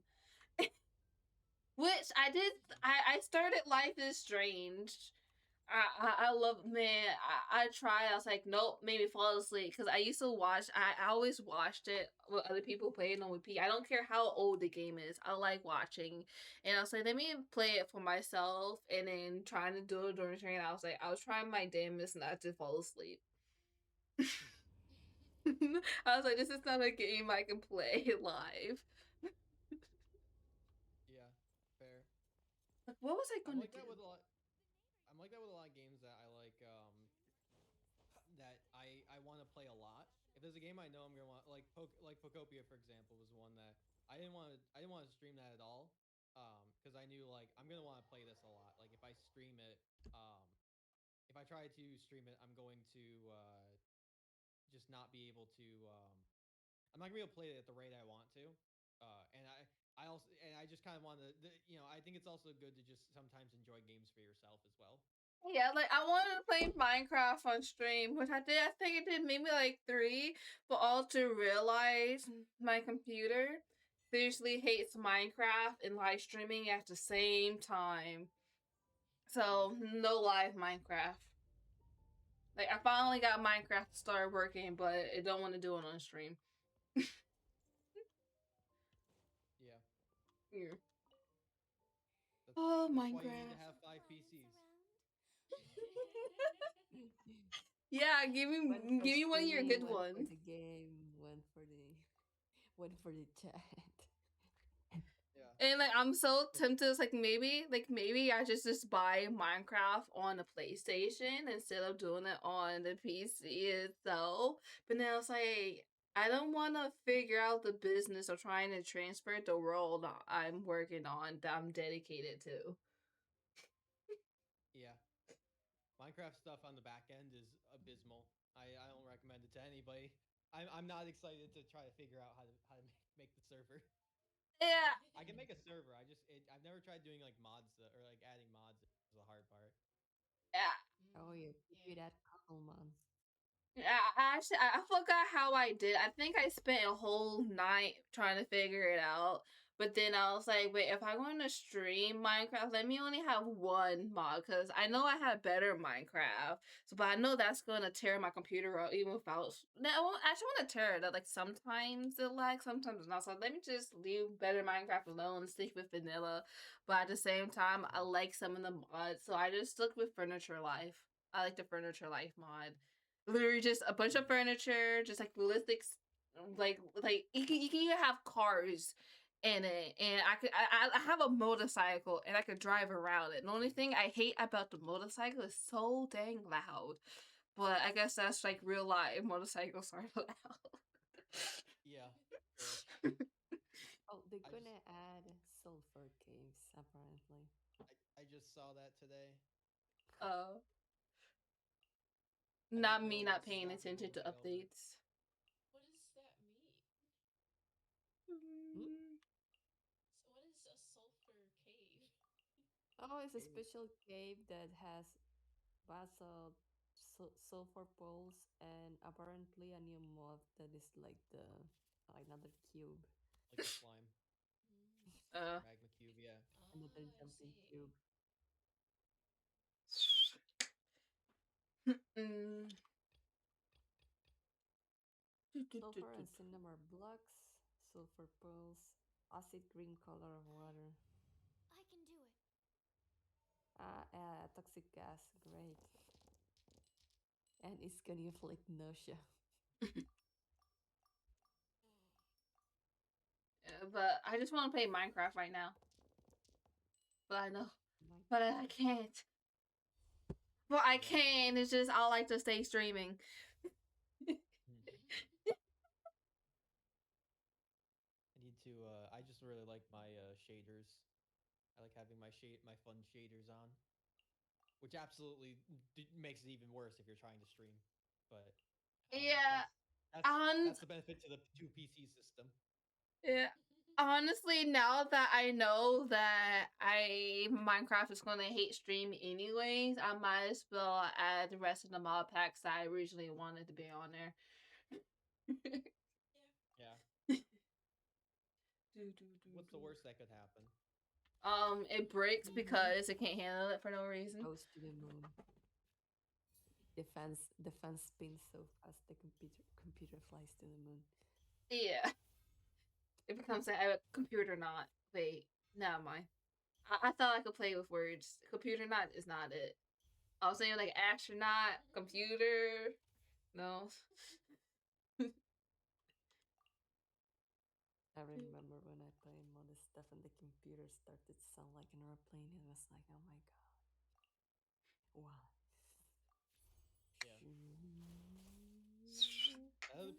Which I did. I started Life is Strange. I love, man. I tried. I was like, nope, maybe fall asleep because I used to watch. I always watched it with other people playing on repeat. I don't care how old the game is. I like watching, and I was like, let me play it for myself. And then trying to do it during training, I was like, I was trying my damnedest not to fall asleep. I was like, this is not a game I can play live. Yeah, fair. Like, what was I gonna do? I'm like that with a lot of games that I like. That I want to play a lot. If there's a game I know I'm gonna want, like Pokopia, for example, was one that I didn't want to stream that at all. Because I knew like I'm gonna want to play this a lot. Like if I stream it, if I try to stream it, I'm going to just not be able to. I'm not gonna be able to play it at the rate I want to. And I just kind of want to. I think it's also good to just sometimes enjoy games for yourself as well. Yeah, like I wanted to play Minecraft on stream, which I did. I think it did maybe like 3, but all to realize my computer seriously hates Minecraft and live streaming at the same time. So no live Minecraft. Like I finally got Minecraft to start working, but I don't want to do it on stream. Yeah. Yeah. That's Minecraft. Why you need to have 5 PCs. Yeah, give me one of your good ones. One for the game, one for the chat. Yeah. And like I'm so tempted, it's like maybe I just buy Minecraft on the PlayStation instead of doing it on the PC itself. But now it's like I don't want to figure out the business of trying to transfer the world I'm working on that I'm dedicated to. Yeah. Minecraft stuff on the back end is abysmal. I don't recommend it to anybody. I'm not excited to try to figure out how to make the server. Yeah. I can make a server. I've never tried doing like mods or like adding mods. Is the hard part. Yeah. Oh, you do that couple months. Yeah, I forgot how I did. I think I spent a whole night trying to figure it out. But then I was like, wait, if I want to stream Minecraft, let me only have one mod because I know I have better Minecraft. So, but I know that's gonna tear my computer up even without. No, I won't actually want to tear it up. Like sometimes it lags, sometimes not. So let me just leave better Minecraft alone, stick with vanilla. But at the same time, I like some of the mods, so I just stuck with Furniture Life. I like the Furniture Life mod. Literally just a bunch of furniture, just like realistic, like you can even have cars in it, and I have a motorcycle and I could drive around it. The only thing I hate about the motorcycle is so dang loud, but I guess that's like real life. Motorcycles are loud. Yeah. Oh, they're I gonna just add sulfur caves, apparently. I just saw that today. Uh, I Not don't me know not what's paying stopping attention me to from building. updates. What does that mean? Hmm? So what is a sulfur cave? Oh, it's a Cave. special cave that has basalt, sulfur poles, and apparently a new mod that is like the another cube, Like the slime. Mm. Uh, Magma cube, yeah. another Ah, I jumping see. cube. mm. Sulfur and cinnabar blocks, sulfur pearls, acid green color of water. I can do it. Toxic gas, great. And it's gonna inflict nausea. But I just want to play Minecraft right now. But I know, My- but I can't. But I Yeah. can. It's just I like to stay streaming. I need to. I just really like my shaders. I like having my fun shaders on, which absolutely makes it even worse if you're trying to stream. But Yeah, that's and the benefit to the two PC system. yeah. Honestly, now that I know that Minecraft is gonna hate stream anyways, I might as well add the rest of the mod packs that I originally wanted to be on there. Yeah. What's the worst that could happen? It breaks because it can't handle it for no reason. Goes to the moon. The fan spins so fast the computer flies to the moon. Yeah. It becomes a computer not. Wait, never mind. I thought I could play with words. Computer not is not it. I was saying like astronaut, computer. No. I remember when I played modern stuff and the computer started to sound like an airplane. It was like, oh my god. Wow. Yeah. Another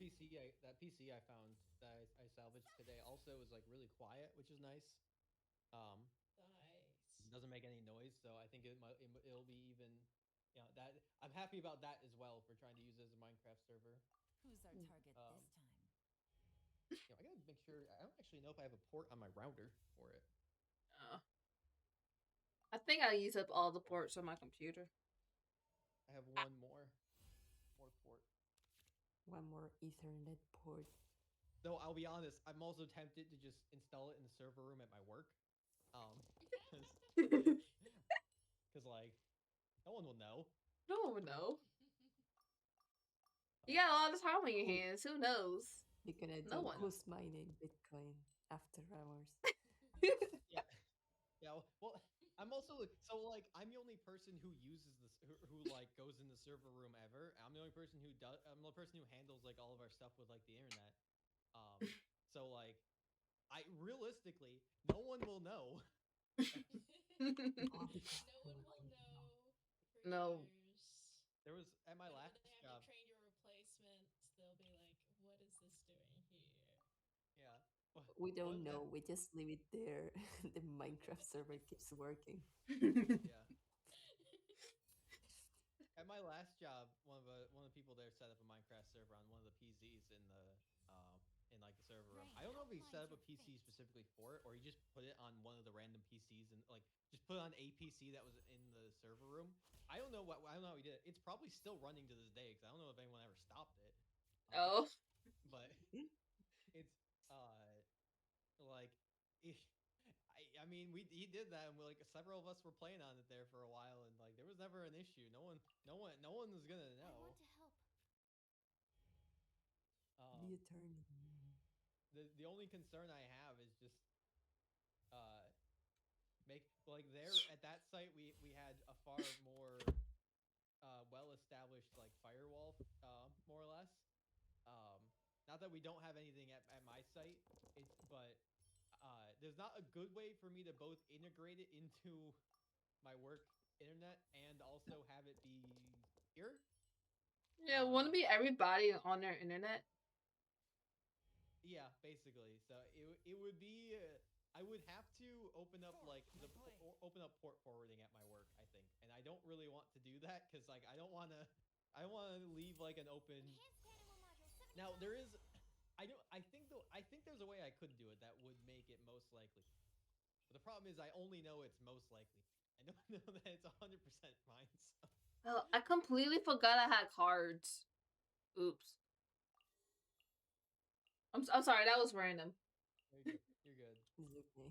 that PC I found that I salvaged today also was like really quiet, which is nice. Nice. Doesn't make any noise, so I think it'll be even. That I'm happy about that as well for trying to use it as a Minecraft server. Who's our target this time? I gotta make sure. I don't actually know if I have a port on my router for it. I think I use up all the ports on my computer. I have one more port. One more Ethernet port. Though I'll be honest, I'm also tempted to just install it in the server room at my work. Because like, no one will know. No one would know. You got a lot of time on your hands. Who knows? You're gonna No do one. who's mining Bitcoin after hours. Yeah. Yeah. Well, I'm also so like I'm the only person who uses this who like goes in the server room ever. I'm the only person who does. I'm the person who handles like all of our stuff with like the internet. So like, I realistically, no one will know. No one will know. For No. years. There was at my Then last when they have job. to train your replacement, they'll be like, "What is this doing here?" Yeah. We don't know. We just leave it there. The Minecraft server keeps working. Yeah. At my last job, one of the people there set up a Minecraft server on one of the PCs in like the server room. I don't know if he set up a PC specifically for it, or he just put it on one of the random PCs and like just put it on a PC that was in the server room. I don't know how he did it. It's probably still running to this day because I don't know if anyone ever stopped it. Oh. But it's like I mean, he did that, and like several of us were playing on it there for a while, and like there was never an issue. No one was gonna I know. want to help. The attorney. The only concern I have is just make like there at that site we had a far more well established like firewall more or less. Not that we don't have anything at my site, but there's not a good way for me to both integrate it into my work internet and also have it be here. Yeah, wouldn't be everybody on their internet. Yeah, basically. So it would be I would have to open up like open up port forwarding at my work, I think, and I don't really want to do that because like I don't want to leave like an open. Enhanced animal module 7. Now there is, I think there's a way I could do it that would make it most likely. But the problem is I only know it's most likely. I don't know that it's 100% mine. So. Oh, I completely forgot I had cards. Oops. I'm sorry, that was random. You're good. It's okay.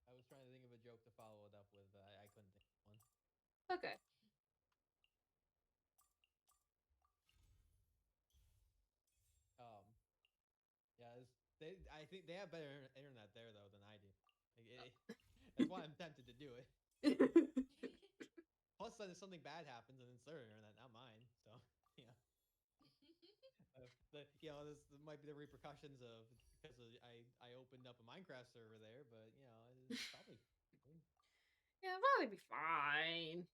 I was trying to think of a joke to follow it up with, but I couldn't think of one. Okay. Yeah, I think they have better internet there though than I do. Like, that's why I'm tempted to do it. Plus, then if something bad happens, and it's their internet, not mine. So yeah. This might be the repercussions of because I opened up a Minecraft server there, but it's probably. Yeah, it'll probably be fine.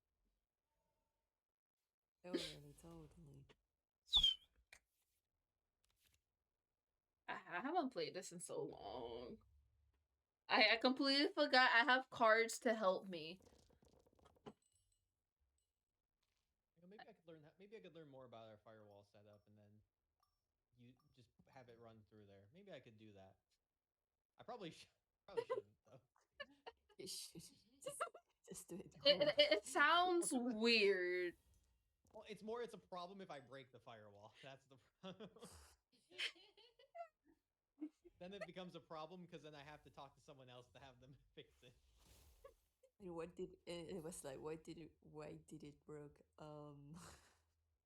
Totally. I haven't played this in so long. I completely forgot I have cards to help me. Maybe I could learn more about our firewall setup, and then you just have it run through there. Maybe I could do that. I probably shouldn't though. You should just do it. It sounds weird. Well, it's a problem if I break the firewall. That's the problem. Then it becomes a problem because then I have to talk to someone else to have them fix it. And what did it was like? Why did it broke?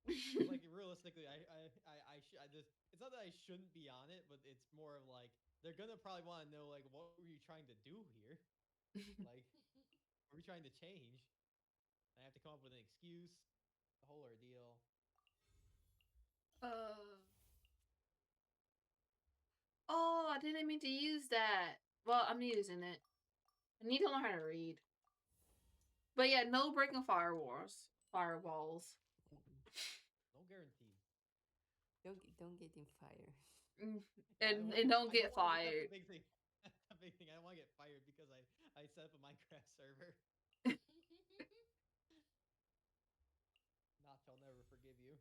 Like realistically, it's not that I shouldn't be on it, but it's more of like they're gonna probably want to know like what were you trying to do here? Like, what were you trying to change? I have to come up with an excuse, the whole ordeal. Oh, I didn't mean to use that. Well, I'm using it. I need to learn how to read. But yeah, no breaking firewalls. No guarantee. Don't get in fire. And don't get fired. That's the big thing. That's the big thing. I don't want to get fired because I set up a Minecraft server. Notch, I'll never forgive you.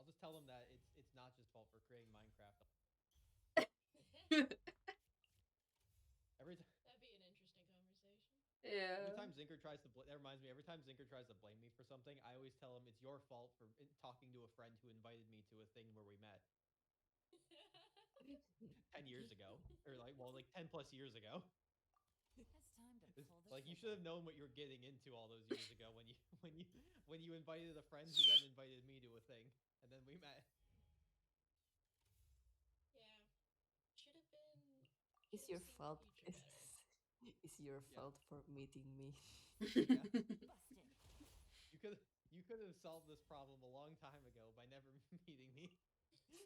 I'll just tell them that it's Notch's fault for creating Minecraft. That'd be an interesting conversation. Yeah. Every time Zinker tries to that reminds me. Every time Zinker tries to blame me for something, I always tell him it's your fault for talking to a friend who invited me to a thing where we met 10 years ago, or like 10 plus years ago. It's time to pull the Like you trigger. should have known what you were getting into all those years ago when you invited a friend who then invited me to a thing, and then we met. Yeah. Should have been. It's your seen the fault. future better. It's your fault for meeting me. Yeah. Busted. You could have solved this problem a long time ago by never meeting me.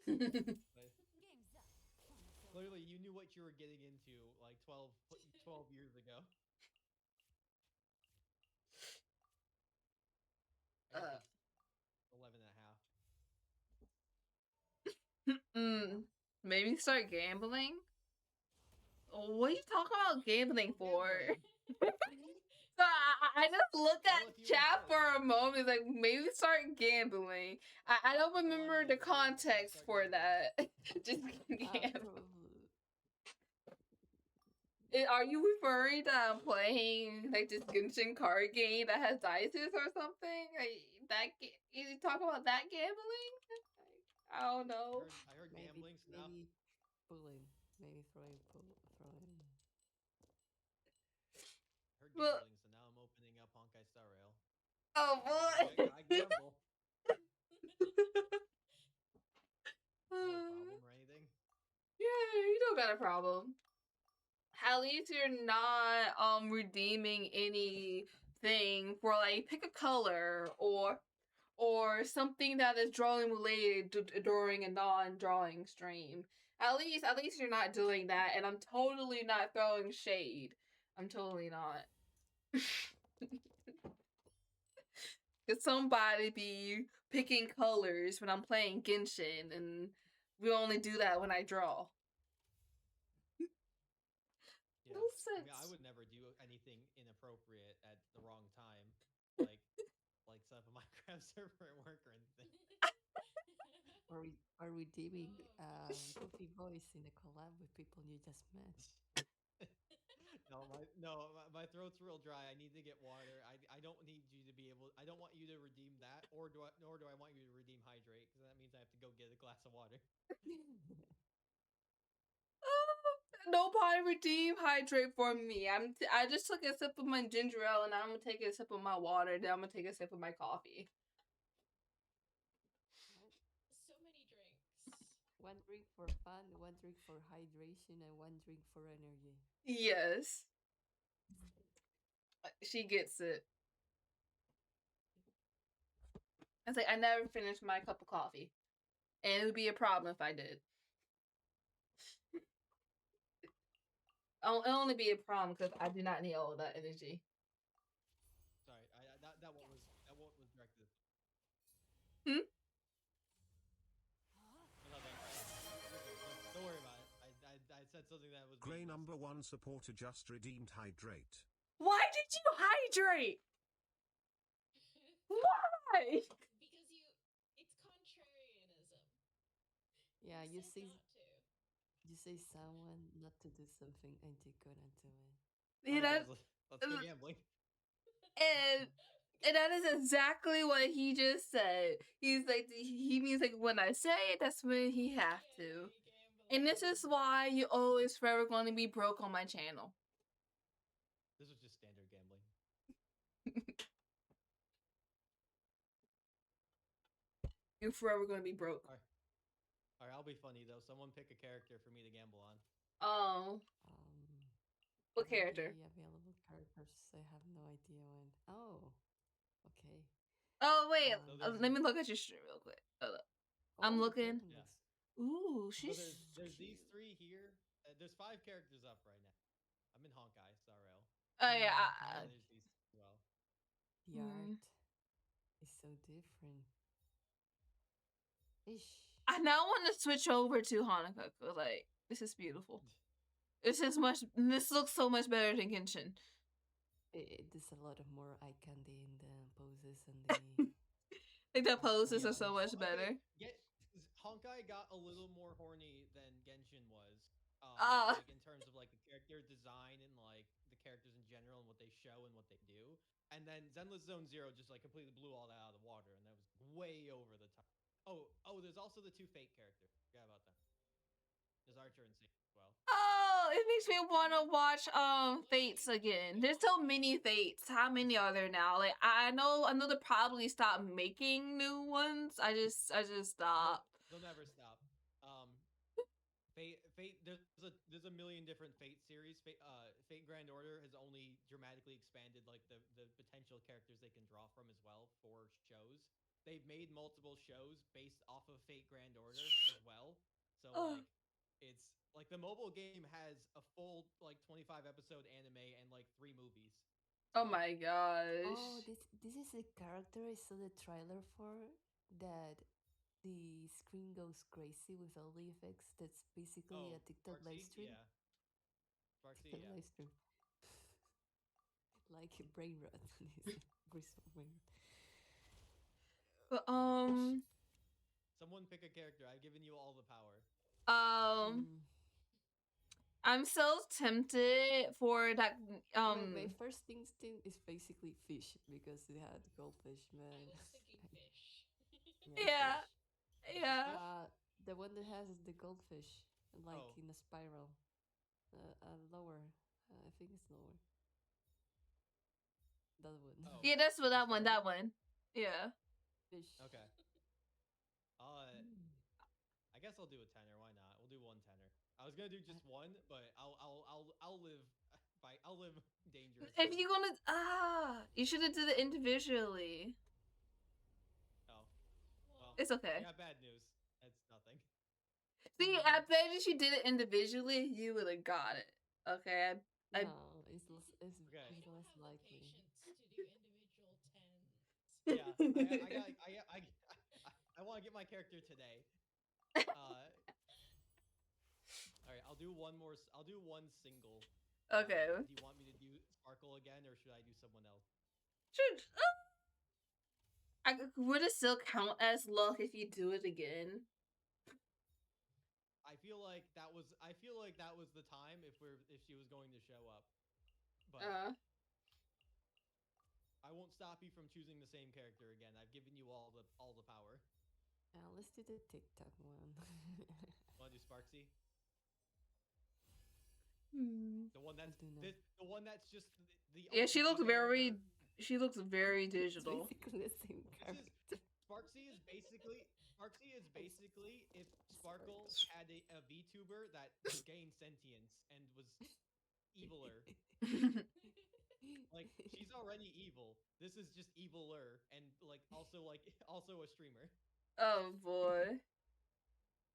But Game's up. clearly, you knew what you were getting into like 12 years ago. I guess it's 11 and a half. Maybe start gambling? What are you talking about gambling for? So I just look at chat for a moment, like maybe start gambling. I don't remember the context for that. Just gambling. Are you referring to playing like this Genshin card game that has dices or something? Like that? You talk about that gambling? I don't know. I heard Maybe gambling, so now maybe pulling, maybe throwing. I heard Well, gambling, so now I'm opening up Honkai Star Rail. oh boy. I gamble. No problem or anything. Yeah, you don't got a problem. At least you're not redeeming anything for like pick a color or something that is drawing related during a non-drawing stream. At least you're not doing that, and I'm totally not throwing shade. I'm totally not. Could somebody be picking colors when I'm playing Genshin, and we only do that when I draw. Yeah. No sense. I would never do anything inappropriate at the wrong time, like set up a Minecraft server at work or anything. Or redeeming Goofy Voice in a collab with people you just met. My throat's real dry. I need to get water. I don't need you to be able. I don't want you to redeem that, nor do I want you to redeem hydrate, because that means I have to go get a glass of water. Nobody redeem hydrate for me. I just took a sip of my ginger ale, and I'm gonna take a sip of my water. Then I'm gonna take a sip of my coffee. So many drinks. One drink for fun, one drink for hydration, and one drink for energy. Yes. She gets it. It's like I never finished my cup of coffee. And it would be a problem if I did. It'll only be a problem because I do not need all of that energy. Sorry, that one was directed. Don't worry about it. I said something that was. Gray number 1 supporter just redeemed hydrate. Why did you hydrate? Why? Because it's contrarianism. Yeah, you say not to. you say someone not to do something and you couldn't do it. You know, Let's go gambling. And that is exactly what he just said. He's like, he means like when I say it, that's when he have to. And this is why you always forever going to be broke on my channel. This was just standard gambling. You're forever going to be broke. All right, I'll be funny though. Someone pick a character for me to gamble on. Oh. What character? Available characters. I have no idea when. Oh. Okay. Oh wait, let me look at your stream real quick. I'm looking. Yeah. Ooh, So she's. there's these 3 here. There's 5 characters up right now. I'm in Honkai Star Rail. Oh yeah. And there's these as well. The art is so different. Ish. I now want to switch over to Hanukkah. Like this is beautiful. This looks so much better than Genshin. There's a lot of more eye candy in the poses and the. Like the poses are so much better. Honkai got a little more horny than Genshin was. Like in terms of like the character design and like the characters in general and what they show and what they do. And then Zenless Zone Zero just like completely blew all that out of the water, and that was way over the top. Oh, there's also the 2 Fate characters. Forgot about them. There's Archer and Saint as well. Oh, it makes me want to watch Fates again. There's so many Fates. How many are there now? Like I know they probably stopped making new ones. I just stopped. They'll never stop. Fate. There's a million different Fate series. Fate Grand Order has only dramatically expanded like the potential characters they can draw from as well for shows. They've made multiple shows based off of Fate Grand Order as well. So like it's like the mobile game has a full like 25 episode anime and like 3 movies. Oh my gosh. Oh, this is a character I saw the trailer for that the screen goes crazy with all the effects. That's basically a TikTok live stream. Yeah. Sparksy, TikTok yeah. live stream. Like a brain rot. But Someone pick a character. I've given you all the power. I'm so tempted for that. My first instinct is basically fish because they had goldfish, I man. was thinking fish. Yeah, fish. yeah. The one that has the goldfish, like Oh. in a spiral. Lower. I think it's lower. That one. Oh. Yeah, that's what that one. That one. Yeah. Fish. Okay. I guess I'll do a tenner. Why not? We'll do one tenner. I was gonna do just one, but I'll live I'll live dangerously. If you're gonna you should have did it individually. Oh. Well, It's okay. I got bad news. That's nothing. See, I bet if you did it individually, you would have got it. Okay. No, it's less likely. Patience to do individual tens. Yeah, I want to get my character today. All right, I'll do one more. I'll do one single. Okay. Do you want me to do Sparkle again, or should I do someone else? Should would it still count as luck if you do it again? I feel like that was the time if she was going to show up. But I won't stop you from choosing the same character again. I've given you all the power. Let's do the TikTok one. Want to do Sparksy? Hmm. The one that's just the Yeah, she looks character. very digital. It's basically the same character. Sparksy is basically if Sparkle had a VTuber that gained sentience and was eviler. Like, she's already evil. This is just eviler and also a streamer. Oh boy.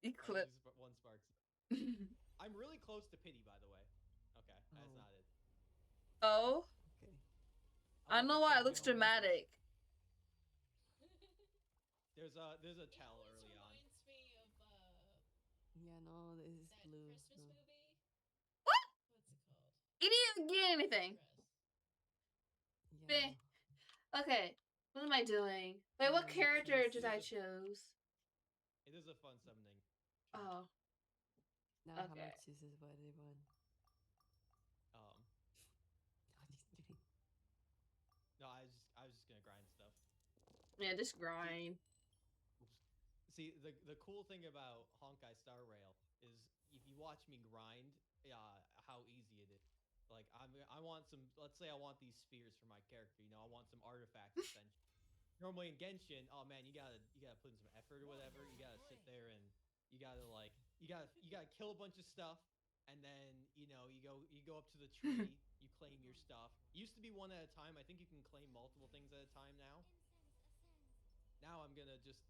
Eclipse. One Sparksy. I'm really close to Pity, by the way. Okay, that's not it. Oh. Okay. I don't know why it looks dramatic. There's a tell early on. Reminds me of Yeah, no, this is that blue. Christmas No. movie. What? What's it called? It didn't get anything. Yeah. Okay. What am I doing? Wait, what character did I choose? It is a fun summoning. Oh. Now Okay. Hammer chooses what they want. I'm just kidding. No, I was just gonna grind stuff. Yeah, just grind. See, the cool thing about Honkai Star Rail is if you watch me grind, how easy it is. Like I want some. Let's say I want these spheres for my character. You know, I want some artifacts. Essentially. Normally in Genshin, oh man, you gotta put in some effort or whatever. You gotta sit there and you gotta kill a bunch of stuff, and then you go up to the tree, you claim your stuff. It used to be one at a time. I think you can claim multiple things at a time now. Now I'm gonna just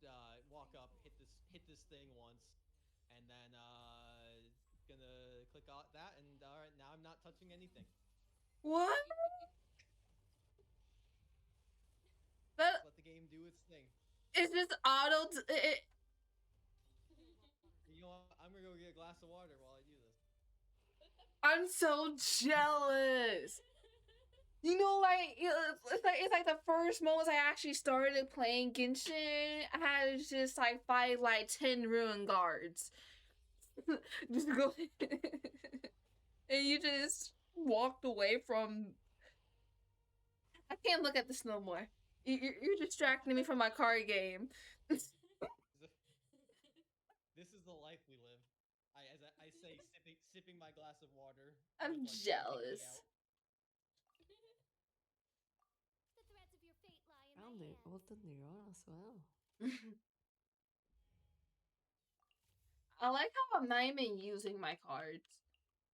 walk up, hit this thing once, and then gonna click on that, and all right, now I'm not touching anything. What? That Let the game do its thing. it's just auto. You know what? I'm gonna go get a glass of water while I do this. I'm so jealous. You know, like it's like the first moments I actually started playing Genshin, I had to just like fight like 10 ruin guards. Just go, and you just walked away from. I can't look at this no more. You're distracting me from my card game. This is the life we live. I say, sipping my glass of water. I'm with, jealous. The threads of your fate lie in Found my it. hands. Ultra Neuron as well. I like how I'm not even using my cards.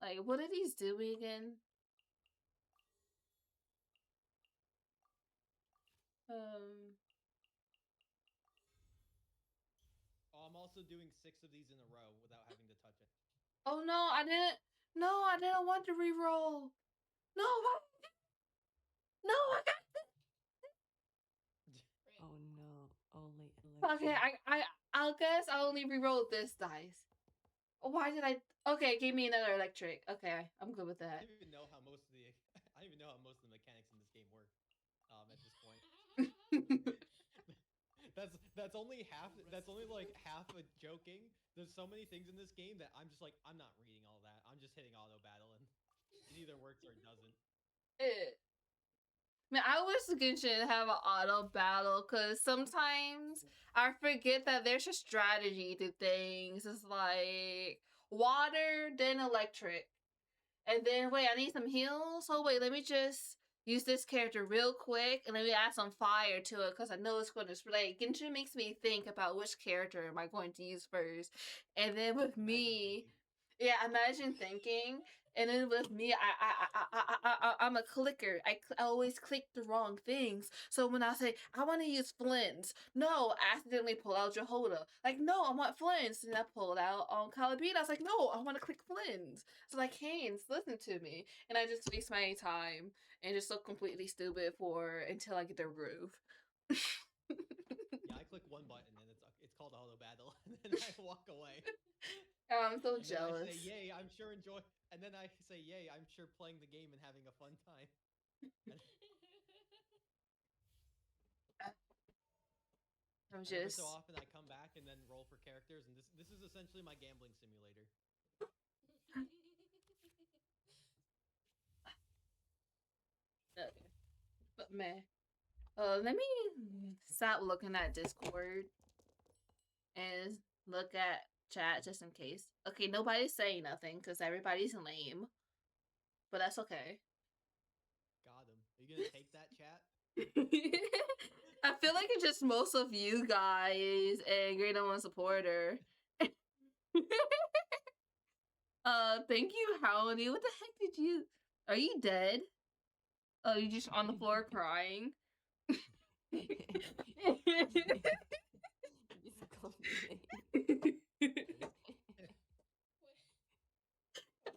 Like, what are these doing again? Oh, I'm also doing 6 of these in a row without having to touch it. Oh no, I didn't. No, I didn't want to reroll. No, I got this. Oh no, only Okay, I'll guess I only rerolled this dice. Why did I? Okay, give me another electric. Okay, I'm good with I that. don't even know how most of the mechanics in this game work. At this point. That's only half. That's only like half a joking. There's so many things in this game that I'm just like, I'm not reading all that. I'm I'm just hitting auto battle, and it either works or it doesn't. Man, I wish Genshin have an auto battle because sometimes I forget that there's a strategy to things. It's like water, then electric. And then, wait, I need some heals? Oh, wait, let me just use this character real quick and let me add some fire to it because I know it's going to spray. Genshin makes me think about which character am I going to use first. And then with me, yeah, imagine thinking. And then with me, I'm a clicker. I always click the wrong things. So when I say, I want to use Flints, no, I accidentally pull out Jehoda. Like, no, I want Flints. And I pulled out Calabita. I was like, no, I want to click Flints. So like, Haynes, listen to me. And I just waste my time and just look completely stupid until I get the groove. Yeah, I click one button and it's called auto battle, and then I walk away. I'm so And then jealous. I say, yay, I'm sure enjoy. And then I say, yay, I'm sure playing the game and having a fun time. I'm And every just. so often I come back and then roll for characters, and this is essentially my gambling simulator. Okay. But man. Let me stop looking at Discord and look at chat just in case. Okay, nobody's saying nothing because everybody's lame. But that's okay. Got him. Are you gonna take that, chat? I feel like it's just most of you guys and Great One supporter. Thank you, Howdy. What the heck did you... Are you dead? Oh, you just on the floor crying?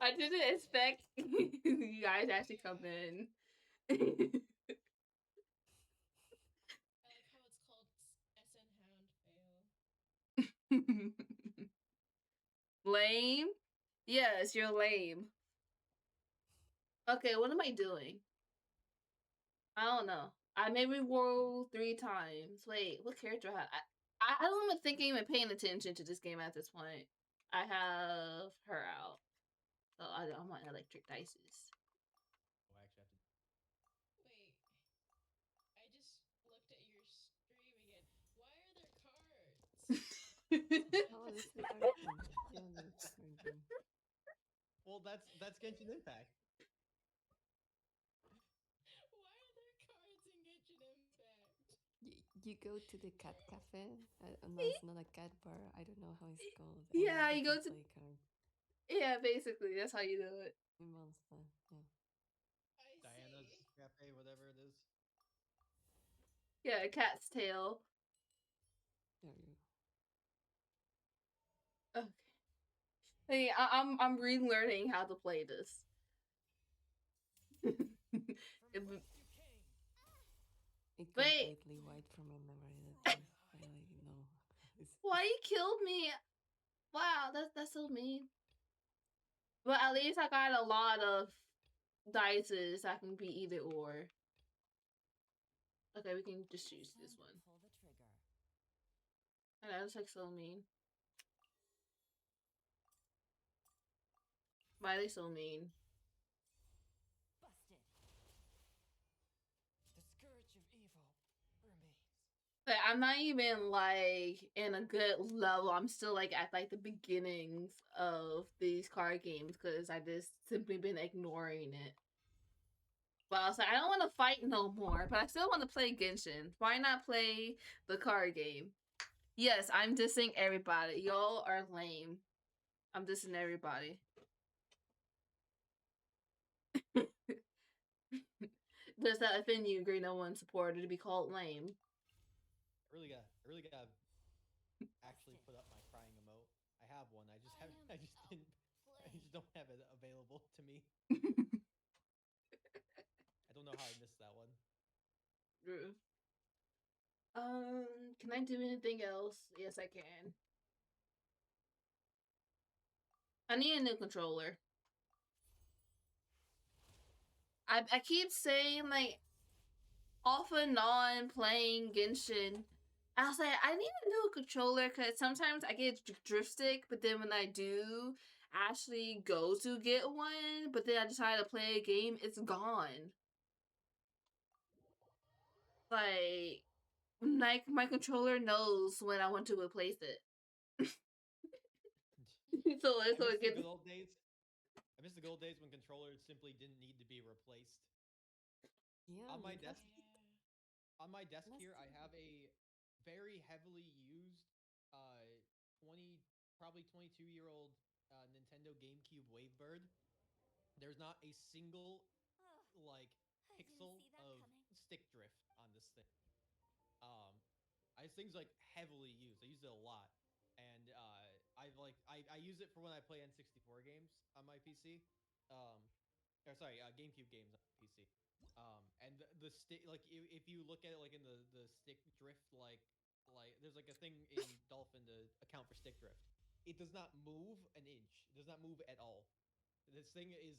I didn't expect you guys actually come in. I like how it's called SN Hound fail. Lame? Yes, you're lame. Okay, what am I doing? I don't know. I maybe roll 3 times. Wait, what character I have? I don't even think I'm even paying attention to this game at this point. I have her out. So I want electric dices. Oh, I actually have to. Wait. I just looked at your stream again. Why are there cards? Oh, this is the card game. Yeah, that's the card game. Well, that's Genshin Impact. Why are there cards in Genshin Impact? You go to the cat cafe. No, it's not a cat bar. I don't know how it's called. Yeah, and you go can to- play cards. Yeah, basically, that's how you do it. In Monster, yeah. I Diana's see. Cafe, whatever it is. Yeah, a cat's tail. There you Okay. Hey, I'm relearning how to play this. It Wait. completely wiped from my memory that day. I like know. Why you killed me? Wow, that's so mean. But at least I got a lot of dices. I can be either or. Okay, we can just choose this one. And that's like so mean. Why are they so mean? Busted. The scourge of evil remains. Like, I'm not even like in a good level. I'm still like at like the beginnings of these card games because I just simply been ignoring it. But I was like, I don't want to fight no more, but I still want to play Genshin. Why not play the card game? Yes, I'm dissing everybody. Y'all are lame. I'm dissing everybody. Does that offend you, Green No One supporter, to be called lame? I really got actually put up my crying emote. I have one. I just don't have it available to me. I don't know how I missed that one. True. Can I do anything else? Yes, I can. I need a new controller. I keep saying like off and on playing Genshin. I was like, I need a new controller because sometimes I get drift stick, but then when I do, actually go to get one, but then I decided to play a game, it's gone. Like my controller knows when I want to replace it. so I miss it the gets good old days. I miss the good old days when controllers simply didn't need to be replaced. Yeah, On my because- desk, on my desk here, I have a very heavily used, probably 22-year-old Nintendo GameCube Wavebird. There's not a single like I didn't pixel see that of coming. stick drift on this thing. This thing's like heavily used. I use it a lot, and I use it for when I play N64 games on my PC. GameCube games on PC. And the stick, like if you look at it like in the stick drift, like there's like a thing in Dolphin to account for stick drift. It does not move an inch. It does not move at all. This thing is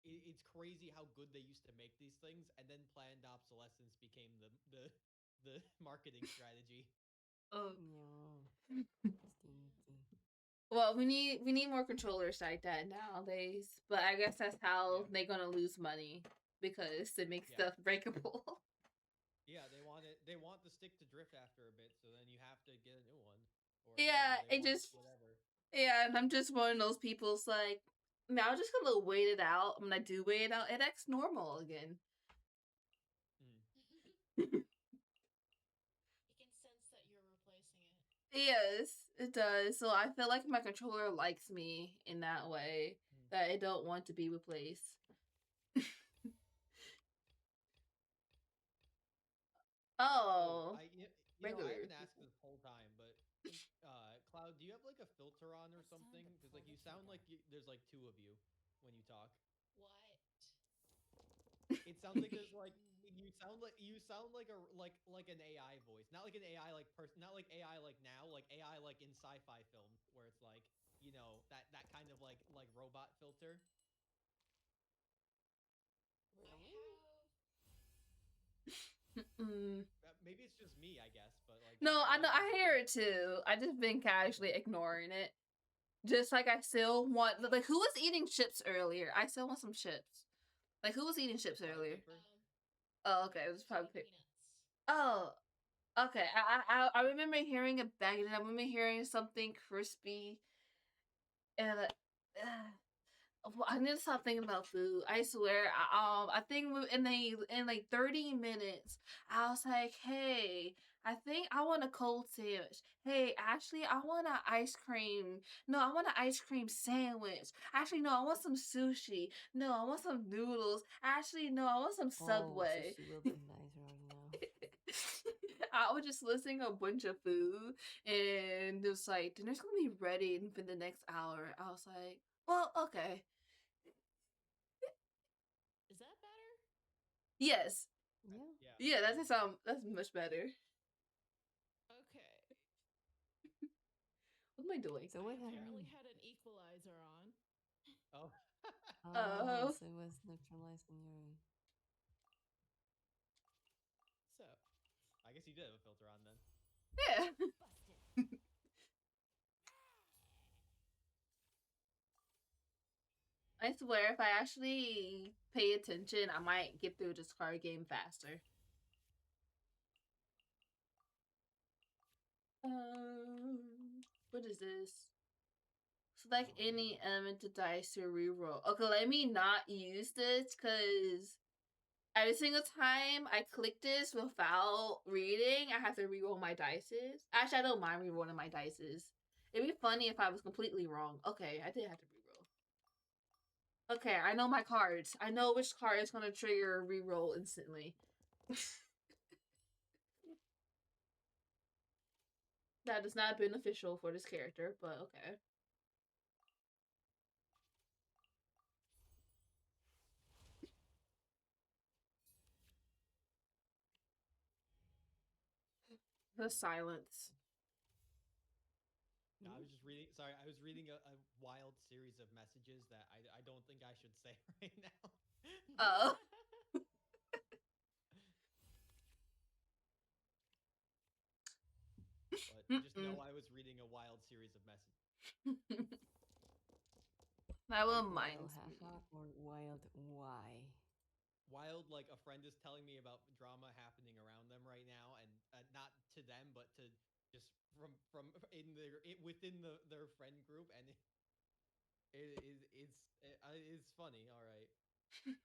it's crazy how good they used to make these things, and then planned obsolescence became the marketing strategy. oh Yeah. Stinky. well, we need more controllers like that nowadays. But I guess that's how Yeah. they're gonna lose money because it makes Yeah. stuff breakable. Yeah, they want the stick to drift after a bit, so then you have to get a new one. Or Yeah, they it want just- whatever. Yeah, and I'm just one of those people. It's like, man, I'm just gonna wait it out. When I do wait it out, it acts normal again. You can sense that you're replacing it. Yes, it does. So I feel like my controller likes me in that way that I don't want to be replaced. Oh, I regular haven't asked people. this whole time, but Cloud, do you have like a filter on or something? Because like you sound like there's like two of you when you talk. What? It sounds like there's like you sound like an AI voice, not like an AI like person, not like AI like now, like AI like in sci-fi films where it's like that kind of like robot filter. Maybe it's just me, I guess, but like No, that's I what know. I usually hear it too. I just been casually ignoring it. Just like I still want, like, who was eating chips earlier? I still want some chips. Like, who was eating chips Toilet earlier? paper? Oh, okay, it was probably. Peanuts. Oh, okay. I remember hearing a bag, and I remember hearing something crispy, and well, I need to stop thinking about food. I swear. I think in like 30 minutes, I was like, hey, I think I want a cold sandwich. Hey, actually, I want an ice cream. No, I want an ice cream sandwich. Actually, no, I want some sushi. No, I want some noodles. Actually, no, I want some Subway. Oh, sushi will be nice right now. I was just listing a bunch of food, and it was like, dinner's gonna be ready in the next hour. I was like, well, okay. Is that better? Yes. Yeah. Yeah, that's much better. Okay. What am I doing? So what Apparently happened? had an equalizer on. Oh. Oh, so it was neutralized in your. So I guess you did have a filter on then. Yeah. I swear, if I actually pay attention, I might get through this card game faster. What is this? Select any element to dice to reroll. Okay, let me not use this because every single time I click this without reading, I have to reroll my dices. Actually, I don't mind rerolling my dices. It'd be funny if I was completely wrong. Okay, I did have to reroll. Okay, I know my cards. I know which card is gonna trigger reroll instantly. That is not beneficial for this character, but okay. The silence. No, I was just reading. Sorry, I was reading a wild series of messages that I don't think I should say right now. Oh. But just know I was reading a wild series of messages. That Like reminds wild me. haha or wild why? Wild, like a friend is telling me about drama happening around them right now, and not to them, but to just from in within their friend group, and it's funny. All right,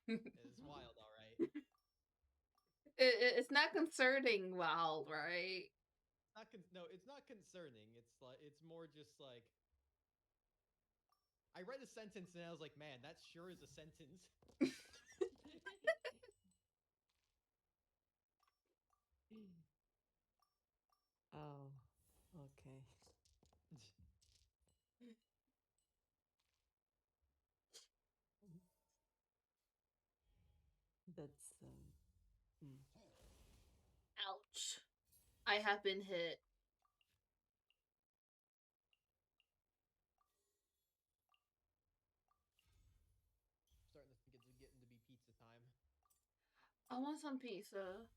it's wild. All right. It's not concerning, wild, right? No, it's not concerning. It's like it's more just like I read a sentence and I was like, man, that sure is a sentence. Oh, okay. That's hmm. Ouch. I have been hit. Starting to think it's getting to be pizza time. I want some pizza.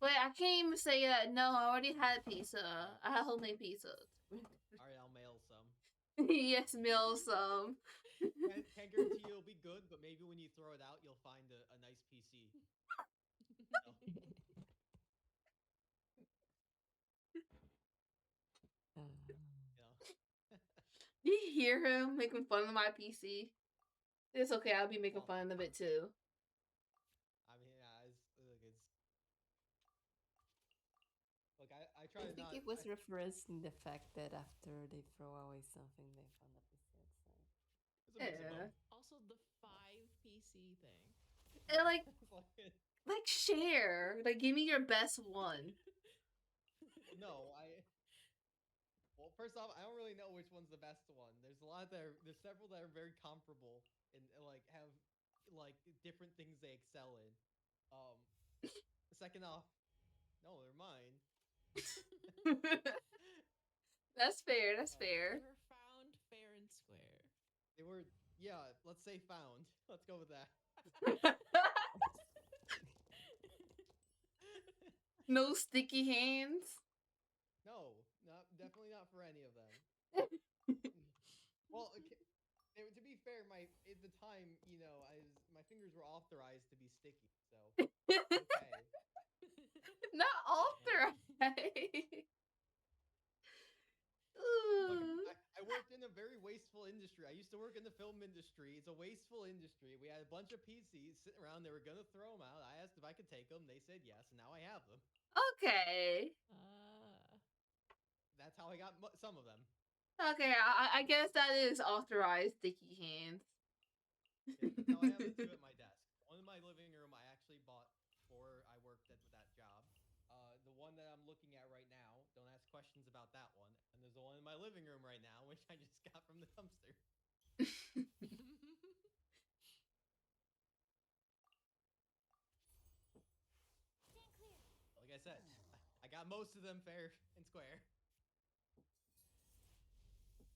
Wait, I can't even say that. No, I already had pizza. I had homemade pizza. All right, I'll mail some. Yes, mail some. Can't guarantee it'll be good, but maybe when you throw it out, you'll find a nice PC. You hear him making fun of my PC? It's okay. I'll be making fun of it too. I mean, yeah, look, I try I to think not. it was referencing the fact that after they throw away something, they found a PC outside. Yeah. Also, the 5 PC thing. And like share. Like, give me your best one. No, well, first off, I don't really know which one's the best one. There's several that are very comparable and like have like different things they excel in. Second off, no, they're mine. That's fair. That's fair. They were found fair and square. They were, yeah. Let's say found. Let's go with that. No sticky hands. No, definitely not for any of them. Well, okay, to be fair, at the time, my fingers were authorized to be sticky, so okay. Not authorized. Look, I worked in a very wasteful industry. I used to work in the film industry. It's a wasteful industry. We had a bunch of PCs sitting around. They were gonna throw them out. I asked if I could take them. They said yes, and now I have them. Okay. That's how I got some of them. Okay, I guess that is authorized sticky hands. Yeah, that's how I have the two at my desk. One in my living room I actually bought before I worked at that job. The one that I'm looking at right now, don't ask questions about that one. And there's the one in my living room right now, which I just got from the dumpster. Like I said, I got most of them fair and square.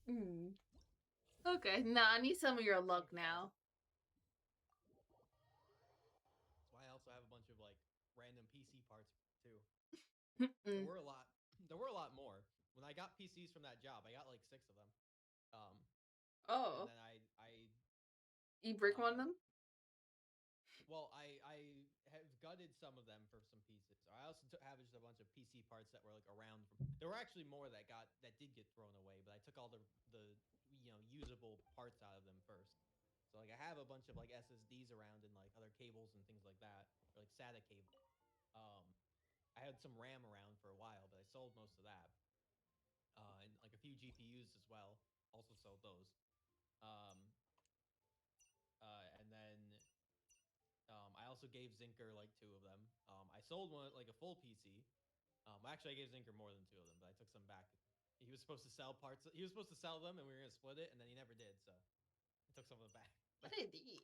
Okay, nah, I need some of your luck now. That's why I also have a bunch of like random PC parts too. There were a lot. There were a lot more. When I got PCs from that job, I got like 6 of them. Oh. And then I you break one of them? Well, I have gutted some of them for some pieces. I also have just a bunch of PC parts that were like around. There were actually more that did get thrown away, but I took all the usable parts out of them first. So like I have a bunch of like SSDs around and like other cables and things like that, or like SATA cable. I had some RAM around for a while, but I sold most of that. And like a few GPUs as well. Also sold those. And then I also gave Zinker like 2 of them. I sold one like a full PC. Actually, I gave Zinker more than 2 of them, but I took some back. He was supposed to sell parts. He was supposed to sell them, and we were gonna split it, and then he never did. So I took some of them back. But I did.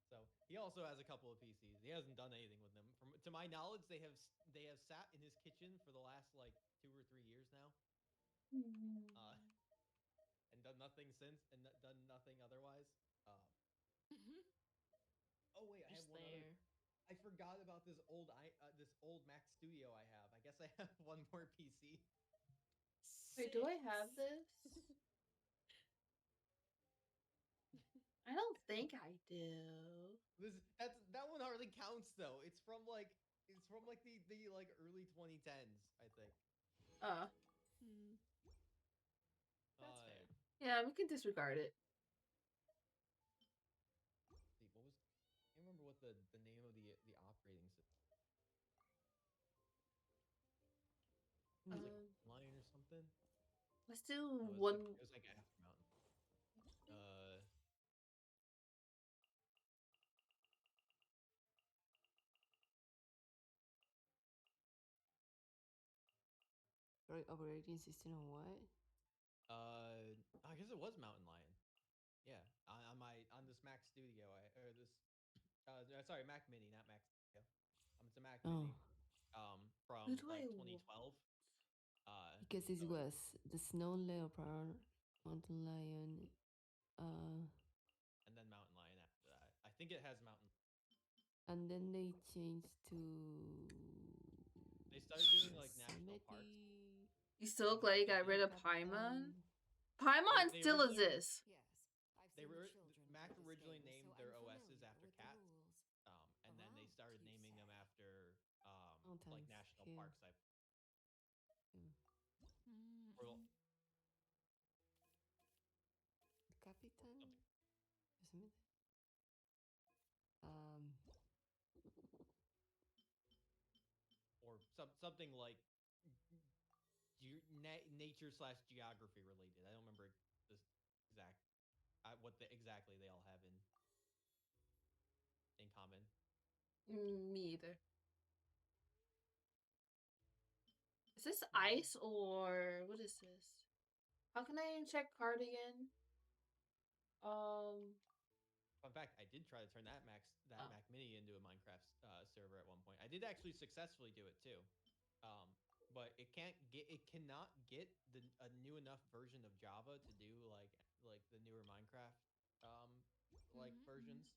So he also has a couple of PCs. He hasn't done anything with them. To my knowledge, they have sat in his kitchen for the last like 2 or 3 years now. And done nothing since, and done nothing otherwise. Oh wait, I have one other. I forgot about this old Mac Studio I have. I guess I have one more PC. Wait, do I have this? I don't think I do. That one hardly counts though. It's from like the like early 2010s, I think. That's fair. Yeah, we can disregard it. See, what was? I can't remember what the name of the operating system. It was like Lion or something. Let's do No, one. it was like after Mountain. Sorry, operating system on what? I guess it was Mountain Lion. Yeah, on this Mac Studio, or this. Sorry, Mac Mini, not Mac Studio. It's a Mac Mini. From like 2012. Because it was the Snow Leopard, Mountain Lion, and then Mountain Lion after that. I think it has Mountain. And then they changed to. They started doing like national parks. You still glad you got rid of Paimon? Paimon still exists. Mac originally named their OSs after cats, and then they started naming them after like national parks. Capitan, isn't it? Or something like nature/geography related. I don't remember this exact exactly they all have in common. Me either. Is this ice or what is this? How can I check card again? Fun fact: I did try to turn that Mac Mini into a Minecraft server at one point. I did actually successfully do it too, but it cannot get a new enough version of Java to do like the newer Minecraft versions,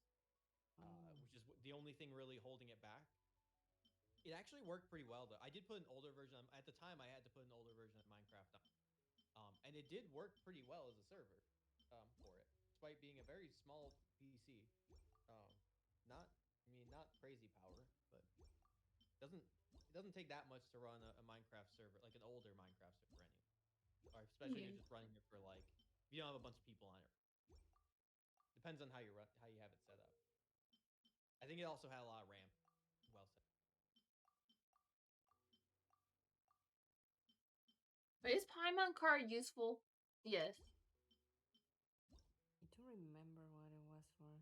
which is the only thing really holding it back. It actually worked pretty well though. I did put an older version at the time. I had to put an older version of Minecraft on, and it did work pretty well as a server for it, despite being a very small PC. Not crazy power, but it doesn't take that much to run a Minecraft server, like an older Minecraft server anyway. Or especially if you're just running it for like if you don't have a bunch of people on it. Depends on how you have it set up. I think it also had a lot of RAM. Well set. But is Paimon card useful? Yes. I don't remember what it was for.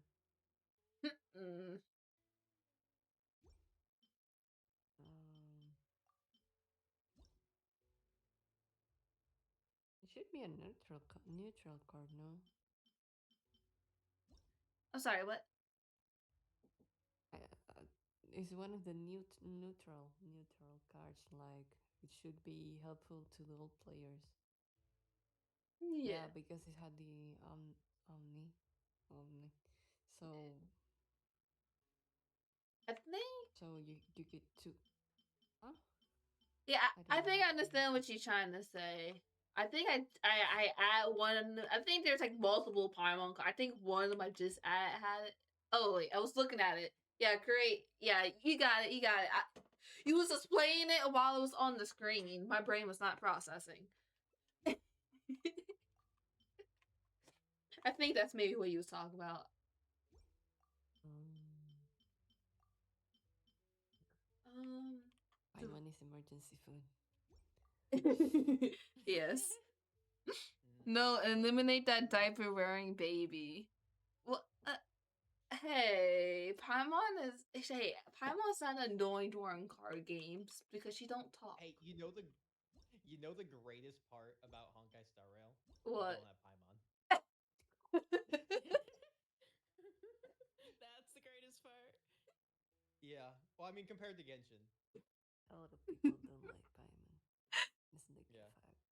It should be a neutral card, no? I'm sorry, what? It's one of the neutral cards. Like it should be helpful to the old players. Yeah, because it had the Omni. So I think. So you get two. Huh? Yeah, I think I understand what you're trying to say. I think I add one. I think there's like multiple Paimon. I think one of them I just had it. Oh wait, I was looking at it. Yeah, great. Yeah, you got it. You was just playing it while it was on the screen. My brain was not processing. I think that's maybe what you was talking about. Paimon is emergency food. Yes. No, eliminate that diaper wearing baby. Well, Paimon's not annoying during card games because she don't talk. Hey, you know the greatest part about Honkai Star Rail? What? You don't have Paimon. That's the greatest part. Yeah. Well, I mean, compared to Genshin. A lot of people don't like Paimon. Isn't it? Yeah. Fact.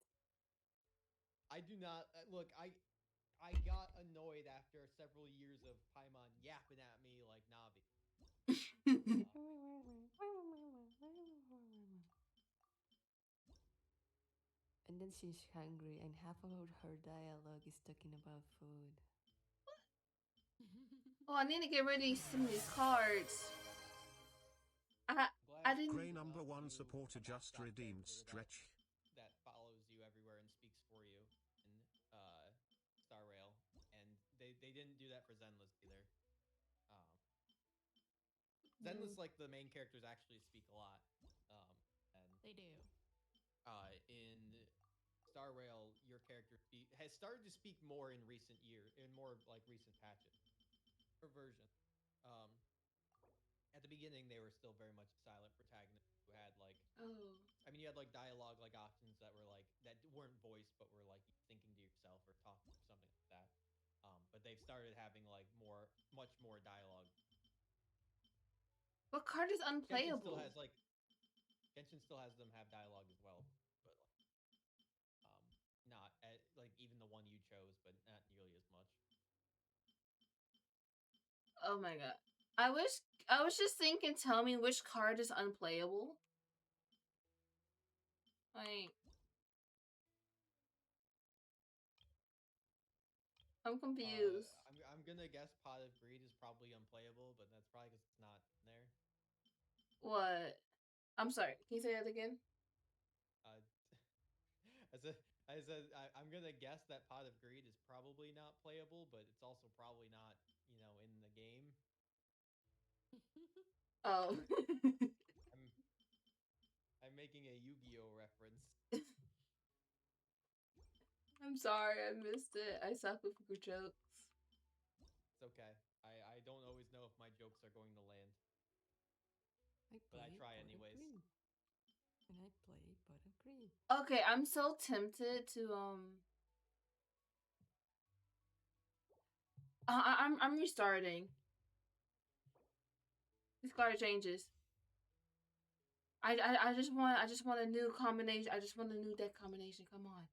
I do not look. I got annoyed after several years of Paimon yapping at me like Navi. And then she's hungry, and half of her dialogue is talking about food. Oh, I need to get rid of some of these cards. I didn't. Gray number 1 supporter just redeemed stretch. That follows you everywhere and speaks for you in Star Rail, and they didn't do that for Zenless either. Zenless, like the main characters, actually speak a lot, and They do. in Star Rail, your character has started to speak more in recent recent patches or versions. At the beginning, they were still very much a silent protagonist who had like, you had like dialogue like options that were like that weren't voiced but were like thinking to yourself or talking or something like that. But they've started having like much more dialogue. What card is unplayable? Genshin still has them have dialogue as well, but not like even the one you chose, but not nearly as much. Oh my god! I was just thinking. Tell me which card is unplayable. Like, I'm confused. I'm gonna guess Pot of Greed is probably unplayable, but that's probably because it's not in there. What? I'm sorry. Can you say that again? I'm gonna guess that Pot of Greed is probably not playable, but it's also probably not, in the game. Oh. I'm making a Yu-Gi-Oh reference. I'm sorry, I missed it. I suck with good jokes. It's okay. I don't always know if my jokes are going to land. But I try anyways. And I play Pot of Greed. Okay, I'm so tempted to I'm restarting. This card changes. I just want a new combination. I just want a new deck combination. Come on.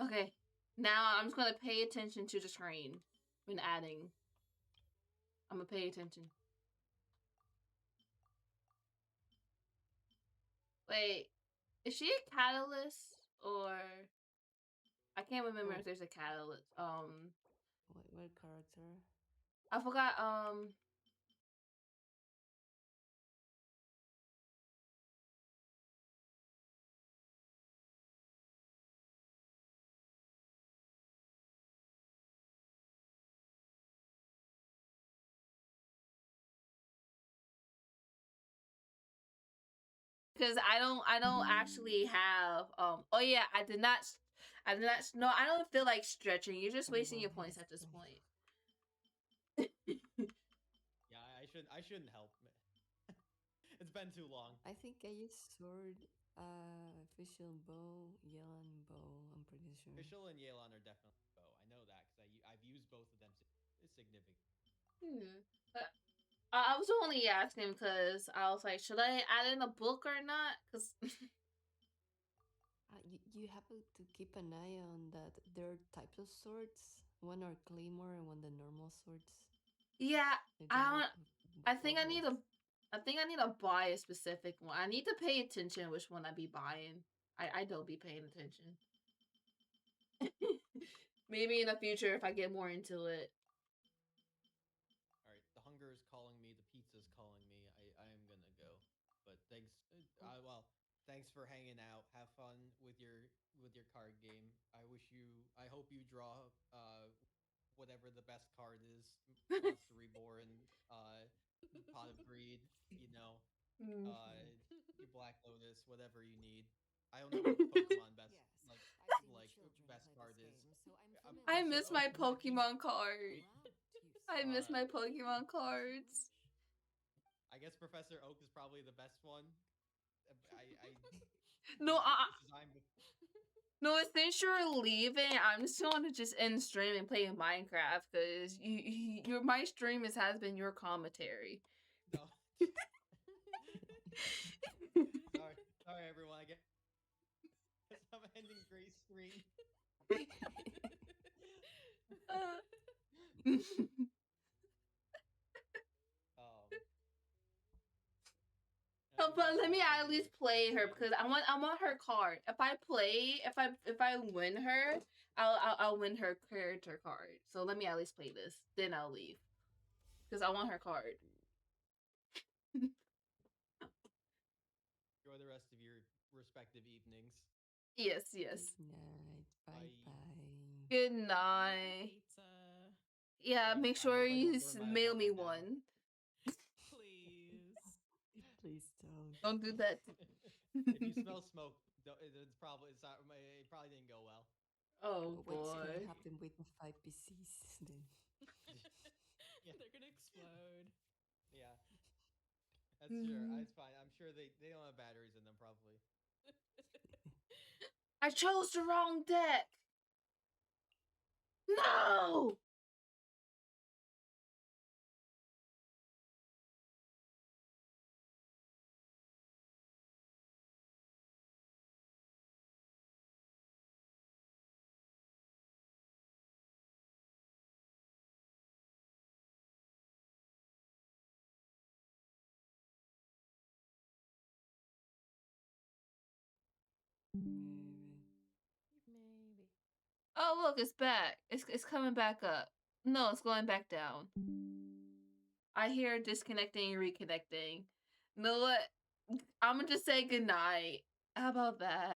Okay. Now I'm just gonna pay attention to the screen when adding. I'm gonna pay attention. Wait, is she a catalyst or I can't remember if there's a catalyst. What character? I forgot. Because I don't actually have oh yeah, I did not no, I don't feel like stretching. You're just wasting your points at this point. Yeah, I shouldn't help. It's been too long. I think I used sword, Fischl bow, Yelan bow, I'm pretty sure. Fischl and Yelan are definitely bow. I know that because I've used both of them significantly. I was only asking because I was like, should I add in a book or not? Because you have to keep an eye on that. There are types of swords. One are claymore and one the normal swords. Yeah, I think I need to buy a specific one. I need to pay attention which one I be buying. I don't be paying attention. Maybe in the future if I get more into it. Alright, the hunger is calling me, the pizza's calling me. I am gonna go. But thanks thanks for hanging out. Have fun with your card game. I hope you draw whatever the best card is. Monster Reborn, Pot of Greed, your Black Lotus, whatever you need. I don't know what Pokemon best best card is. I miss my Pokemon card. I miss my Pokemon cards. I guess Professor Oak is probably the best one. No, since you're leaving, I'm just going to just end stream and play Minecraft because my stream has been your commentary. No. sorry everyone. I guess I'm ending Gray's stream. But let me at least play her because I want her card. If I win her, I'll win her character card. So let me at least play this. Then I'll leave. because I want her card. Enjoy the rest of your respective evenings. Yes, yes. Good night. Bye bye. Good night. Pizza. Yeah, Thanks. make I sure hope I don't you burn my mail me apartment down. one. Please. Please don't. Don't do that. If you smell smoke, it's probably it probably didn't go well. Oh What's gonna boy. happen with the 5 PCs then? Yeah. They're gonna explode. Yeah. That's sure. It's fine. I'm sure they don't have batteries in them probably. I chose the wrong deck. No. Maybe. Oh look, it's back. It's coming back up. No, it's going back down. I hear disconnecting and reconnecting. You know what? I'm gonna just say goodnight. How about that?